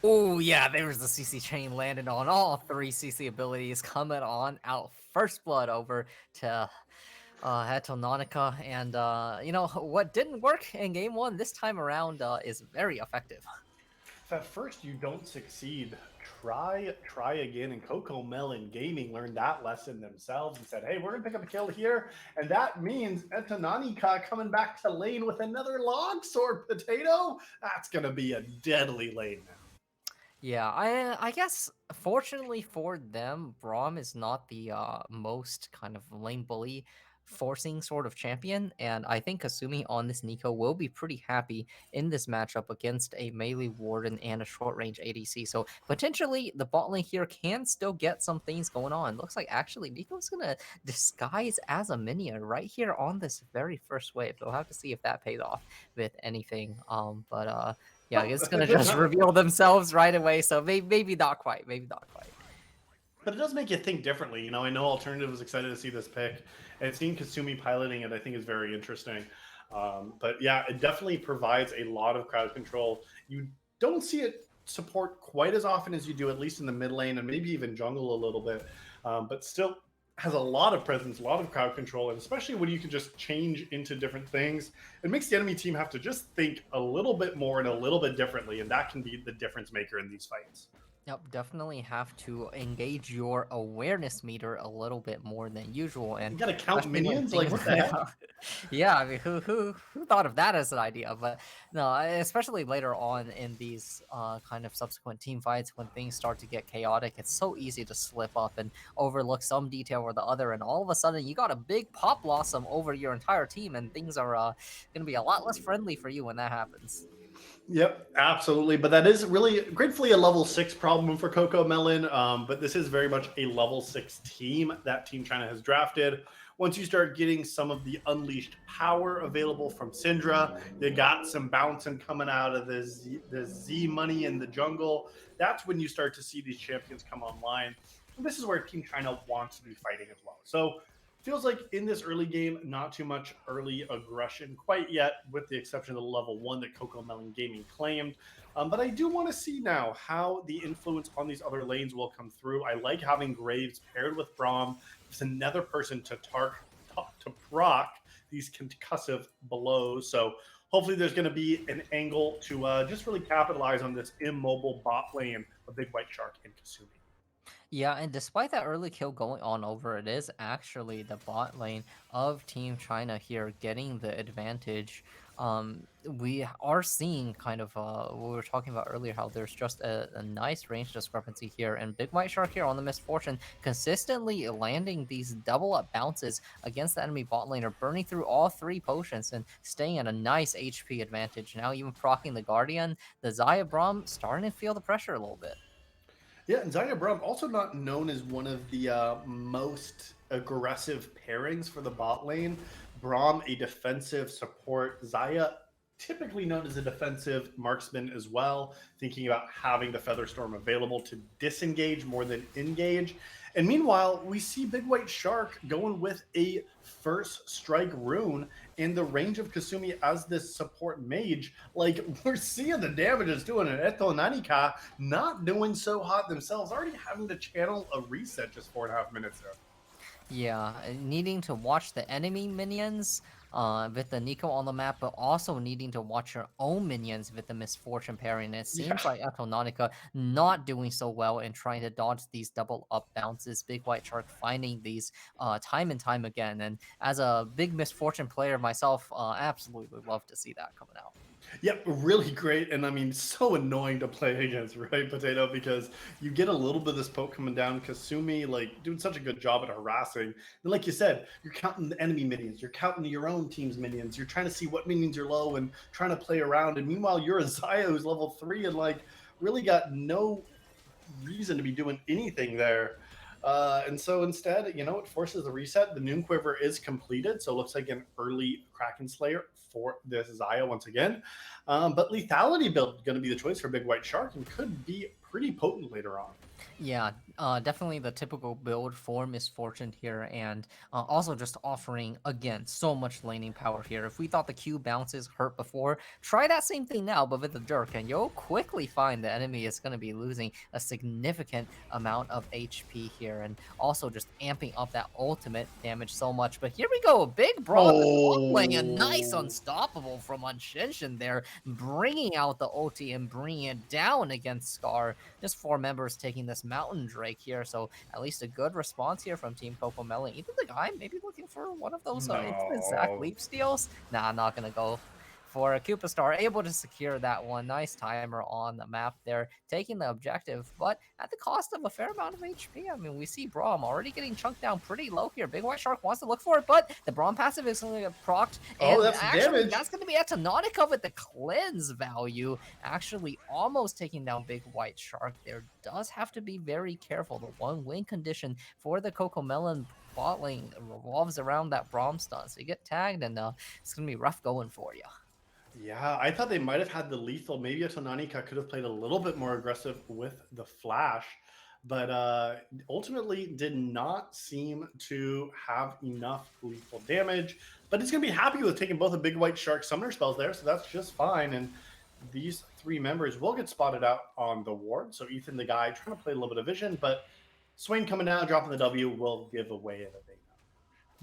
Oh, yeah, there's the CC chain landed on all 3 CC abilities coming on out. First blood over to Hetononica, and you know what didn't work in game 1 this time around is very effective. If at first you don't succeed, try again. And CocoMelon Gaming learned that lesson themselves and said, hey, we're gonna pick up a kill here, and that means Etonanika coming back to lane with another longsword potato. That's gonna be a deadly lane now. Yeah, I guess fortunately for them, Braum is not the most kind of lane bully forcing sort of champion, and I think Kasumi on this Nico will be pretty happy in this matchup against a melee warden and a short range ADC. So potentially the bot lane here can still get some things going on. Looks like actually Nico's gonna disguise as a minion right here on this very first wave. So we'll have to see if that pays off with anything. Yeah, it's gonna just reveal themselves right away. So maybe not quite. Maybe not quite. But it does make you think differently. You know, I know Alternative was excited to see this pick, and seeing Kasumi piloting it, I think, is very interesting. But yeah, it definitely provides a lot of crowd control. You don't see it support quite as often as you do, at least in the mid lane and maybe even jungle a little bit. But still has a lot of presence, a lot of crowd control, and especially when you can just change into different things, it makes the enemy team have to just think a little bit more and a little bit differently, and that can be the difference maker in these fights. Yep, definitely have to engage your awareness meter a little bit more than usual. And you gotta count especially when minions? Like, what the heck? Yeah, I mean, who thought of that as an idea? But no, especially later on in these kind of subsequent team fights when things start to get chaotic, it's so easy to slip up and overlook some detail or the other, and all of a sudden you got a big pop blossom over your entire team, and things are going to be a lot less friendly for you when that happens. Yep, absolutely. But that is really gratefully a level 6 problem for CocoMelon. But this is very much a level 6 team that Team China has drafted. Once you start getting some of the unleashed power available from Syndra, you got some bouncing coming out of the Z money in the jungle. That's when you start to see these champions come online. And this is where Team China wants to be fighting as well. So feels like in this early game, not too much early aggression quite yet, with the exception of the level 1 that CocoMelon Gaming claimed. But I do want to see now how the influence on these other lanes will come through. I like having Graves paired with Braum. There's another person to proc these concussive blows. So hopefully there's going to be an angle to just really capitalize on this immobile bot lane of Big White Shark and Kasumi. Yeah, and despite that early kill going on over, it is actually the bot lane of Team China here getting the advantage. We are seeing kind of what we were talking about earlier, how there's just a nice range discrepancy here, and Big White Shark here on the Misfortune consistently landing these double up bounces against the enemy bot laner, burning through all 3 potions and staying at a nice HP advantage. Now even proccing the Guardian, the Xayah Braum starting to feel the pressure a little bit. Yeah, and Xayah Braum, also not known as one of the most aggressive pairings for the bot lane. Braum, a defensive support. Xayah, typically known as a defensive marksman as well, thinking about having the Featherstorm available to disengage more than engage. And meanwhile, we see Big White Shark going with a first strike rune and the range of Kasumi as this support mage. Like, we're seeing the damage it's doing, and Eto Nanika not doing so hot themselves, already having to channel a reset just 4.5 minutes there. Yeah, needing to watch the enemy minions with the Nico on the map, but also needing to watch your own minions with the Misfortune pairing. It seems like Etonanica not doing so well in trying to dodge these double up bounces. Big White Shark finding these time and time again. And as a big Misfortune player myself, absolutely love to see that coming out. Yep, really great, and I mean, so annoying to play against, right, Potato? Because you get a little bit of this poke coming down. Kasumi, like, doing such a good job at harassing. And like you said, you're counting the enemy minions, you're counting your own team's minions, you're trying to see what minions are low and trying to play around. And meanwhile, you're a Xayah who's level 3 and, like, really got no reason to be doing anything there. And so instead, it forces the reset. The Noon Quiver is completed, so it looks like an early Kraken Slayer for this Xayah once again. But Lethality build going to be the choice for Big White Shark and could be pretty potent later on. Yeah, definitely the typical build for Misfortune here, and also just offering, again, so much laning power here. If we thought the Q bounces hurt before, try that same thing now, but with the Dirk, and you'll quickly find the enemy is going to be losing a significant amount of HP here, and also just amping up that ultimate damage so much. But here we go, a big brawl in the top lane, a nice unstoppable from Unshinshin there, bringing out the ulti and bringing it down against Scar. Just 4 members taking this Mountain Drake here, so at least a good response here from Team CocoMelon. Either the guy maybe looking for one of those instant Zac Leap steals? Nah, I'm not gonna go for a Koopa Star, able to secure that one. Nice timer on the map there, taking the objective, but at the cost of a fair amount of HP. I mean, we see Braum already getting chunked down pretty low here. Big White Shark wants to look for it, but the Braum passive is going to get procced. And that's actually, damage. that's going to be at Tanonica with the cleanse value, actually almost taking down Big White Shark there. Does have to be very careful. The one win condition for the CocoMelon bot lane revolves around that Braum stun. So you get tagged, and it's going to be rough going for you. Yeah, I thought they might have had the lethal. Maybe a Tonanika could have played a little bit more aggressive with the flash, but ultimately did not seem to have enough lethal damage. But he's going to be happy with taking both a Big White Shark summoner spells there, so that's just fine. And these 3 members will get spotted out on the ward. So Ethan, the guy, trying to play a little bit of vision, but Swain coming down, dropping the W, will give away a big.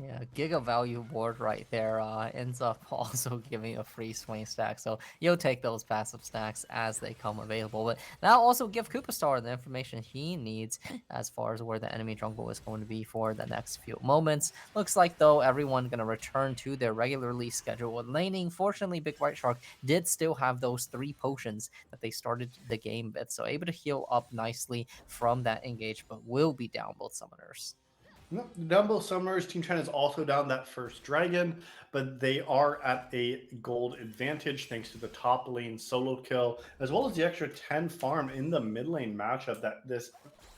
Yeah, Giga Value board right there ends up also giving a free Swain stack. So you'll take those passive stacks as they come available. But that'll also give Koopa Star the information he needs as far as where the enemy jungle is going to be for the next few moments. Looks like, though, everyone going to return to their regularly scheduled laning. Fortunately, Big White Shark did still have those 3 potions that they started the game with. So able to heal up nicely from that engage, but will be down both summoners. No, down both summoners. Team China is also down that first dragon, but they are at a gold advantage thanks to the top lane solo kill, as well as the extra 10 farm in the mid lane matchup that this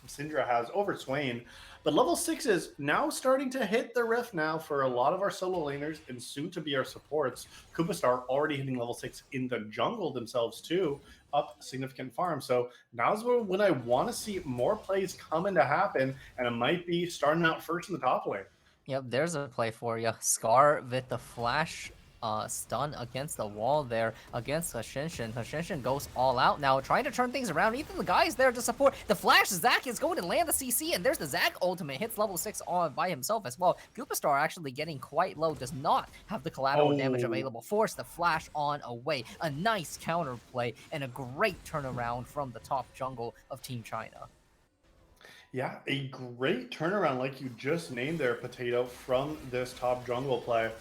Syndra has over Swain. But level 6 is now starting to hit the rift now for a lot of our solo laners and soon to be our supports. Koopa Star already hitting level 6 in the jungle themselves too, up significant farm. So now's when I want to see more plays coming to happen, and it might be starting out first in the top lane. Yep, there's a play for you. Scar with the flash stun against the wall there against Hashinshin. Hashinshin goes all out now, trying to turn things around. Ethan, the guy is there to support. The flash, Zac is going to land the CC, and there's the Zac ultimate. Hits level 6 on by himself as well. Koopa Star actually getting quite low, does not have the collateral damage available. Force the flash on away. A nice counter play and a great turnaround from the top jungle of Team China. Yeah, a great turnaround like you just named there, Potato, from this top jungle play.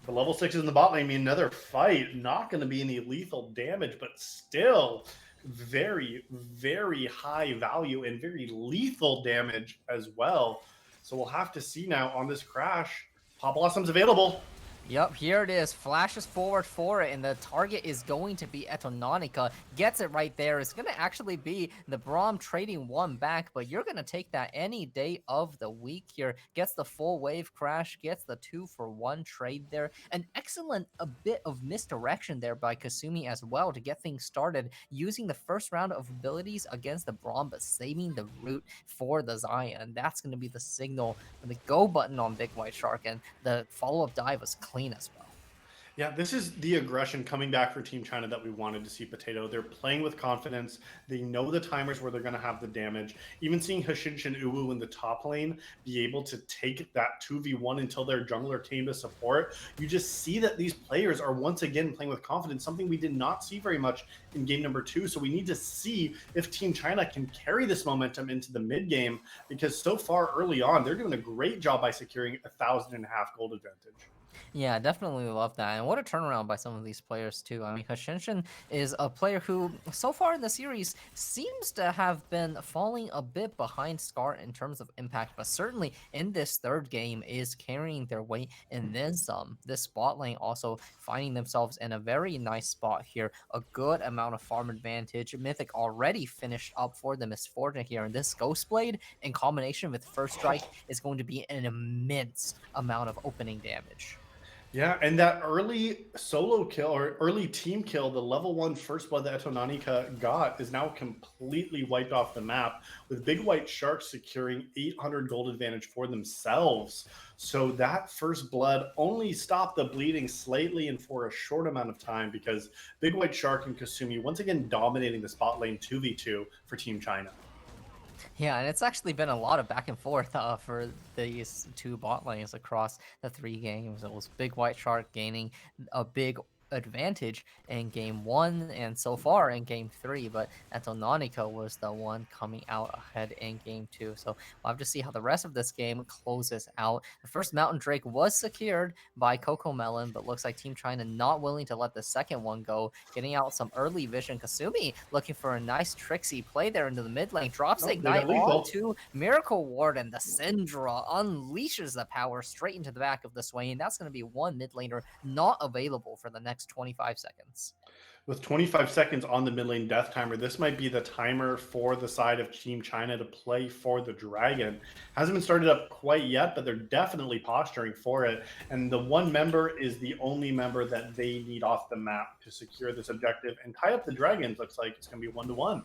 The level 6 in the bot lane mean another fight. Not going to be any lethal damage, but still very, very high value and very lethal damage as well. So we'll have to see now on this crash. Pop Blossom's available. Yep, here it is. Flashes forward for it, and the target is going to be Etononica. Gets it right there. It's going to actually be the Braum trading 1 back, but you're going to take that any day of the week here. Gets the full wave crash, gets the 2-for-1 trade there. An excellent bit of misdirection there by Kasumi as well to get things started, using the first round of abilities against the Braum, but saving the root for the Xayah. And that's going to be the signal for the go button on Big White Shark, and the follow-up dive was clean as well. Yeah, this is the aggression coming back for Team China that we wanted to see, Potato. They're playing with confidence. They know the timers where they're going to have the damage. Even seeing Hashinshin Uwu in the top lane be able to take that 2v1 until their jungler came to support, you just see that these players are once again playing with confidence, something we did not see very much in game number 2. So we need to see if Team China can carry this momentum into the mid game, because so far early on, they're doing a great job by securing 1,500 gold advantage. Yeah, definitely love that. And what a turnaround by some of these players, too. I mean, Hashinshin is a player who, so far in the series, seems to have been falling a bit behind Scar in terms of impact, but certainly in this third game is carrying their weight and then some. This bot lane also finding themselves in a very nice spot here. A good amount of farm advantage. Mythic already finished up for the Misfortune here. And this Ghost Blade in combination with First Strike is going to be an immense amount of opening damage. Yeah, and that early solo kill or early team kill, the level 1 first blood that Etonanika got is now completely wiped off the map, with Big White Sharks securing 800 gold advantage for themselves. So that first blood only stopped the bleeding slightly and for a short amount of time, because Big White Shark and Kasumi once again dominating the spot lane 2v2 for Team China. Yeah, and it's actually been a lot of back and forth for these two bot lanes across the 3 games. It was Big White Shark gaining a big advantage in game 1 and so far in game 3, but Etonanika was the one coming out ahead in game 2. So we'll have to see how the rest of this game closes out. The first Mountain Drake was secured by CocoMelon, but looks like Team China not willing to let the second one go, getting out some early vision. Kasumi looking for a nice tricksy play there into the mid lane, drops Oh, they Ignite got lethal. onto Miracle Ward, and the Syndra unleashes the power straight into the back of the Swain. That's going to be one mid laner not available for the next 25 seconds. With 25 seconds on the mid lane death timer, this might be the timer for the side of Team China to play for the Dragon. Hasn't been started up quite yet, but they're definitely posturing for it. And the one member is the only member that they need off the map to secure this objective and tie up the Dragons. Looks like it's going to be 1-1.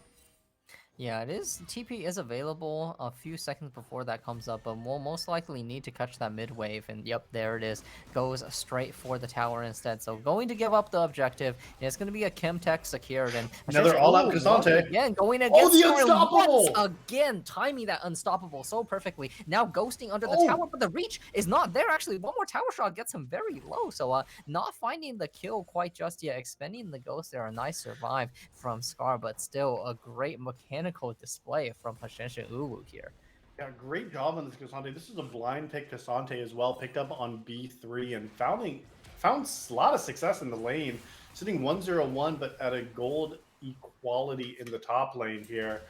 Yeah, it is. TP is available a few seconds before that comes up, but we'll most likely need to catch that mid wave. And yep, there it is. Goes straight for the tower instead. So going to give up the objective. And it's going to be a Chemtech secured. And Another all-out Cassante. Again, going against the Unstoppable! once again, timing that Unstoppable so perfectly. Now ghosting under the tower, but the reach is not there. Actually, one more tower shot gets him very low. So not finding the kill quite just yet. Expending the ghost there. A nice survive from Scar, but still a great mechanical display from Hashinshin Uwu here. Yeah, great job on this Cassante. This is a blind pick Cassante as well, picked up on B3 and found a lot of success in the lane, sitting 1-0-1, but at a gold equality in the top lane here.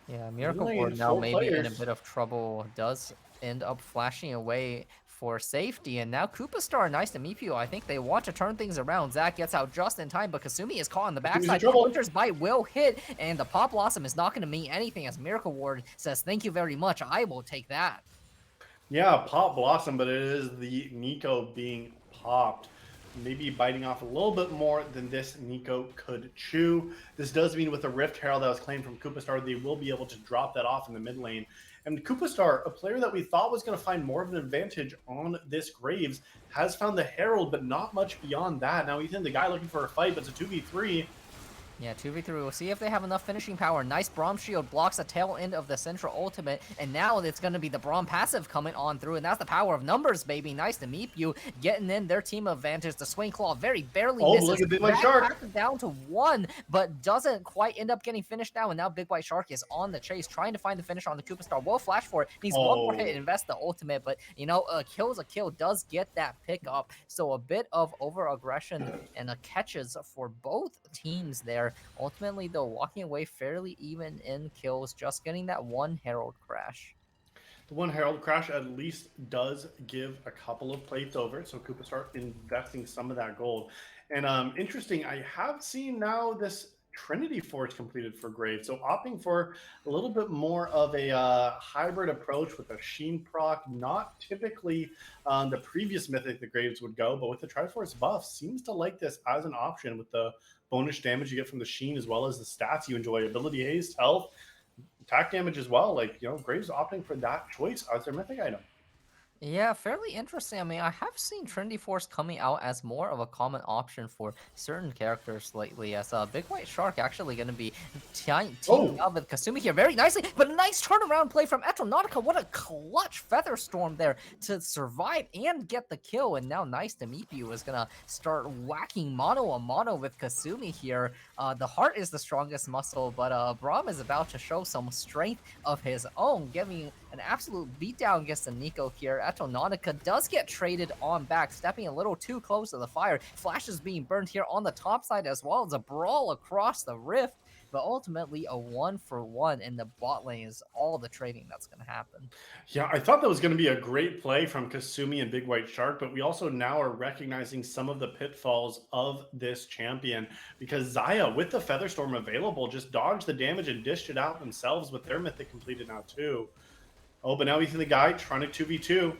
Yeah, Miracle Ward now maybe in a bit of trouble, does end up flashing away for safety, and now Koopa Star, nice to meet you. I think they want to turn things around. Zach gets out just in time, but Kasumi is caught on the backside. Winter's Bite will hit, and the Pop Blossom is not going to mean anything as Miracle Ward says, thank you very much, I will take that. Yeah, Pop Blossom, but it is the Nico being popped. Maybe biting off a little bit more than this Nico could chew. This does mean with the Rift Herald that was claimed from Koopa Star, they will be able to drop that off in the mid lane. And Koopa Star, a player that we thought was going to find more of an advantage on this Graves, has found the Herald, but not much beyond that. Now, Ethan, the guy looking for a fight, but it's a 2v3. Yeah, 2v3. We'll see if they have enough finishing power. Nice Braum Shield blocks the tail end of the Central Ultimate, and now it's going to be the Braum passive coming on through, and that's the power of numbers, baby. Nice to meet you. Getting in their team advantage. The Swain Claw very barely misses. Look at Big White Shark. Down to 1, but doesn't quite end up getting finished now, and now Big White Shark is on the chase, trying to find the finish on the Koopa Star. Will flash for it. Needs one more hit and invest the ultimate, but, you know, a kill's a kill. Does get that pick up, so a bit of over-aggression and catches for both teams there. Ultimately, though, walking away fairly even in kills, just getting that one Herald crash. The one Herald crash at least does give a couple of plates over, so Koopa Star investing some of that gold. And interesting, I have seen now this Trinity Force completed for Graves, so opting for a little bit more of a hybrid approach with a Sheen proc, not typically the previous mythic the Graves would go, but with the Triforce buff, seems to like this as an option with the bonus damage you get from the Sheen as well as the stats you enjoy, ability haste, health, attack damage as well. Like, you know, Graves opting for that choice as their mythic item. Yeah, fairly interesting. I mean, I have seen Trinity Force coming out as more of a common option for certain characters lately, as Big White Shark actually going to be teaming up with Kasumi here very nicely, but a nice turnaround play from Etonatika. What a clutch Feather Storm there to survive and get the kill, and now Nice to Meet You is going to start whacking mono-a-mono with Kasumi here. The heart is the strongest muscle, but Braum is about to show some strength of his own, giving an absolute beatdown against the Nico here. Etonatica does get traded on back, stepping a little too close to the fire. Flash is being burned here on the top side as well as a brawl across the rift. But ultimately, a 1-for-1 in the bot lane is all the trading that's going to happen. Yeah, I thought that was going to be a great play from Kasumi and Big White Shark, but we also now are recognizing some of the pitfalls of this champion because Xayah, with the Featherstorm available, just dodged the damage and dished it out themselves with their mythic completed now too. Oh, but now we see the guy trying to 2v2.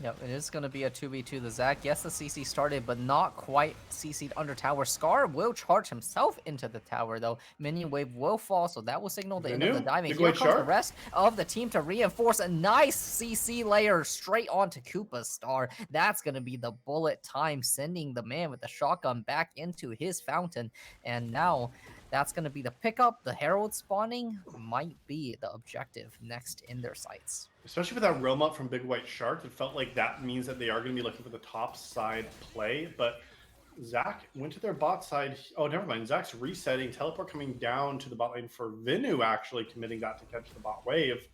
Yep, it is going to be a 2v2 the Zac. Yes, the CC started, but not quite CC'd under tower. Scar will charge himself into the tower, though. Minion wave will fall, so that will signal the end of the diving. Here comes the rest of the team to reinforce a nice CC layer straight onto Koopa's Star. That's going to be the bullet time, sending the man with the shotgun back into his fountain. And now that's going to be the pickup. The Herald spawning might be the objective next in their sights. Especially with that roam up from Big White Shark, it felt like that means that they are going to be looking for the top side play. But Zac went to their bot side. Oh, never mind. Zac's resetting. Teleport coming down to the bot lane for Vinu, actually committing that to catch the bot wave.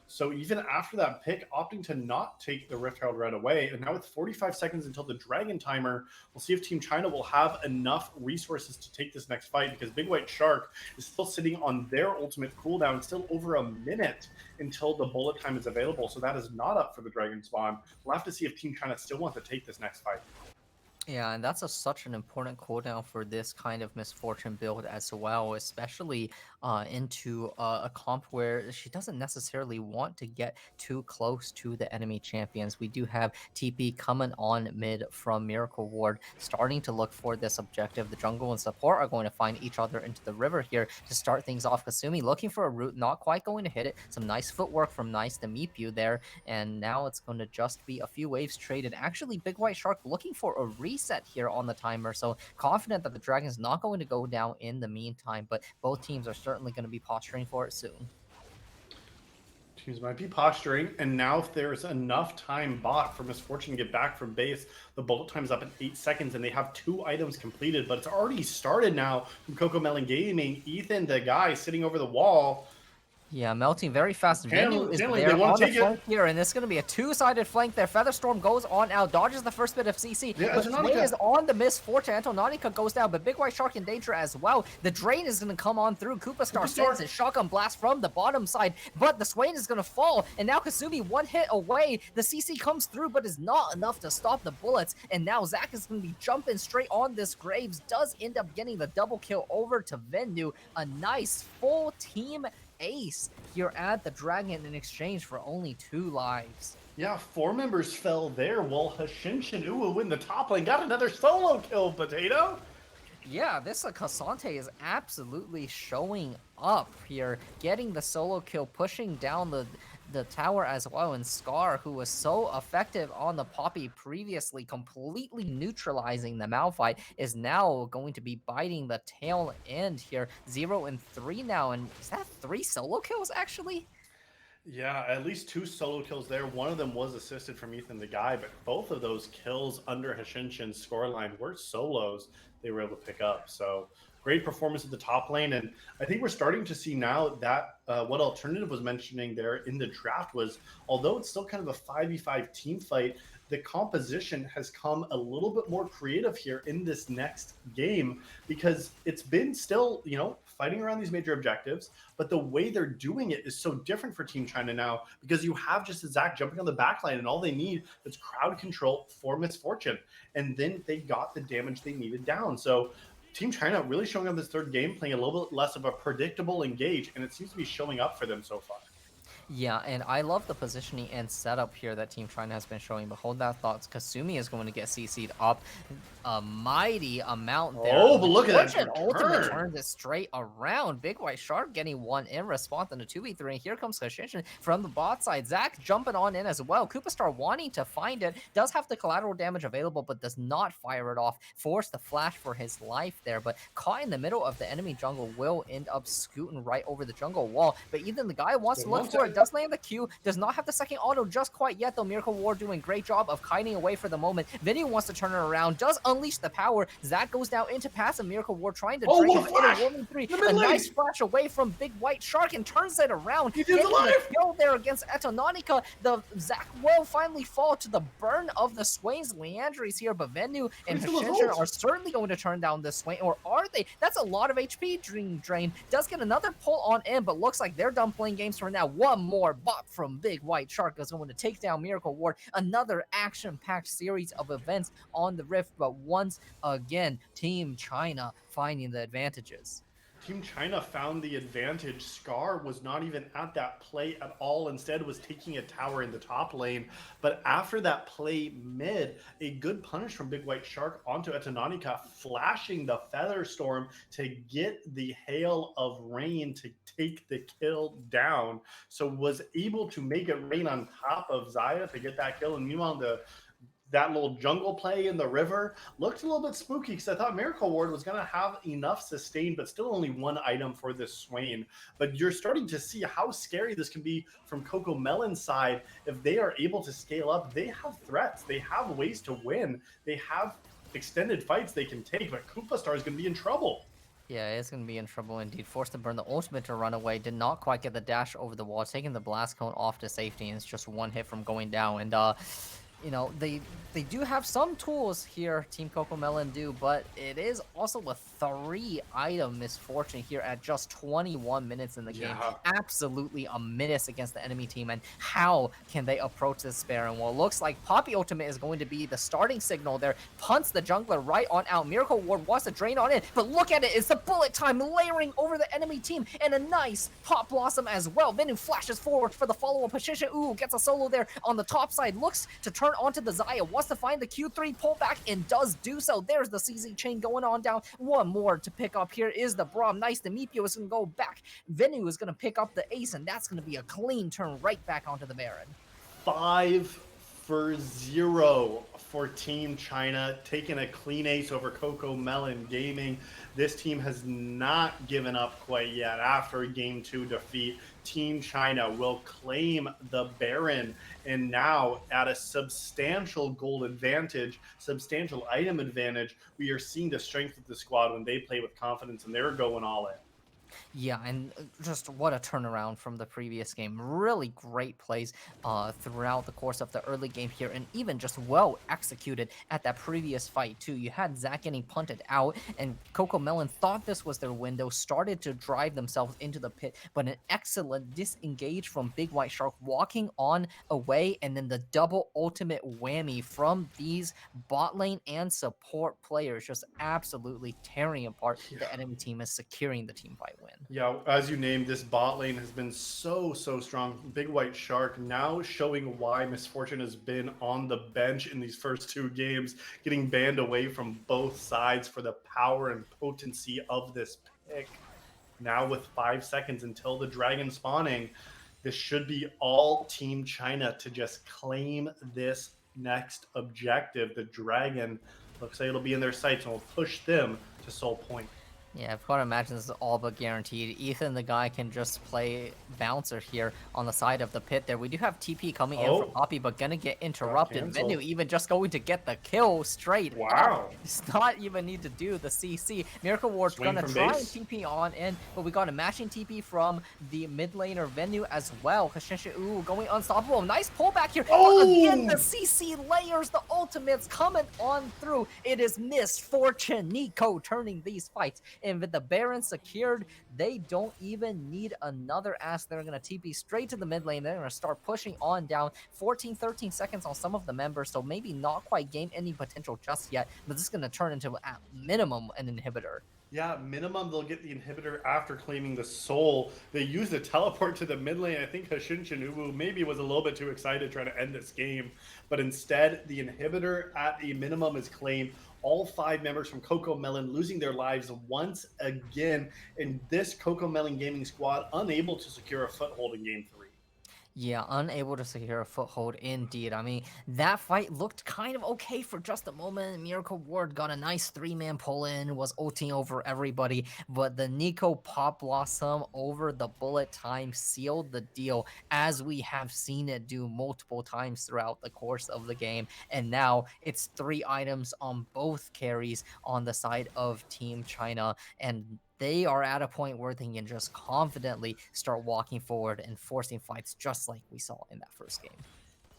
So even after that pick, opting to not take the Rift Herald right away. And now with 45 seconds until the Dragon timer, we'll see if Team China will have enough resources to take this next fight, because Big White Shark is still sitting on their ultimate cooldown, still over a minute until the bullet time is available. So that is not up for the Dragon spawn. We'll have to see if Team China still wants to take this next fight. Yeah, and that's such an important cooldown for this kind of Misfortune build as well, especially into a comp where she doesn't necessarily want to get too close to the enemy champions. We do have TP coming on mid from Miracle Ward, starting to look for this objective. The jungle and support are going to find each other into the river here to start things off. Kasumi looking for a root, not quite going to hit it. Some nice footwork from Nice to Meepu there, and now it's going to just be a few waves traded. Actually, Big White Shark looking for a reset here on the timer, so confident that the Dragon's not going to go down in the meantime, but both teams are certainly going to be posturing for it soon. Teams might be posturing, and now if there's enough time bought for Misfortune to get back from base, the bullet time's up in 8 seconds, and they have 2 items completed, but it's already started now from CocoMelon Gaming. Ethan, the guy sitting over the wall, yeah, melting very fast. Venu is there they on the flank here, and it's going to be a 2-sided flank there. Featherstorm goes on out, dodges the first bit of CC. Yeah, but Drain is on the Misfortune. Etonatica goes down, but Big White Shark in danger as well. The Drain is going to come on through. Koopa Star sends his shotgun blast from the bottom side, but the Swain is going to fall, and now Kasumi 1 hit away. The CC comes through, but is not enough to stop the bullets, and now Zac is going to be jumping straight on this Graves. Does end up getting the double kill over to Venu. A nice full team ace here at the Dragon in exchange for only 2 lives. Yeah, 4 members fell there, while Hashinshin Uwu in the top lane got another solo kill, Potato. Yeah, this Cassante is absolutely showing up here, getting the solo kill, pushing down the tower as well, and Scar, who was so effective on the Poppy previously, completely neutralizing the Malphite, is now going to be biting the tail end here. 0 and 3 now, and is that 3 solo kills actually? Yeah, at least 2 solo kills there. One of them was assisted from Ethan the guy, but both of those kills under Hashinshin's scoreline were solos they were able to pick up. So great performance at the top lane, and I think we're starting to see now that what Alternative was mentioning there in the draft was, although it's still kind of a 5v5 team fight, the composition has come a little bit more creative here in this next game, because it's been still, you know, fighting around these major objectives, but the way they're doing it is so different for Team China now, because you have just a Zac jumping on the backline, and all they need is crowd control for Misfortune, and then they got the damage they needed down. So Team China really showing up this third game, playing a little bit less of a predictable engage, and it seems to be showing up for them so far. Yeah, and I love the positioning and setup here that Team China has been showing, but hold that thought. Kasumi is going to get CC'd up a mighty amount there. Oh, but look at that ultimate turns it straight around. Big White Shark getting 1 in response in a 2v3, and here comes Hashinshin from the bot side. Zac jumping on in as well. Koopa Star wanting to find it, does have the collateral damage available, but does not fire it off. Force the flash for his life there, but caught in the middle of the enemy jungle, will end up scooting right over the jungle wall. But even the guy wants to look for it, does land the Q, does not have the second auto just quite yet, though. Miracle War doing a great job of kiting away for the moment. Vinny wants to turn it around, does unleash the power. Zach goes down into passive. Miracle War trying to drain him in a warming 3. A nice flash away from Big White Shark and turns it around. Getting the kill there against Etononica. The Zach will finally fall to the burn of the Swains. Leandri's here, but Venu and Hashinshin are certainly going to turn down this Swain, or are they? That's a lot of HP drain. Does get another pull on in, but looks like they're done playing games for now. One more bot from Big White Shark is going to take down Miracle Ward. Another action-packed series of events on the Rift, but once again, Team China finding the advantages. Team China found the advantage. Scar was not even at that play at all. Instead was taking a tower in the top lane. But after that play mid, a good punish from Big White Shark onto Etononica, flashing the Feather Storm to get the Hail of Rain to take the kill down. So was able to make it rain on top of Zaya to get that kill. And meanwhile, that little jungle play in the river looked a little bit spooky because I thought Miracle Ward was going to have enough sustain, but still only one item for this Swain. But you're starting to see how scary this can be from CocoMelon's side. If they are able to scale up, they have threats. They have ways to win. They have extended fights they can take, but Koopa Star is going to be in trouble. Yeah, it's going to be in trouble indeed. Forced to burn the ultimate to run away. Did not quite get the dash over the wall. Taking the blast cone off to safety, and it's just one hit from going down. And, you know, they do have some tools here, Team CocoMelon do, but it is also a 3-item misfortune here at just 21 minutes in the game. Absolutely a menace against the enemy team, and how can they approach this Baron? Well, it looks like Poppy Ultimate is going to be the starting signal there. Punts the jungler right on out. Miracle Ward wants to drain on in, but look at it. It's the bullet time layering over the enemy team, and a nice Pop Blossom as well. Venu flashes forward for the follow-up. Hashinshin, ooh, gets a solo there on the top side. Looks to turn onto the Zaya, wants to find the Q3 pullback and does do so. There's the CZ chain going on down. One more to pick up here is the Braum. Nice, the Meepio is going to go back. Venu is going to pick up the ace, and that's going to be a clean turn right back onto the Baron. 5-0 for Team China, taking a clean ace over CocoMelon Gaming. This team has not given up quite yet. After a Game 2 defeat, Team China will claim the Baron, and now at a substantial gold advantage, substantial item advantage, we are seeing the strength of the squad when they play with confidence and they're going all in. Yeah, and just what a turnaround from the previous game. Really great plays throughout the course of the early game here, and even just well executed at that previous fight too. You had Zach getting punted out, and CocoMelon thought this was their window, started to drive themselves into the pit, but an excellent disengage from Big White Shark, walking on away, and then the double ultimate whammy from these bot lane and support players, just absolutely tearing apart the enemy team and securing the team fight win. Yeah, as you named, this bot lane has been so strong. Big White Shark now showing why Misfortune has been on the bench in these first 2 games, getting banned away from both sides for the power and potency of this pick. Now with 5 seconds until the dragon spawning, this should be all Team China to just claim this next objective. The dragon looks like it'll be in their sights and will push them to Soul Point. Yeah, I've got to imagine this is all but guaranteed. Ethan, the guy, can just play bouncer here on the side of the pit there. We do have TP coming in from Poppy, but gonna get interrupted. Venu even just going to get the kill straight. Wow. It's not even need to do the CC. Miracle Ward's gonna try and TP on in, but we got a matching TP from the mid laner Venu as well. Hashinshin, ooh, going unstoppable. Nice pullback here. Again, the CC layers, the ultimates coming on through. It is Misfortune Nico turning these fights. And with the Baron secured, they don't even need another ask. They're going to TP straight to the mid lane. They're going to start pushing on down. 14, 13 seconds on some of the members, so maybe not quite gain any potential just yet, but this is going to turn into, at minimum, an inhibitor. Yeah, minimum they'll get the inhibitor after claiming the soul. They used the teleport to the mid lane. I think Hashinshin Uwu maybe was a little bit too excited trying to end this game, but instead the inhibitor at a minimum is claimed. All 5 members from CocoMelon losing their lives once again, and this CocoMelon Gaming squad unable to secure a foothold in Game 3. Yeah, unable to secure a foothold indeed. I mean, that fight looked kind of okay for just a moment. Miracle Ward got a nice three-man pull-in, was ulting over everybody, but the Nico Pop Blossom over the bullet time sealed the deal, as we have seen it do multiple times throughout the course of the game. And now it's 3 items on both carries on the side of Team China, and they are at a point where they can just confidently start walking forward and forcing fights just like we saw in that first game.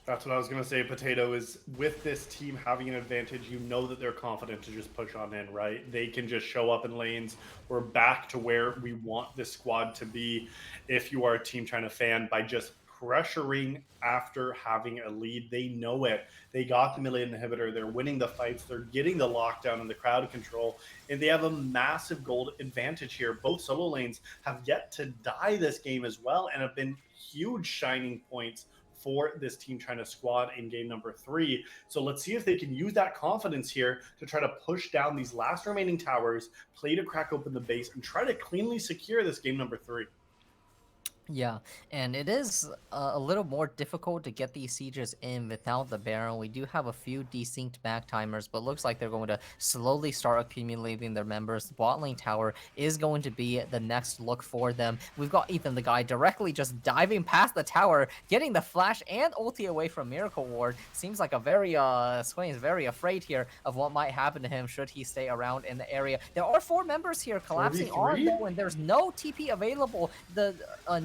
That's what I was going to say, Potato, is with this team having an advantage, you know that they're confident to just push on in, right? They can just show up in lanes. We're back to where we want this squad to be if you are a Team China fan by just pressuring after having a lead. They know it. They got the million inhibitor. They're winning the fights. They're getting the lockdown and the crowd control. And they have a massive gold advantage here. Both solo lanes have yet to die this game as well and have been huge shining points for this Team China squad in game number 3. So let's see if they can use that confidence here to try to push down these last remaining towers, play to crack open the base, and try to cleanly secure this game number 3. Yeah, and it is a little more difficult to get these sieges in without the Baron. We do have a few desynced back timers, but looks like they're going to slowly start accumulating their members. The bot lane tower is going to be the next look for them. We've got Ethan, the guy, directly just diving past the tower, getting the flash and ulti away from Miracle Ward. Seems like a very, Swain is very afraid here of what might happen to him should he stay around in the area. There are 4 members here collapsing on low, and there's no TP available. The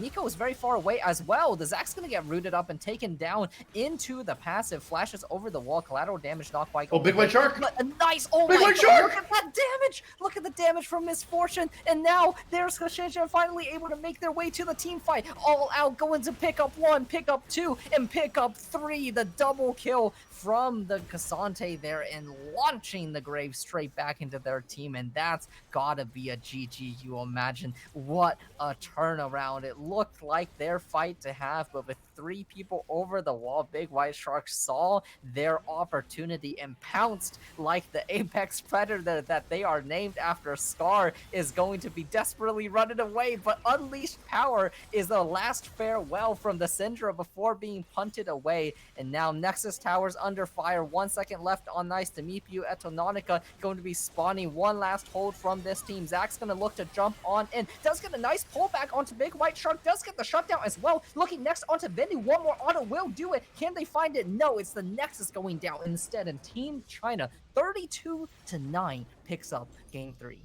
Nico is very far away as well. The Zack's going to get rooted up and taken down into the passive. Flashes over the wall. Collateral damage not quite going. Oh, big white shark! But a nice, oh big my white God, shark! look at that damage! Look at the damage from Misfortune. And now there's Kashinshin finally able to make their way to the team fight. All out, going to pick up 1, pick up 2, and pick up 3. The double kill from the Cassante there and launching the Grave straight back into their team. And that's gotta be a GG. You imagine what a turnaround. It looked like their fight to have, but with 3 people over the wall, Big White Shark saw their opportunity and pounced like the apex predator that they are named after. Scar is going to be desperately running away, but Unleashed Power is the last farewell from the Syndra before being punted away. And now Nexus Towers under fire. 1 second left on Nice to meet you. Etononica going to be spawning one last hold from this team. Zack's going to look to jump on in. Does get a nice pullback onto Big White Shark. Does get the shutdown as well. Looking next onto Vinny. One more auto will do it. Can they find it? No, it's the Nexus going down instead. And Team China 32-9 picks up game 3.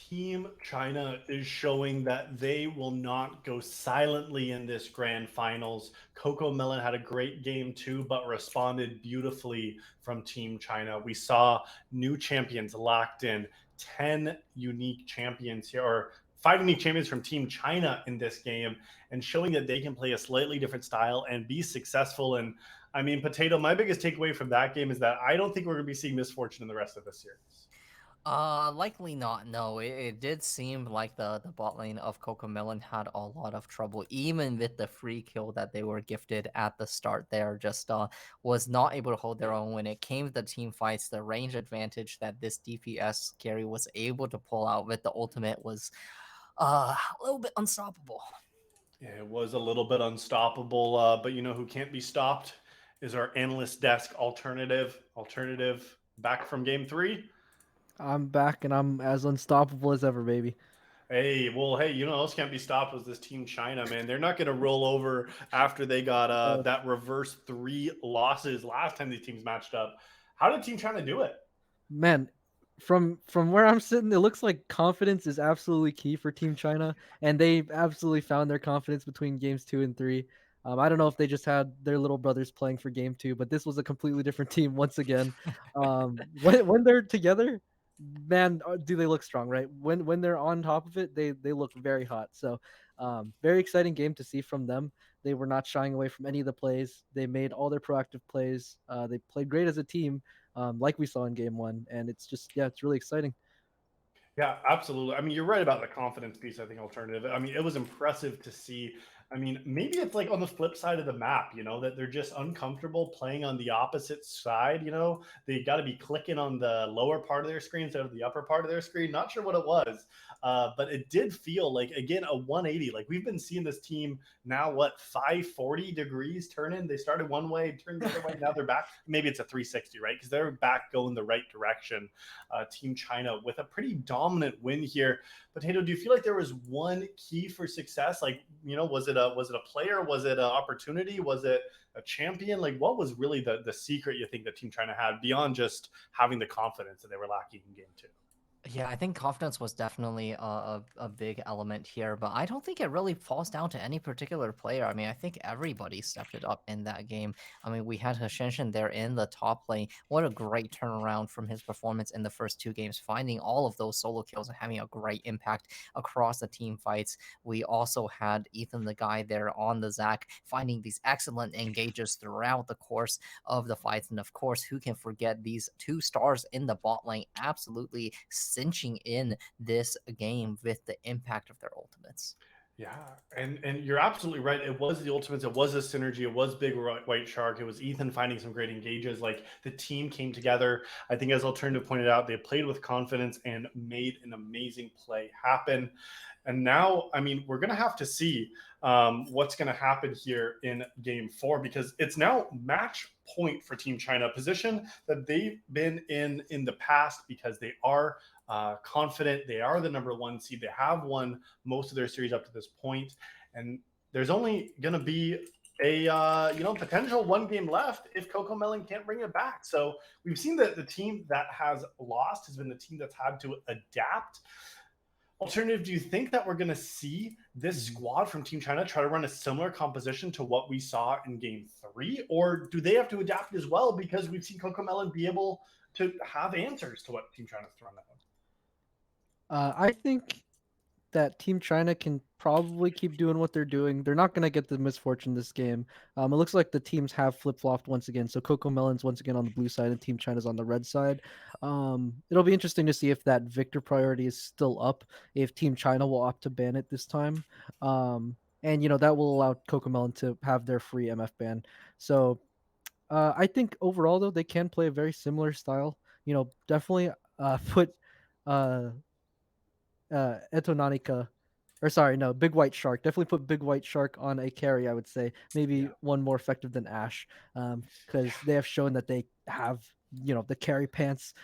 Team China is showing that they will not go silently in this grand finals. CocoMelon had a great game too, but responded beautifully from Team China. We saw new champions locked in, 10 unique champions here, or 5 unique champions from Team China in this game, and showing that they can play a slightly different style and be successful. And I mean, Potato, my biggest takeaway from that game is that I don't think we're going to be seeing Misfortune in the rest of this series. Likely not. No, it did seem like the bot lane of CocoMelon had a lot of trouble, even with the free kill that they were gifted at the start there. Just was not able to hold their own when it came to the team fights. The range advantage that this DPS carry was able to pull out with the ultimate was a little bit unstoppable. Yeah, it was a little bit unstoppable, but you know who can't be stopped is our analyst desk alternative back from game 3. I'm back and I'm as unstoppable as ever, baby. Hey, well, hey, you know else can't be stopped was this Team China, man. They're not going to roll over after they got that reverse 3 losses last time these teams matched up. How did Team China do it? Man, from where I'm sitting, it looks like confidence is absolutely key for Team China, and they absolutely found their confidence between games 2 and 3. I don't know if they just had their little brothers playing for game 2, but this was a completely different team once again. When they're together, man, do they look strong, right? When they're on top of it, they look very hot. So, very exciting game to see from them. They were not shying away from any of the plays. They made all their proactive plays. They played great as a team, like we saw in game 1, and it's just it's really exciting. Yeah, absolutely. I mean, you're right about the confidence piece, I think, alternative. I mean, it was impressive to see I mean, maybe it's like on the flip side of the map, that they're just uncomfortable playing on the opposite side. They got to be clicking on the lower part of their screen instead of the upper part of their screen. Not sure what it was, but it did feel like, again, a 180. Like we've been seeing this team now, 540 degrees turning. They started one way, turned the other way. Now they're back. Maybe it's a 360, right? Because they're back going the right direction. Team China with a pretty dominant win here. Potato, do you feel like there was one key for success? Like, was it a player? Was it an opportunity? Was it a champion? Like, what was really the secret you think that Team China had beyond just having the confidence that they were lacking in game 2? Yeah, I think confidence was definitely a big element here, but I don't think it really falls down to any particular player. I mean, I think everybody stepped it up in that game. I mean, we had Hashenshin there in the top lane. What a great turnaround from his performance in the first 2 games, finding all of those solo kills and having a great impact across the team fights. We also had Ethan, the guy there on the Zac, finding these excellent engages throughout the course of the fights. And of course, who can forget these 2 stars in the bot lane absolutely cinching in this game with the impact of their ultimates. Yeah, and you're absolutely right. It was the ultimates. It was a synergy. It was Big White Shark. It was Ethan finding some great engages. Like the team came together. I think, as Alternative pointed out, they played with confidence and made an amazing play happen. And now, I mean, we're gonna have to see what's gonna happen here in Game 4, because it's now match point for Team China, a position that they've been in the past, because they are confident. They are the number 1 seed. They have won most of their series up to this point, and there's only going to be a potential 1 game left if CocoMelon can't bring it back. So we've seen that the team that has lost has been the team that's had to adapt. Alternative, do you think that we're going to see this squad from Team China try to run a similar composition to what we saw in Game 3, or do they have to adapt as well, because we've seen CocoMelon be able to have answers to what Team China's thrown at them? I think that Team China can probably keep doing what they're doing. They're not going to get the misfortune this game. It looks like the teams have flip-flopped once again. So CocoMelon's once again on the blue side and Team China's on the red side. It'll be interesting to see if that Victor priority is still up, if Team China will opt to ban it this time. And, that will allow CocoMelon to have their free MF ban. So I think overall, though, they can play a very similar style. Definitely put uh, Etonanica, or sorry, no, Big White Shark. Definitely put Big White Shark on a carry, I would say. Maybe one more effective than Ash, because they have shown that they have, the carry pants.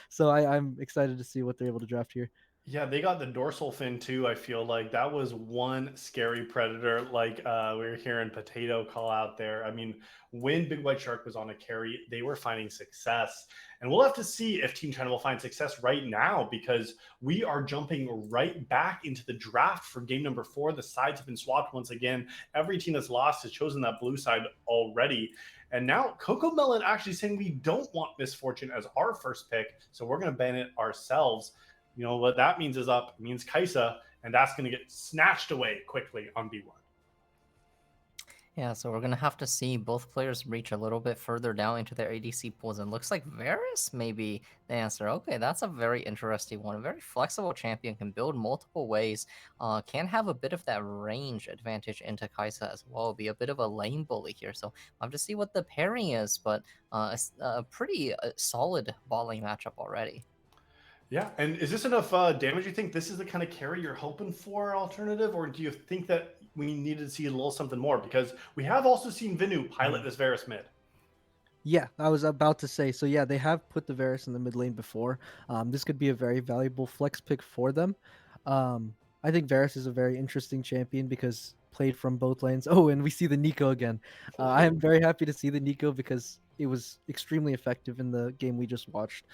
So I'm excited to see what they're able to draft here. Yeah, they got the dorsal fin too. I feel like that was one scary predator, like we were hearing Potato call out there. I mean, when Big White Shark was on a carry, they were finding success. And we'll have to see if Team China will find success right now, because we are jumping right back into the draft for game number 4. The sides have been swapped once again. Every team that's lost has chosen that blue side already. And now CocoMelon actually saying we don't want Misfortune as our first pick, so we're going to ban it ourselves. What that means is up. It means Kaisa, and that's going to get snatched away quickly on B1. Yeah, so we're going to have to see both players reach a little bit further down into their ADC pools, and looks like Varus may be the answer. Okay, that's a very interesting one. A very flexible champion, can build multiple ways, can have a bit of that range advantage into Kaisa as well, be a bit of a lane bully here. So I'll have to see what the pairing is, but a pretty solid bot lane matchup already. Yeah, and is this enough damage? You think this is the kind of carry you're hoping for, Alternative, or do you think that we needed to see a little something more? Because we have also seen Vinu pilot this Varus mid. Yeah, I was about to say. So yeah, they have put the Varus in the mid lane before. This could be a very valuable flex pick for them. I think Varus is a very interesting champion because played from both lanes. Oh, and we see the Nico again. I am very happy to see the Nico because it was extremely effective in the game we just watched.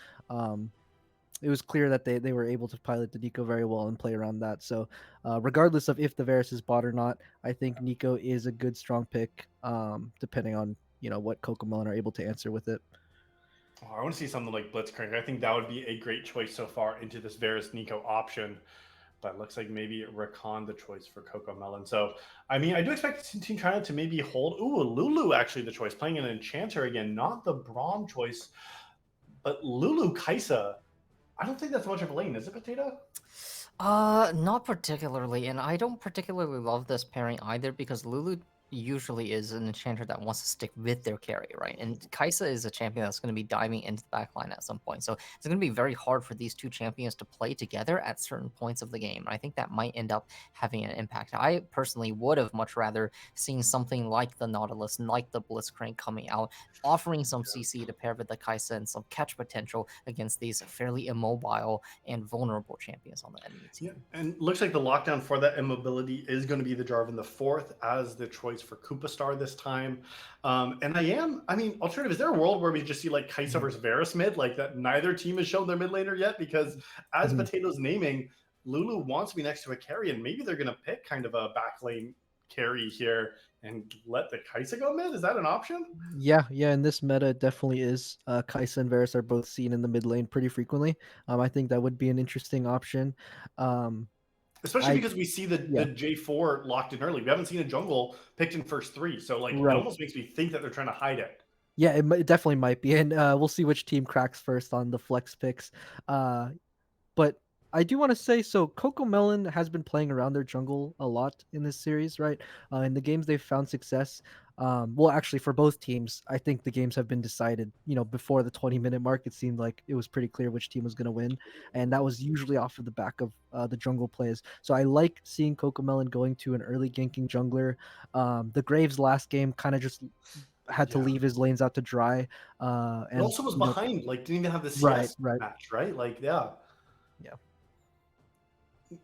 It was clear that they were able to pilot the Nico very well and play around that. So regardless of if the Varus is bot or not, I think Nico is a good, strong pick, depending on what CocoMelon are able to answer with it. Oh, I want to see something like Blitzcrank. I think that would be a great choice so far into this Varus Nico option. But it looks like maybe Rakan the choice for CocoMelon. So, I mean, I do expect Team China to maybe hold. Ooh, Lulu actually the choice, playing an Enchanter again, not the Braum choice. But Lulu Kaisa, I don't think that's much of a lane, is it, Potato? Not particularly, and I don't particularly love this pairing either because Lulu usually is an enchanter that wants to stick with their carry, right? And Kaisa is a champion that's going to be diving into the backline at some point. So it's going to be very hard for these two champions to play together at certain points of the game. I think that might end up having an impact. I personally would have much rather seen something like the Nautilus, like the Blitzcrank coming out, offering some CC to pair with the Kaisa and some catch potential against these fairly immobile and vulnerable champions on the enemy team. Yeah, and looks like the lockdown for that immobility is going to be the Jarvan the fourth as the choice for Koopa Star this time. And I mean, alternative, is there a world where we just see like Kaisa versus Varus mid, like that neither team has shown their mid laner yet? Because as Potato's naming, Lulu wants to be next to a carry, and maybe they're going to pick kind of a back lane carry here and let the Kaisa go mid. Is that an option? Yeah, in this meta it definitely is. Kaisa and Varus are both seen in the mid lane pretty frequently. I think that would be an interesting option. Especially because we see the J4 locked in early. We haven't seen a jungle picked in first 3. So like it almost makes me think that they're trying to hide it. Yeah, it definitely might be. And we'll see which team cracks first on the flex picks. But I do want to say, so CocoMelon has been playing around their jungle a lot in this series, right? In the games they've found success. Well, actually, for both teams, I think the games have been decided. Before the 20-minute mark, it seemed like it was pretty clear which team was going to win, and that was usually off of the back of the jungle plays. So I like seeing CocoMelon going to an early ganking jungler. The Graves last game kind of just had to leave his lanes out to dry. And also was behind, like didn't even have the CS match, right? Like, yeah.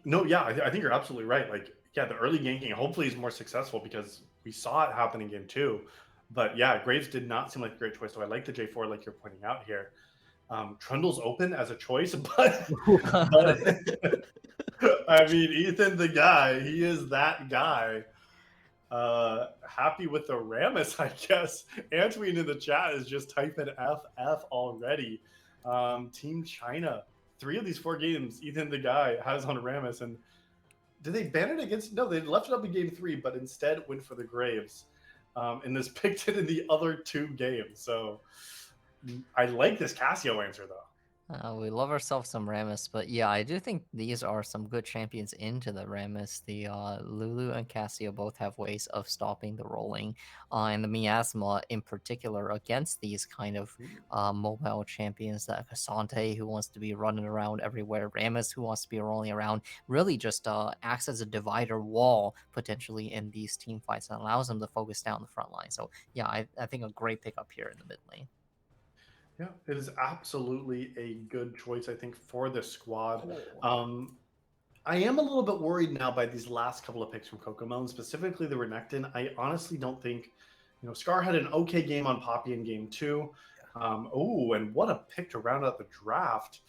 No, yeah, I think you're absolutely right. Like, yeah, the early ganking hopefully is more successful because we saw it happen in game 2. But yeah, Graves did not seem like a great choice. So I like the J4, like you're pointing out here. Trundle's open as a choice, but I mean, Ethan, the guy, he is that guy. Happy with the Rammus, I guess. Antween in the chat is just typing FF already. Team China. 3 of these 4 games, Ethan the guy has on Rammus, and did they ban it against? No, they left it up in game 3, but instead went for the Graves, and this picked it in the other 2 games. So I like this Cassio answer though. We love ourselves some Rammus, but yeah, I do think these are some good champions into the Rammus. The Lulu and Cassio both have ways of stopping the rolling, and the Miasma in particular against these kind of mobile champions. That Cassante, who wants to be running around everywhere, Rammus, who wants to be rolling around, really just acts as a divider wall potentially in these team fights and allows them to focus down the front line. So yeah, I think a great pickup here in the mid lane. Yeah, it is absolutely a good choice, I think, for this squad. I am a little bit worried now by these last couple of picks from CocoMelon, specifically the Renekton. I honestly don't think, Scar had an okay game on Poppy in game 2. And what a pick to round out the draft.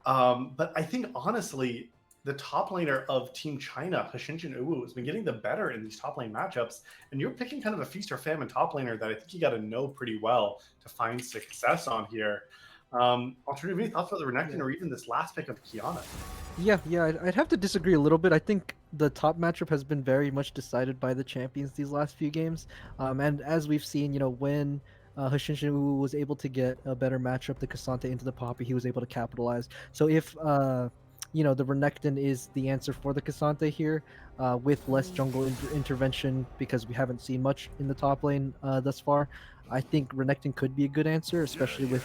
But I think, honestly, the top laner of Team China, Hashinshin Uwu, has been getting the better in these top lane matchups. And you're picking kind of a feast or famine top laner that I think you got to know pretty well to find success on here. Alternative, any thoughts about the Renekton or even this last pick of Kiana? Yeah, I'd have to disagree a little bit. I think the top matchup has been very much decided by the champions these last few games. And as we've seen, when Hashinshin Uwu was able to get a better matchup, the Cassante into the Poppy, he was able to capitalize. So if the Renekton is the answer for the Cassante here, with less jungle intervention, because we haven't seen much in the top lane thus far. I think Renekton could be a good answer, especially with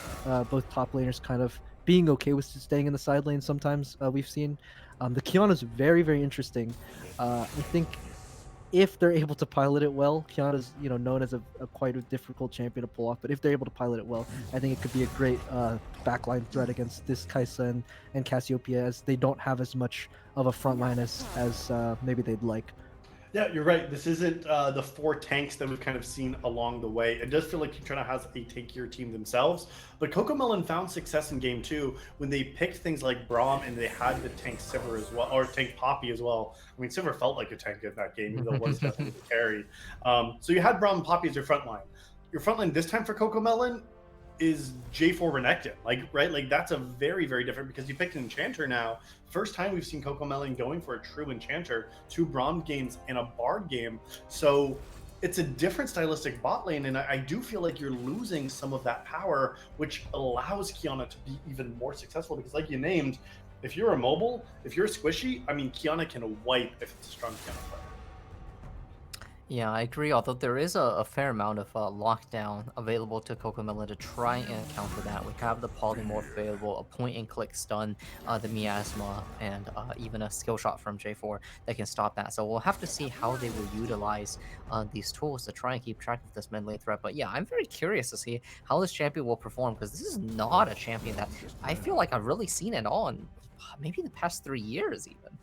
both top laners kind of being okay with staying in the side lane sometimes. We've seen the Kiana is very, very interesting. I think if they're able to pilot it well, Kiana's known as a quite a difficult champion to pull off. But if they're able to pilot it well, I think it could be a great backline threat against this Kaisa and Cassiopeia, as they don't have as much of a front line as maybe they'd like. Yeah, you're right. This isn't the 4 tanks that we've kind of seen along the way. It does feel like China has a tankier team themselves. But CocoMelon found success in game 2 when they picked things like Braum and they had the tank Sivir as well, or tank Poppy as well. I mean, Sivir felt like a tank in that game, even though it was definitely the carry. So you had Braum and Poppy as your front line. Your front line this time for CocoMelon is J4 Renekton, right? That's a very, very different, because you picked an Enchanter now. First time we've seen CocoMelon going for a true Enchanter, 2 Braum games and a Bard game. So it's a different stylistic bot lane, and I do feel like you're losing some of that power, which allows Kiana to be even more successful, because like you named, If you're a mobile, if you're squishy, I mean, Kiana can wipe if it's a strong Kiana player. Yeah, I agree. Although there is a fair amount of lockdown available to CocoMelon to try and counter that. We have the polymorph available, a point-and-click stun, the miasma, and even a skill shot from J4 that can stop that. So we'll have to see how they will utilize these tools to try and keep track of this mid lane threat. But yeah, I'm very curious to see how this champion will perform because this is not a champion that I feel like I've really seen it on maybe the past 3 years even.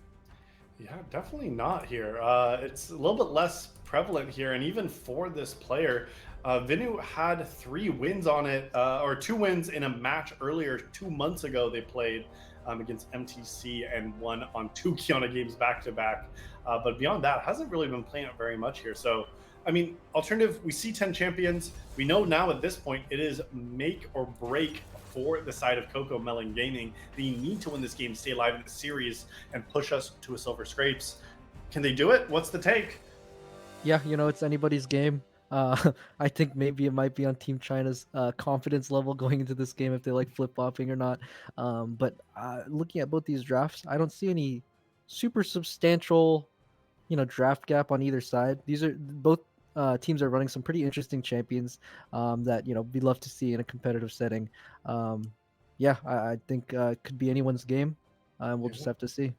Yeah, definitely not here. It's a little bit less prevalent here, and even for this player, Vinu had 3 wins on it, or 2 wins in a match earlier 2 months ago. They played against MTC and won on 2 Kiana games back to back. But beyond that, hasn't really been playing it very much here. So, I mean, alternative, we see 10 champions. We know now at this point it is make or break for the side of CocoMelon Gaming. They need to win this game, stay alive in the series, and push us to a silver scrapes. Can they do it? What's the take? Yeah, it's anybody's game. I think maybe it might be on Team China's confidence level going into this game if they like flip flopping or not. But looking at both these drafts, I don't see any super substantial, draft gap on either side. These are both teams are running some pretty interesting champions that we'd love to see in a competitive setting. Yeah, I think it could be anyone's game. We'll just have to see.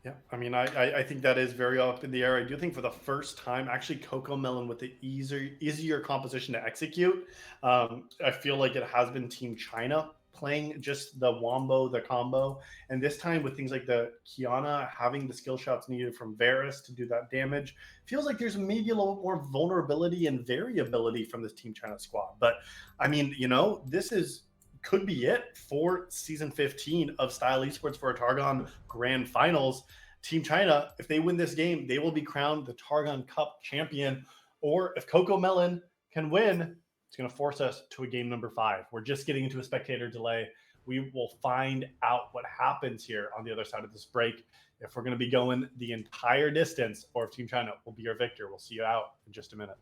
Yeah, I mean, I think that is very up in the air. I do think for the first time, actually, CocoMelon with the easier composition to execute. I feel like it has been Team China playing just the wombo, the combo, and this time with things like the Kiana having the skill shots needed from Varus to do that damage, feels like there's maybe a little more vulnerability and variability from this Team China squad. But I mean, this is could be it for season 15 of Style Esports for a Targon Grand Finals. Team China, if they win this game, they will be crowned the Targon Cup champion. Or if CocoMelon can win, it's going to force us to a game number 5. We're just getting into a spectator delay. We will find out what happens here on the other side of this break. If we're going to be going the entire distance, or if Team China will be our victor. We'll see you out in just a minute.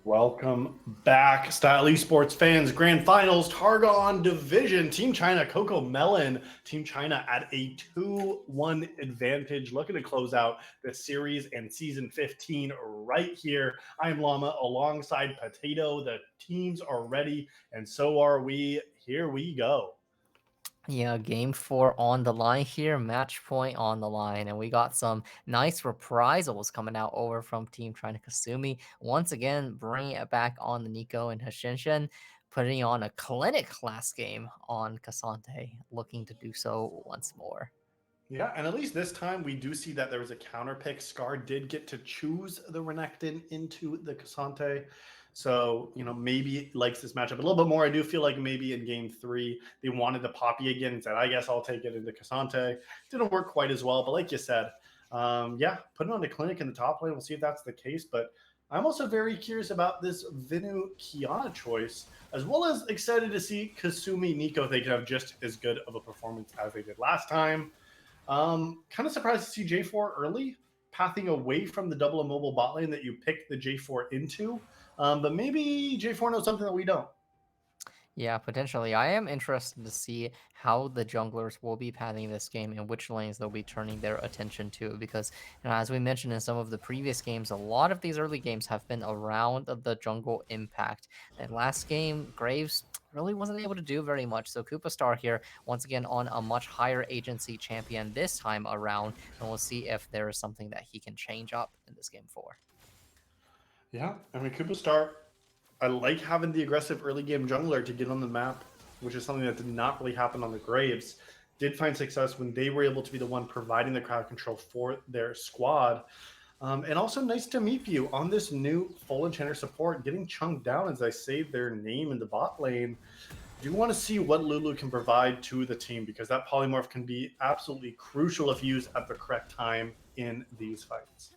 Welcome back, Style Esports fans. Grand Finals, Targon Division. Team China, CocoMelon. Team China at a 2-1 advantage, looking to close out the series and Season 15 right here. I am Llama alongside Potato. The teams are ready, and so are we. Here we go. Yeah, game 4 on the line here, match point on the line, and we got some nice reprisals coming out over from Team China Kasumi. Once again, bringing it back on the Nico and Hashinshin, putting on a clinic last game on Kasante, looking to do so once more. Yeah, and at least this time we do see that there was a counter pick. Scar did get to choose the Renekton into the Kasante. So, maybe likes this matchup a little bit more. I do feel like maybe in game 3, they wanted the Poppy again and said, I guess I'll take it into Kasante. Didn't work quite as well, but like you said, put it on the clinic in the top lane. We'll see if that's the case. But I'm also very curious about this Vinu Kiana choice, as well as excited to see Kasumi Nico. They could have just as good of a performance as they did last time. Kind of surprised to see J4 early, pathing away from the double immobile bot lane that you picked the J4 into. But maybe J4 knows something that we don't. Yeah, potentially. I am interested to see how the junglers will be pathing this game and which lanes they'll be turning their attention to, because as we mentioned in some of the previous games, a lot of these early games have been around the jungle impact. And last game, Graves really wasn't able to do very much. So Koopa Star here, once again, on a much higher agency champion this time around, and we'll see if there is something that he can change up in this game 4. Yeah, I mean, Koopa Star, I like having the aggressive early game jungler to get on the map, which is something that did not really happen on the Graves. Did find success when they were able to be the one providing the crowd control for their squad. And also nice to meet you on this new full enchanter support, getting chunked down as I save their name in the bot lane. I do want to see what Lulu can provide to the team, because that polymorph can be absolutely crucial if used at the correct time in these fights.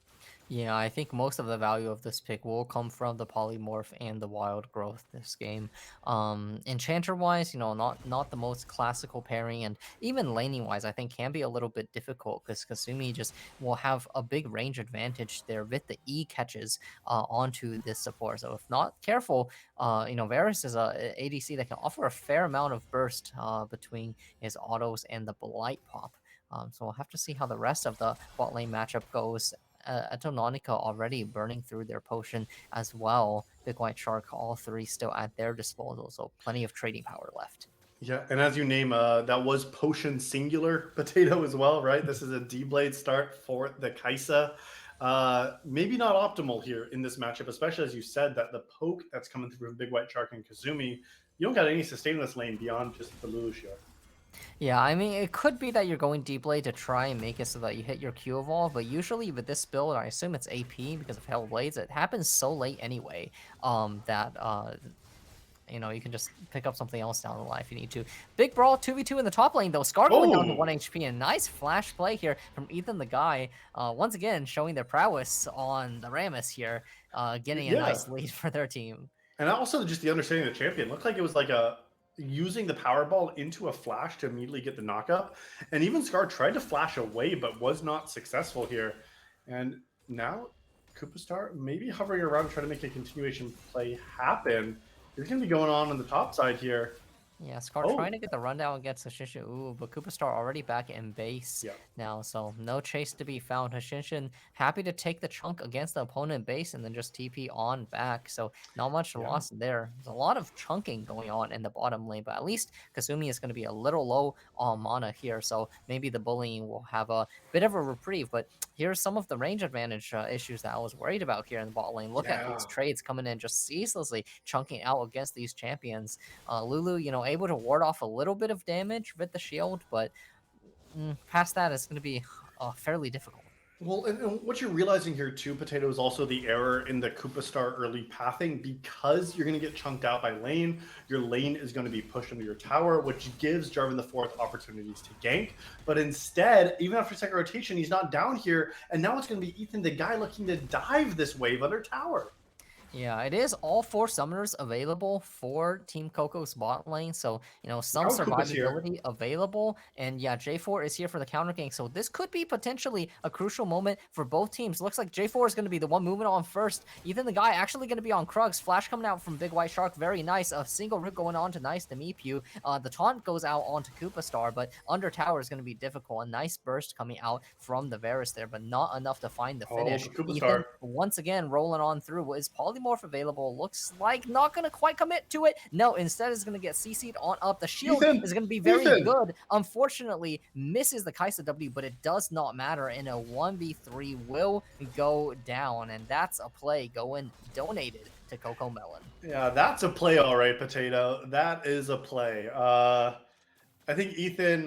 Yeah, I think most of the value of this pick will come from the polymorph and the wild growth this game. Enchanter wise, not the most classical pairing, and even laning wise, I think can be a little bit difficult because Kasumi just will have a big range advantage there with the E catches onto this support. So if not careful, Varus is a ADC that can offer a fair amount of burst between his autos and the Blight Pop. So we'll have to see how the rest of the bot lane matchup goes. Atononica already burning through their potion as well. Big White Shark, all three still at their disposal, so plenty of trading power left. Yeah, and as you name, that was potion singular Potato as well, right? This is a D-Blade start for the Kaisa. Maybe not optimal here in this matchup, especially as you said that the poke that's coming through from Big White Shark and Kazumi, you don't got any sustain in this lane beyond just the Lulu Shield. Yeah, I mean, it could be that you're going deep blade to try and make it so that you hit your Q evolve, but usually with this build, I assume it's AP because of Hell Blades. It happens so late anyway, that you can just pick up something else down the line if you need to. Big brawl 2v2 in the top lane though. Scar going down to 1 HP, and nice flash play here from Ethan the Guy. Once again, showing their prowess on the Rammus here, getting a nice lead for their team. And also just the understanding of the champion. Looked like it was like using the Powerball into a flash to immediately get the knockup. And even Scar tried to flash away, but was not successful here. And now Koopa Star maybe hovering around trying to make a continuation play happen. It's going to be going on the top side here. Yeah, Scar trying to get the rundown against Hashinshin. Ooh, but Koopa Star already back in base now, so no chase to be found. Hashinshin happy to take the chunk against the opponent base and then just TP on back, so not much loss there. There's a lot of chunking going on in the bottom lane, but at least Kasumi is going to be a little low on mana here, so maybe the bullying will have a bit of a reprieve, but here's some of the range advantage issues that I was worried about here in the bot lane. Look at these trades coming in just ceaselessly chunking out against these champions. Lulu, able to ward off a little bit of damage with the shield, but past that, it's going to be fairly difficult. Well, and what you're realizing here too, Potato, is also the error in the Koopa Star early pathing, because you're going to get chunked out by lane. Your lane is going to be pushed into your tower, which gives Jarvan the Fourth opportunities to gank. But instead, even after second rotation, he's not down here, and now it's going to be Ethan the Guy looking to dive this wave under tower. Yeah, it is all 4 summoners available for Team Coco's bot lane, so, some Oh, Koopa's here. survivability available, and yeah, J4 is here for the counter gank, so this could be potentially a crucial moment for both teams. Looks like J4 is going to be the one moving on first. Ethan the guy actually going to be on Krugs. Flash coming out from Big White Shark, very nice. A single rip going on to Nice to Meepew. The taunt goes out onto Koopa Star, but under tower is going to be difficult. A nice burst coming out from the Varus there, but not enough to find the finish. Koopa Ethan, Star. once again, rolling on through. Is Polymorph available? Looks like not going to quite commit to it. No, instead is going to get CC'd on up. The shield is going to be very good. Unfortunately, misses the Kaisa W, but it does not matter. And a 1v3 will go down. And that's a play going donated to CocoMelon. Yeah, that's a play, all right, Potato. That is a play. I think Ethan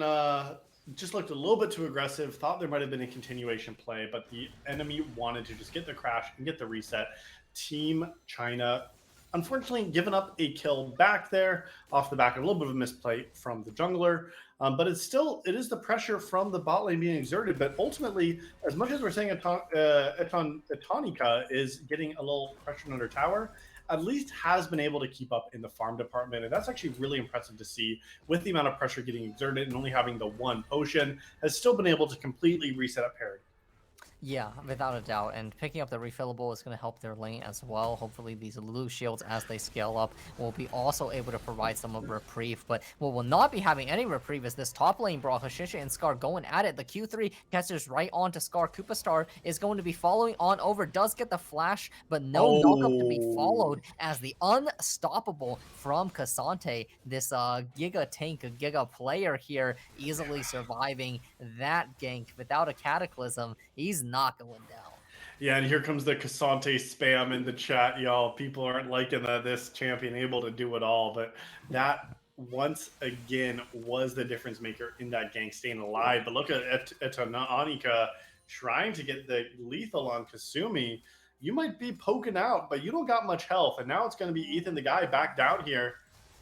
just looked a little bit too aggressive, thought there might have been a continuation play, but the enemy wanted to just get the crash and get the reset. Team China, unfortunately, given up a kill back there off the back of a little bit of a misplay from the jungler. But it is the pressure from the bot lane being exerted. But ultimately, as much as we're saying Etonica is getting a little pressure under tower, at least has been able to keep up in the farm department. And that's actually really impressive to see with the amount of pressure getting exerted and only having the one potion, has still been able to completely reset up parity. Yeah, without a doubt. And picking up the refillable is going to help their lane as well. Hopefully these Lulu shields, as they scale up, will be also able to provide some of reprieve. But what will not be having any reprieve is this top lane brawl. Hashisha and Scar going at it. The Q3 catches right onto Scar. Koopa Star is going to be following on over. Does get the flash, but no knockup to be followed as the unstoppable from Cassante. This Giga tank, a Giga player here, easily surviving that gank without a Cataclysm. He's not going down. Yeah, and here comes the Cassante spam in the chat, y'all. People aren't liking this champion able to do it all, but that once again was the difference maker in that gank staying alive. But look at Etonica trying to get the lethal on Kasumi. You might be poking out, but you don't got much health, and now it's going to be Ethan the guy back down here.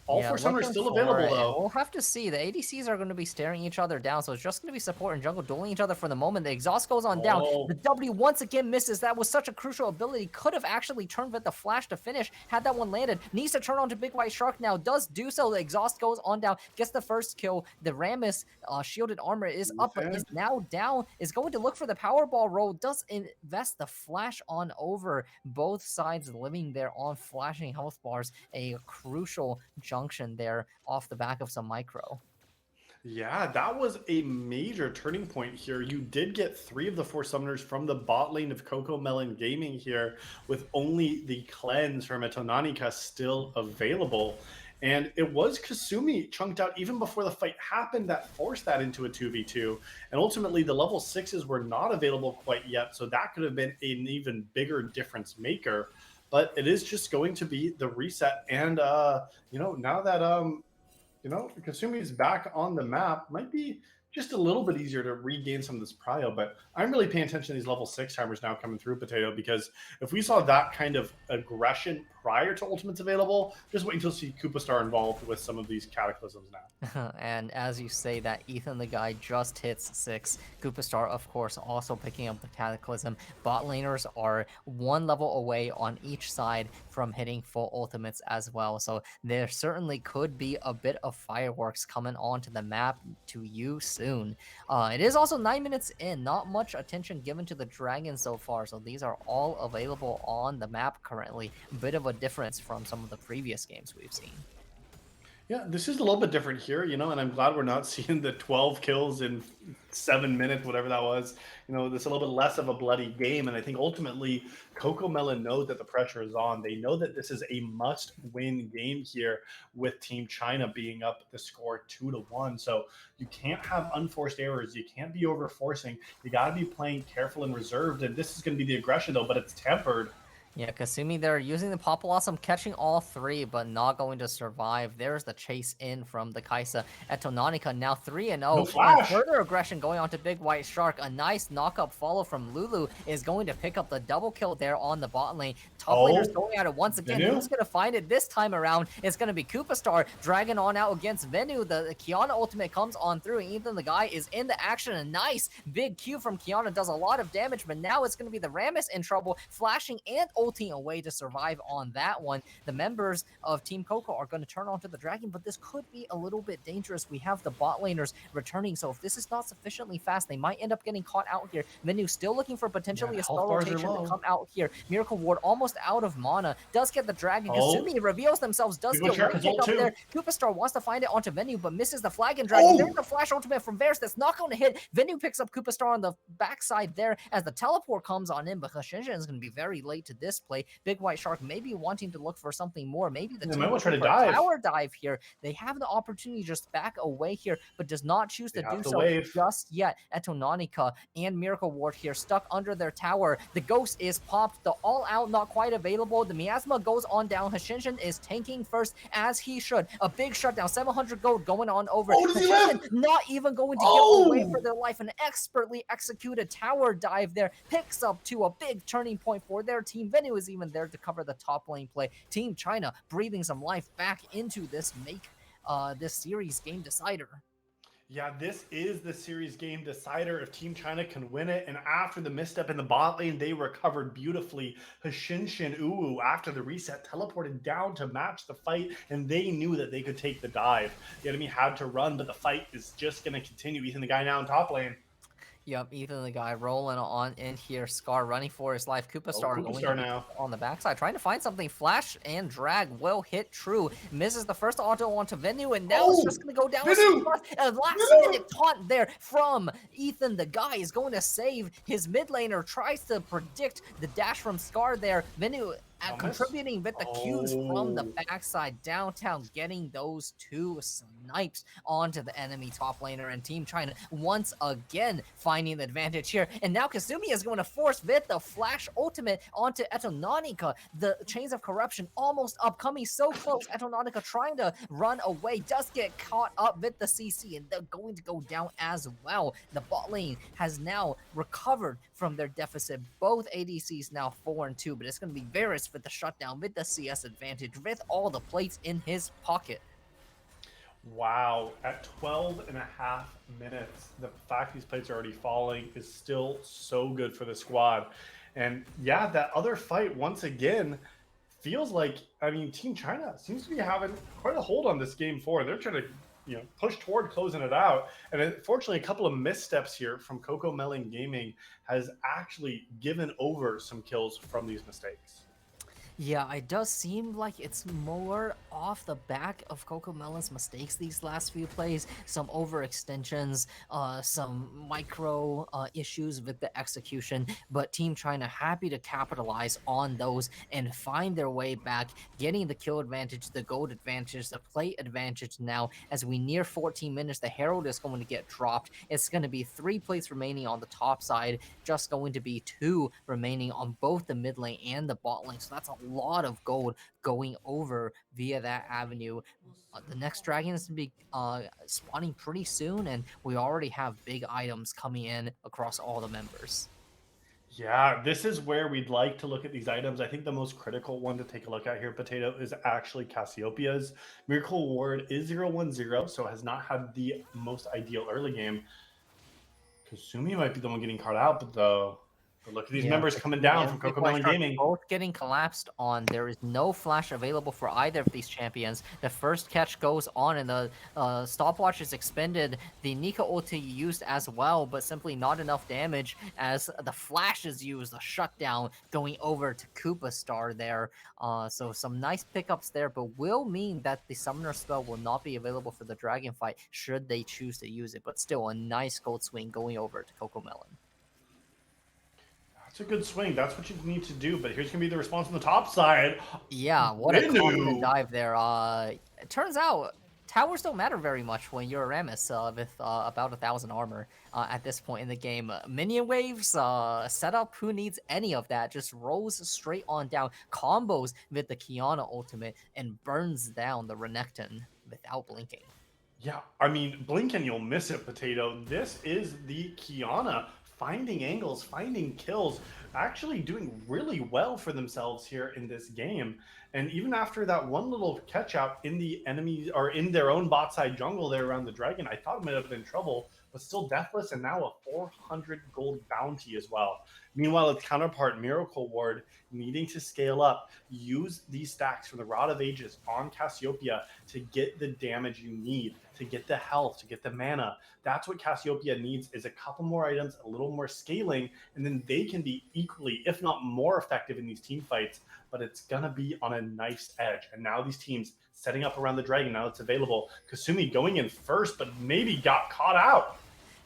All 4 summoners still available, though. We'll have to see. The ADCs are going to be staring each other down, so it's just going to be support and jungle dueling each other for the moment. The exhaust goes on down. The W once again misses. That was such a crucial ability. Could have actually turned with the flash to finish had that one landed. Needs to turn on to Big White Shark now. Does do so. The exhaust goes on down. Gets the first kill. The Rammus shielded armor is up, but is now down. Is going to look for the Powerball roll. Does invest the flash on over. Both sides living there on flashing health bars. A crucial junction there off the back of some micro. Yeah, that was a major turning point here. You did get 3 of the 4 summoners from the bot lane of CocoMelon Gaming here, with only the cleanse from Etonica still available. And it was Kasumi chunked out even before the fight happened that forced that into a 2v2. And ultimately, the level 6s were not available quite yet, so that could have been an even bigger difference maker. But it is just going to be the reset. And, now that, Kasumi's back on the map, might be just a little bit easier to regain some of this prio. But I'm really paying attention to these level 6 timers now coming through, Potato, because if we saw that kind of aggression prior to ultimates available, just wait until you see Koopa Star involved with some of these cataclysms now. And as you say that, Ethan the guy just hits 6. Koopa Star, of course, also picking up the cataclysm. Bot laners are 1 level away on each side from hitting full ultimates as well. So there certainly could be a bit of fireworks coming onto the map to you soon. It is also 9 minutes in. Not much attention given to the dragon so far. So these are all available on the map currently. A bit of a difference from some of the previous games we've seen. Yeah, this is a little bit different here, and I'm glad we're not seeing the 12 kills in 7 minutes, whatever that was. This a little bit less of a bloody game, and I think ultimately CocoMelon knows that the pressure is on. They know that this is a must-win game here with Team China being up the score 2-1. So you can't have unforced errors. You can't be over-forcing. You got to be playing careful and reserved, and this is going to be the aggression, though, but it's tempered. Yeah, Kasumi, they're using the Pop Blossom, catching all 3, but not going to survive. There's the chase in from the Kaisa. Etonica now 3-0. No flash. Further aggression going on to Big White Shark. A nice knock-up follow from Lulu is going to pick up the double kill there on the bot lane. Top laner's going at it once again. Venu? Who's going to find it this time around? It's going to be Koopa Star dragging on out against Venu. The Kiana ultimate comes on through, and Ethan the guy is in the action. A nice big Q from Kiana does a lot of damage, but now it's going to be the Rammus in trouble, flashing and ulting away to survive on that one. The members of Team Coco are going to turn onto the Dragon, but this could be a little bit dangerous. We have the bot laners returning, so if this is not sufficiently fast, they might end up getting caught out here. Venu still looking for potentially a spell rotation to come out here. Miracle Ward almost out of mana, does get the Dragon. Kasumi reveals themselves, does get one pick up there. Koopa Star wants to find it onto Venu, but misses the Flag and Dragon. There's the flash ultimate from Varus that's not going to hit. Venu picks up Koopa Star on the backside there as the teleport comes on in, but Hashenshin is going to be very late to this play. Big White Shark maybe wanting to look for something more. Maybe the team will try to tower dive here. They have the opportunity to just back away here, but does not choose to do so just yet. Etonanica and Miracle Ward here stuck under their tower. The Ghost is popped. The All Out not quite available. The Miasma goes on down. Hashenshin is tanking first as he should. A big shutdown. 700 gold going on over. Hashenshin not even going to give away for their life. An expertly executed tower dive there picks up to a big turning point for their team. Venu is even there to cover the top lane play. Team China breathing some life back into this this series game decider. Yeah, this is the series game decider if Team China can win it. And after the misstep in the bot lane, they recovered beautifully. Hashenshin Uwu, after the reset, teleported down to match the fight, and they knew that they could take the dive. The enemy had to run, but the fight is just going to continue. Ethan, the guy now in top lane. Yep, Ethan the guy rolling on in here. Scar running for his life. Koopa Star going now on the backside, trying to find something. Flash and drag will hit true. Misses the first auto onto Venu, and now it's just going to go down. A last-minute taunt there from Ethan the guy is going to save his mid laner. Tries to predict the dash from Scar there. Venu contributing with the Qs from the backside downtown, getting those two snipes onto the enemy top laner, and Team China once again finding the advantage here. And now Kasumi is going to force with the flash ultimate onto Etonanica. The Chains of Corruption almost upcoming, so close. Etonanica trying to run away, does get caught up with the CC, and they're going to go down as well. The bot lane has now recovered from their deficit. Both ADCs now 4-2, but it's going to be Varus with the shutdown, with the CS advantage, with all the plates in his pocket. Wow, at 12 and a half minutes, the fact these plates are already falling is still so good for the squad. And yeah, that other fight, once again, feels like, I mean, Team China seems to be having quite a hold on this game 4. They're trying to, push toward closing it out. And unfortunately, a couple of missteps here from CocoMelon Gaming has actually given over some kills from these mistakes. Yeah, it does seem like it's more off the back of CocoMelon's mistakes these last few plays. Some overextensions, some micro issues with the execution, but Team China happy to capitalize on those and find their way back, getting the kill advantage, the gold advantage, the plate advantage now. As we near 14 minutes, the Herald is going to get dropped. It's going to be 3 plates remaining on the top side, just going to be 2 remaining on both the mid lane and the bot lane. So that's a lot of gold going over via that avenue. The next dragon is to be spawning pretty soon, and we already have big items coming in across all the members. Yeah, this is where we'd like to look at these items. I think the most critical one to take a look at here, Potato, is actually Cassiopeia's. Miracle Ward is 0-1-0, so has not had the most ideal early game. Kasumi might be the one getting caught out, but look at these members coming down from CocoMelon Gaming. Both getting collapsed on. There is no flash available for either of these champions. The first catch goes on, and the stopwatch is expended. The Nika ulti used as well, but simply not enough damage as the flash is used. The shutdown going over to Koopa Star there. So some nice pickups there, but will mean that the summoner spell will not be available for the dragon fight should they choose to use it. But still a nice gold swing going over to CocoMelon. It's a good swing. That's what you need to do. But here's going to be the response on the top side. Yeah, what a confident dive there. It turns out towers don't matter very much when you're a Rammus with about 1,000 armor at this point in the game. Minion waves, setup, who needs any of that? Just rolls straight on down, combos with the Kiana ultimate, and burns down the Renekton without blinking. Yeah, I mean, blink and you'll miss it, Potato. This is the Kiana finding angles, finding kills, actually doing really well for themselves here in this game. And even after that one little catch out in the enemy or in their own bot side jungle there around the dragon, I thought it might have been trouble. but still deathless, and now a 400 gold bounty as well. Meanwhile, its counterpart, Miracle Ward, needing to scale up, use these stacks from the Rod of Ages on Cassiopeia to get the damage you need, to get the health, to get the mana. That's what Cassiopeia needs, is a couple more items, a little more scaling, and then they can be equally, if not more effective in these team fights, but it's going to be on a nice edge. And now these teams setting up around the dragon, now it's available. Kasumi going in first, but maybe got caught out.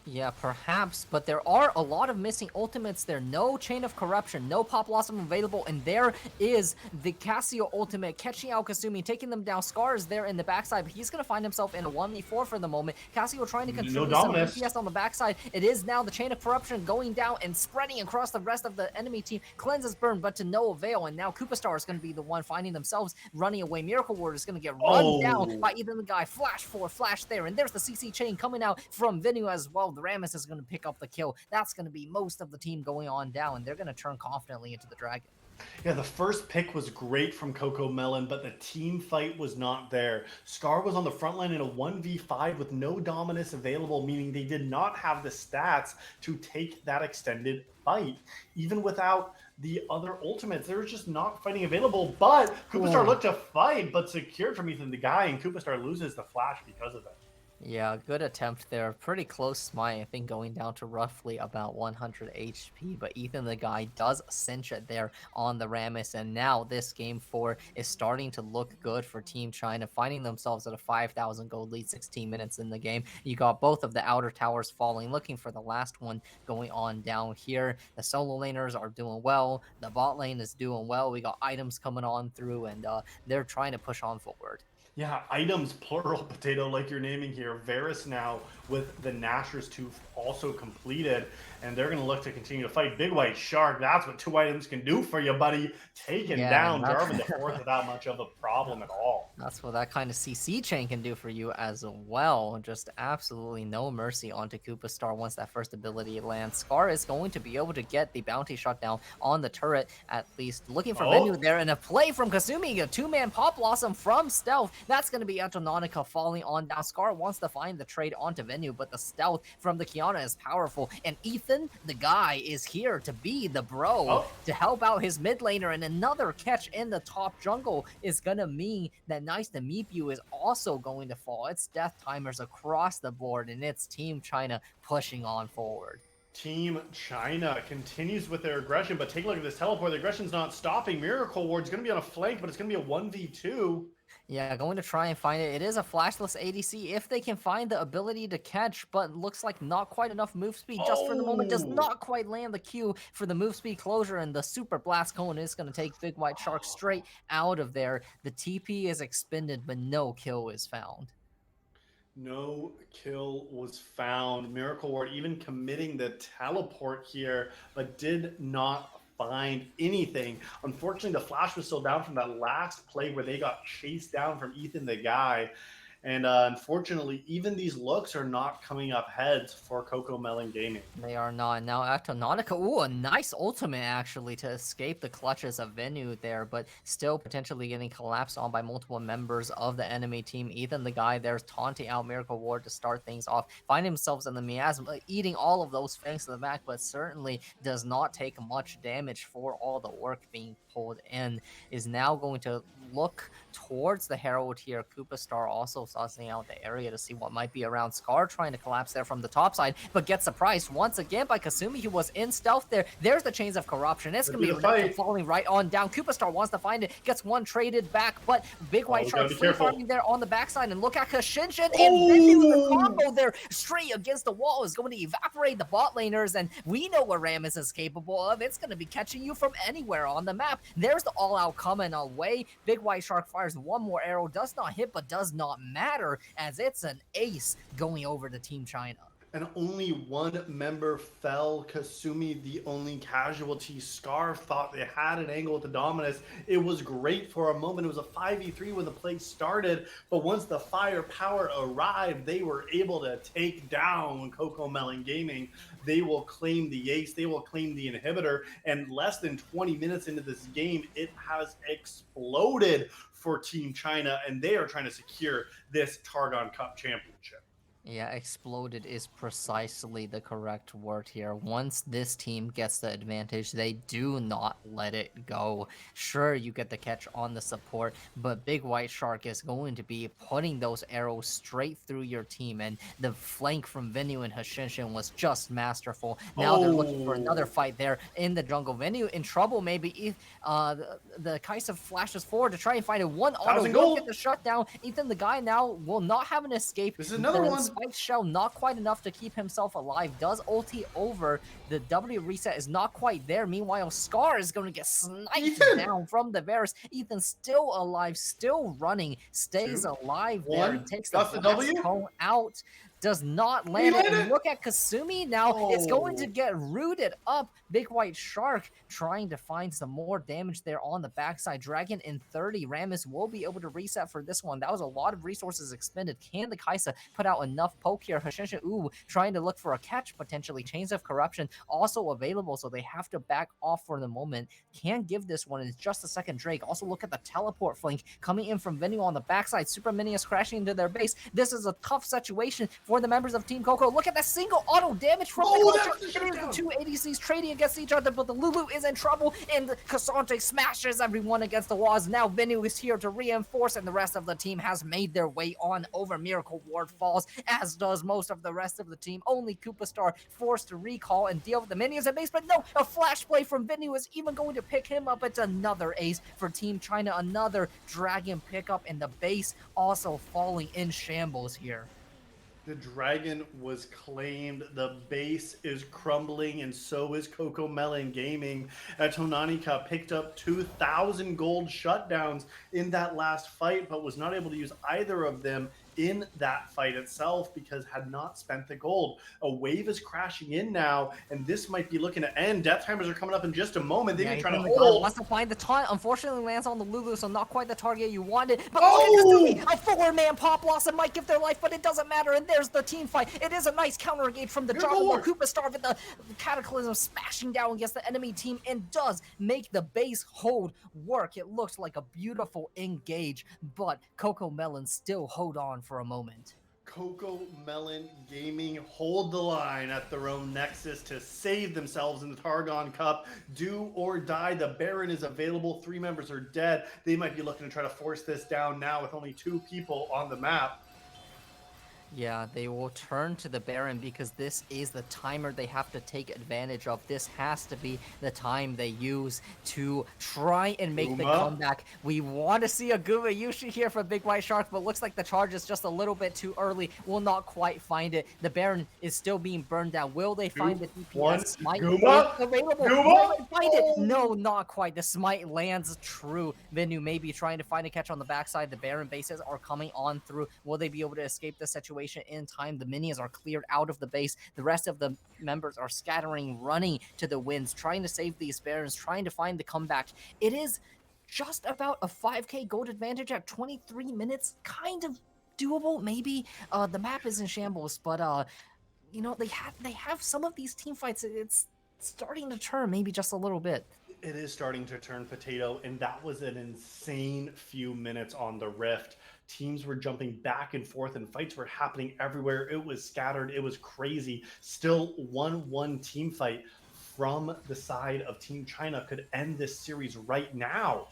Yeah, perhaps, but there are a lot of missing ultimates there. No Chain of Corruption, no Pop Blossom available, and there is the Cassio ultimate catching out Kasumi, taking them down. Scar is there in the backside, but he's going to find himself in a 1v4 for the moment. Cassio trying to contribute some DPS on the backside. It is now the Chain of Corruption going down and spreading across the rest of the enemy team. Cleanses burn, but to no avail, and now Koopa Star is going to be the one finding themselves running away. Miracle Ward is going to get run down by even the guy. Flash 4, flash there, and there's the CC chain coming out from Venue as well. The Rammus is going to pick up the kill. That's going to be most of the team going on down, and they're going to turn confidently into the dragon. Yeah, the first pick was great from CocoMelon, but the team fight was not there. Scar was on the front line in a 1v5 with no Dominus available, meaning they did not have the stats to take that extended fight. Even without the other ultimates, there was just not fighting available, but Koopa Star looked to fight, but secured from Ethan the guy, and Koopa Star loses the flash because of it. Yeah, good attempt there. Pretty close smite, I think, going down to roughly about 100 HP. But Ethan the guy does cinch it there on the Rammus. And now this game 4 is starting to look good for Team China, finding themselves at a 5,000 gold lead 16 minutes in the game. You got both of the outer towers falling, looking for the last one going on down here. The solo laners are doing well. The bot lane is doing well. We got items coming on through, and they're trying to push on forward. Yeah, items, plural, potato, like you're naming here. Varus now with the Nashor's Tooth also completed, and they're going to look to continue to fight. Big White Shark, that's what 2 items can do for you, buddy. Taking down Jarvan the Fourth without much of a problem at all. That's what that kind of CC chain can do for you as well. Just absolutely no mercy onto Koopa Star once that first ability lands. Scar is going to be able to get the bounty shot down on the turret, at least. Looking for Venue there, and a play from Kasumi, a 2-man Pop Blossom from Stealth. That's going to be Antononica falling on down. Scar wants to find the trade onto Venue, but the stealth from the Kiana is powerful. And Ethan, the guy, is here to be the bro to help out his mid laner. And another catch in the top jungle is going to mean that Nice to Meep is also going to fall. It's death timers across the board, and it's Team China pushing on forward. Team China continues with their aggression, but take a look at this teleport. The aggression's not stopping. Miracle Ward's going to be on a flank, but it's going to be a 1v2. Yeah, going to try and find it. It is a flashless ADC if they can find the ability to catch, but looks like not quite enough move speed just for the moment. Does not quite land the Q for the move speed closure, and the Super Blast Cone is going to take Big White Shark straight out of there. The TP is expended, but no kill is found. No kill was found. Miracle Ward even committing the teleport here, but did not find anything. Unfortunately, the flash was still down from that last play where they got chased down from Ethan the guy. And unfortunately, even these looks are not coming up heads for CocoMelon Gaming. They are not. Now Actonautica, ooh, a nice ultimate actually to escape the clutches of Venue there, but still potentially getting collapsed on by multiple members of the enemy team. Ethan, the guy there's taunting out Miracle Ward to start things off. Find themselves in the miasma, eating all of those fangs to the back, but certainly does not take much damage for all the work being pulled in. Is now going to look towards the Herald here. Koopa Star also sussing out the area to see what might be around. Scar trying to collapse there from the top side, but gets surprised once again by Kasumi, who was in stealth there. There's the Chains of Corruption. It's going to be falling right on down. Koopa Star wants to find it, gets one traded back, but Big White Shark free farming there on the backside, and look at Kashinshin, and then the combo there straight against the wall is going to evaporate the bot laners, and we know what Rammus is capable of. It's going to be catching you from anywhere on the map. There's the all-out coming away. Big White Shark fires one more arrow, does not hit, but does not matter, as it's an ace going over to Team China. And only one member fell. Kasumi, the only casualty. Scar thought they had an angle with the Dominus. It was great for a moment. It was a 5v3 when the play started, but once the firepower arrived, they were able to take down CocoMelon Gaming. They will claim the ace. They will claim the inhibitor. And less than 20 minutes into this game, it has exploded for Team China, and they are trying to secure this Targon Cup championship. Yeah, exploded is precisely the correct word here. Once this team gets the advantage, they do not let it go. Sure, you get the catch on the support, but Big White Shark is going to be putting those arrows straight through your team, and the flank from Venue and Hashinshin was just masterful. Now they're looking for another fight there in the jungle. Venue in trouble, maybe. The Kaisa flashes forward to try and find a one auto. Will get the shutdown. Ethan, the guy now, will not have an escape. This is another one. Spike Shell, not quite enough to keep himself alive. Does ulti over. The W reset is not quite there. Meanwhile, Scar is going to get sniped down from the Varus. Ethan still alive, still running, stays alive there, and takes the W out. Does not land it. And look at Kasumi now. It's going to get rooted up. Big White Shark trying to find some more damage there on the backside. Dragon in 30. Rammus will be able to reset for this one. That was a lot of resources expended. Can the Kaisa put out enough poke here? Hashinshin, trying to look for a catch potentially. Chains of Corruption also available, so they have to back off for the moment. Can give this one in just a second. Drake. Also look at the teleport flank coming in from Venue on the backside. Super Minions crashing into their base. This is a tough situation for the members of Team Coco. Look at that single auto damage from the two ADCs trading against each other, but the Lulu is in trouble, and Cassandre smashes everyone against the walls. Now Venue is here to reinforce, and the rest of the team has made their way on over. Miracle Ward falls, as does most of the rest of the team. Only Koopa Star forced to recall and deal with the minions at base, but no, a flash play from Venue is even going to pick him up. It's another ace for Team China, another Dragon pickup, and the base also falling in shambles here. The Dragon was claimed, the base is crumbling, and so is CocoMelon Gaming. Tonanica picked up 2,000 gold shutdowns in that last fight, but was not able to use either of them in that fight itself because had not spent the gold. A wave is crashing in now, and this might be looking to end. Death timers are coming up in just a moment. They've been trying to hold. Wants to find the taunt. Unfortunately, lands on the Lulu, so not quite the target you wanted. But look at this, a 4-man pop loss and might give their life, but it doesn't matter. And there's the team fight. It is a nice counter engage from the droppable Koopa Star, with the Cataclysm smashing down against the enemy team and does make the base hold work. It looks like a beautiful engage, but CocoMelon still hold on for a moment. CocoMelon Gaming hold the line at their own nexus to save themselves in the Targon Cup. Do or die. The Baron is available. 3 members are dead. They might be looking to try to force this down now with only 2 people on the map. Yeah, they will turn to the Baron because this is the timer they have to take advantage of. This has to be the time they use to try and make the comeback. We want to see a Guma Yushi here for Big White Shark, but looks like the charge is just a little bit too early. Will not quite find it. The Baron is still being burned down. Will they find the DPS? Smite available. Will they find it? No, not quite. The Smite lands true. Venue may be trying to find a catch on the backside. The Baron bases are coming on through. Will they be able to escape the situation in time? The minions are cleared out of the base. The rest of the members are scattering, running to the winds, trying to save these Barons, trying to find the comeback. It is just about a 5k gold advantage at 23 minutes. Kind of doable, maybe. The map is in shambles, but you know, they have some of these team fights. It's starting to turn maybe just a little bit. It is starting to turn potato, and that was an insane few minutes on the Rift. Teams were jumping back and forth, and fights were happening everywhere. It was scattered. It was crazy. Still, 1-1 team fight from the side of Team China could end this series right now.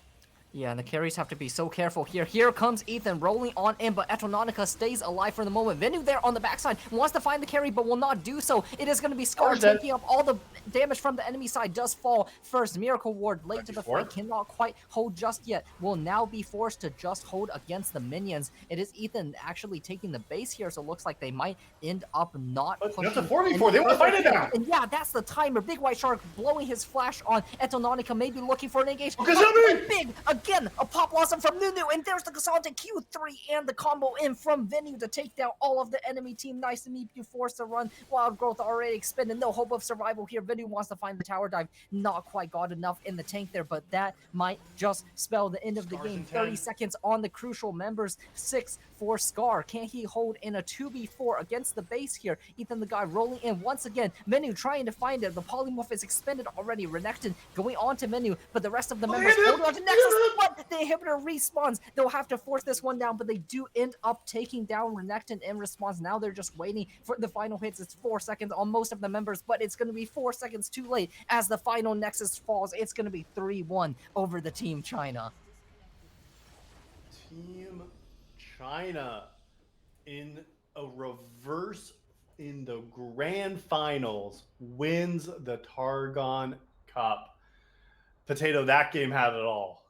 Yeah, and the carries have to be so careful here. Here comes Ethan rolling on in, but Etononica stays alive for the moment. Venue there on the backside wants to find the carry, but will not do so. It is going to be Scar taking up all the damage from the enemy side. Does fall first. Miracle Ward late to the fight. Cannot quite hold just yet. Will now be forced to just hold against the minions. It is Ethan actually taking the base here, so it looks like they might end up not pushing. That's a 4v4. They want to fight it now. And yeah, that's the timer. Big White Shark blowing his flash on Etononica, maybe looking for an engage. Big again, a pop blossom from Nunu, and there's the Cassandre Q3 and the combo in from Venue to take down all of the enemy team. Nice to meet you, forced to run. Wild Growth already expended, no hope of survival here. Venue wants to find the tower dive, not quite got enough in the tank there, but that might just spell the end of the game. 30 seconds on the crucial members, 6 for Scar. Can he hold in a 2v4 against the base here? Ethan the guy rolling in once again. Venue trying to find it. The polymorph is expended already. Renekton going on to Venue, but the rest of the members hold on to Nexus. but the inhibitor respawns. They'll have to force this one down, but they do end up taking down Renekton in response. Now they're just waiting for the final hits. It's 4 seconds on most of the members, but it's going to be 4 seconds too late as the final Nexus falls. It's going to be 3-1 over the Team China. Team China in a reverse in the grand finals wins the Targon Cup. Potato, that game had it all.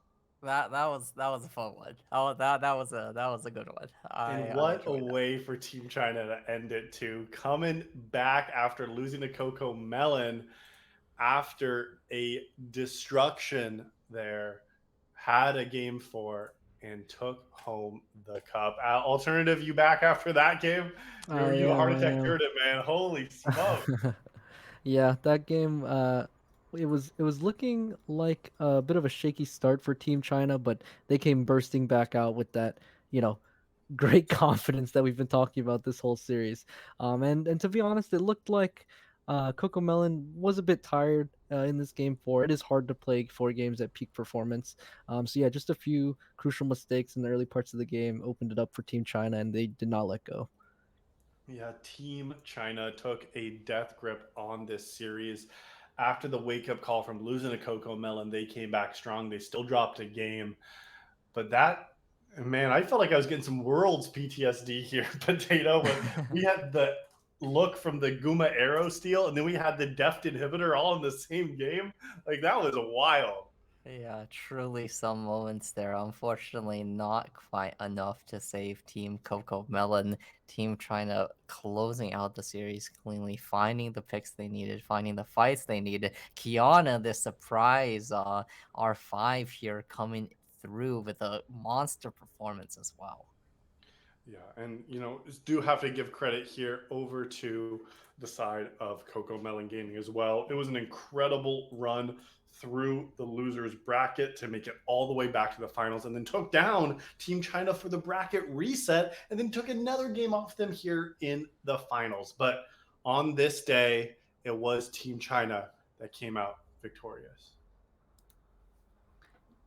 That was a fun one. That was a good one. And what a way for Team China to end it too. Coming back after losing to CocoMelon after a destruction there, had a game 4 and took home the cup. Alternative, you back after that game? You heart attack cured it, man. Holy smoke. Yeah, that game it was looking like a bit of a shaky start for Team China, but they came bursting back out with that, great confidence that we've been talking about this whole series. And to be honest, it looked like CocoMelon was a bit tired in this game 4. It is hard to play 4 games at peak performance. So yeah, just a few crucial mistakes in the early parts of the game opened it up for Team China, and they did not let go. Yeah, Team China took a death grip on this series. After the wake-up call from losing to CocoMelon, they came back strong. They still dropped a game. But man, I felt like I was getting some Worlds PTSD here, Potato. But we had the look from the Guma Arrow Steel, and then we had the Deft Inhibitor all in the same game. Like, that was wild. Yeah, truly some moments there. Unfortunately, not quite enough to save Team CocoMelon. Team China closing out the series cleanly, finding the picks they needed, finding the fights they needed. Kiana, the surprise R5 here, coming through with a monster performance as well. Yeah, and do have to give credit here over to the side of CocoMelon Gaming as well. It was an incredible run through the losers bracket to make it all the way back to the finals, and then took down Team China for the bracket reset, and then took another game off them here in the finals. But on this day, it was Team China that came out victorious.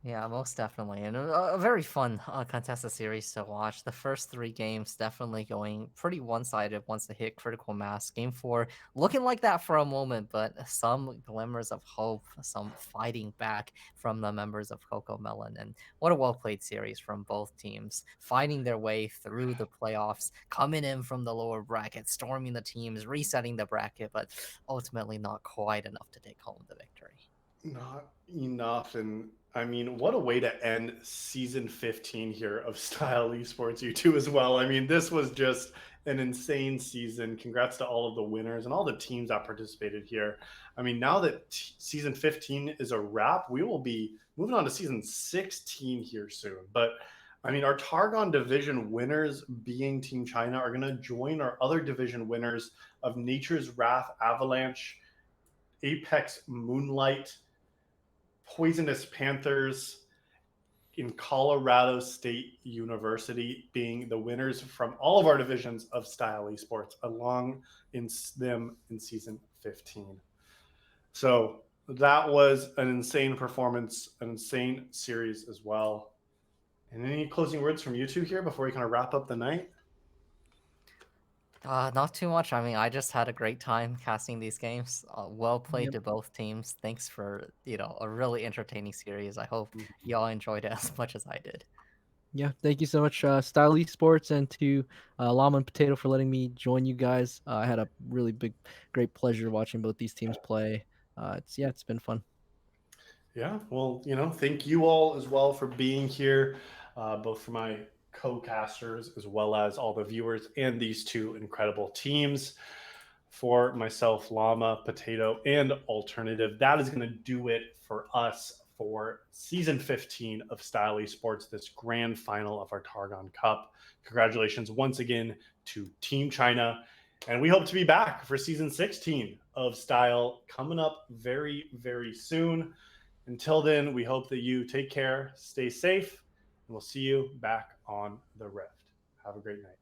Yeah, most definitely. And a very fun contested series to watch. The first 3 games definitely going pretty one-sided once they hit critical mass. Game 4 looking like that for a moment, but some glimmers of hope, some fighting back from the members of CocoMelon. And what a well-played series from both teams, fighting their way through the playoffs, coming in from the lower bracket, storming the teams, resetting the bracket, but ultimately not quite enough to take home the victory. Not enough. And I mean, what a way to end season 15 here of Style Esports, you two as well. I mean, this was just an insane season. Congrats to all of the winners and all the teams that participated here. I mean, now that season 15 is a wrap, we will be moving on to season 16 here soon. But I mean, our Targon division winners, being Team China, are going to join our other division winners of Nature's Wrath Avalanche, Apex Moonlight, Poisonous Panthers, in Colorado State University, being the winners from all of our divisions of Style Esports, along in them in season 15. So that was an insane performance, an insane series as well. And any closing words from you two here before we kind of wrap up the night? Not too much. I mean, I just had a great time casting these games. Well played to both teams. Thanks for, a really entertaining series. I hope y'all enjoyed it as much as I did. Yeah, thank you so much, Style Esports, and to Llama and Potato for letting me join you guys. I had a really great pleasure watching both these teams play. It's been fun. Yeah, well, thank you all as well for being here, both for my co-casters as well as all the viewers and these two incredible teams. For myself, Llama, Potato, and Alternative, that is going to do it for us for season 15 of Style Esports, this grand final of our Targon Cup. Congratulations once again to Team China, and we hope to be back for season 16 of Style coming up very, very soon. Until then, we hope that you take care, stay safe, and we'll see you back on the Rift. Have a great night.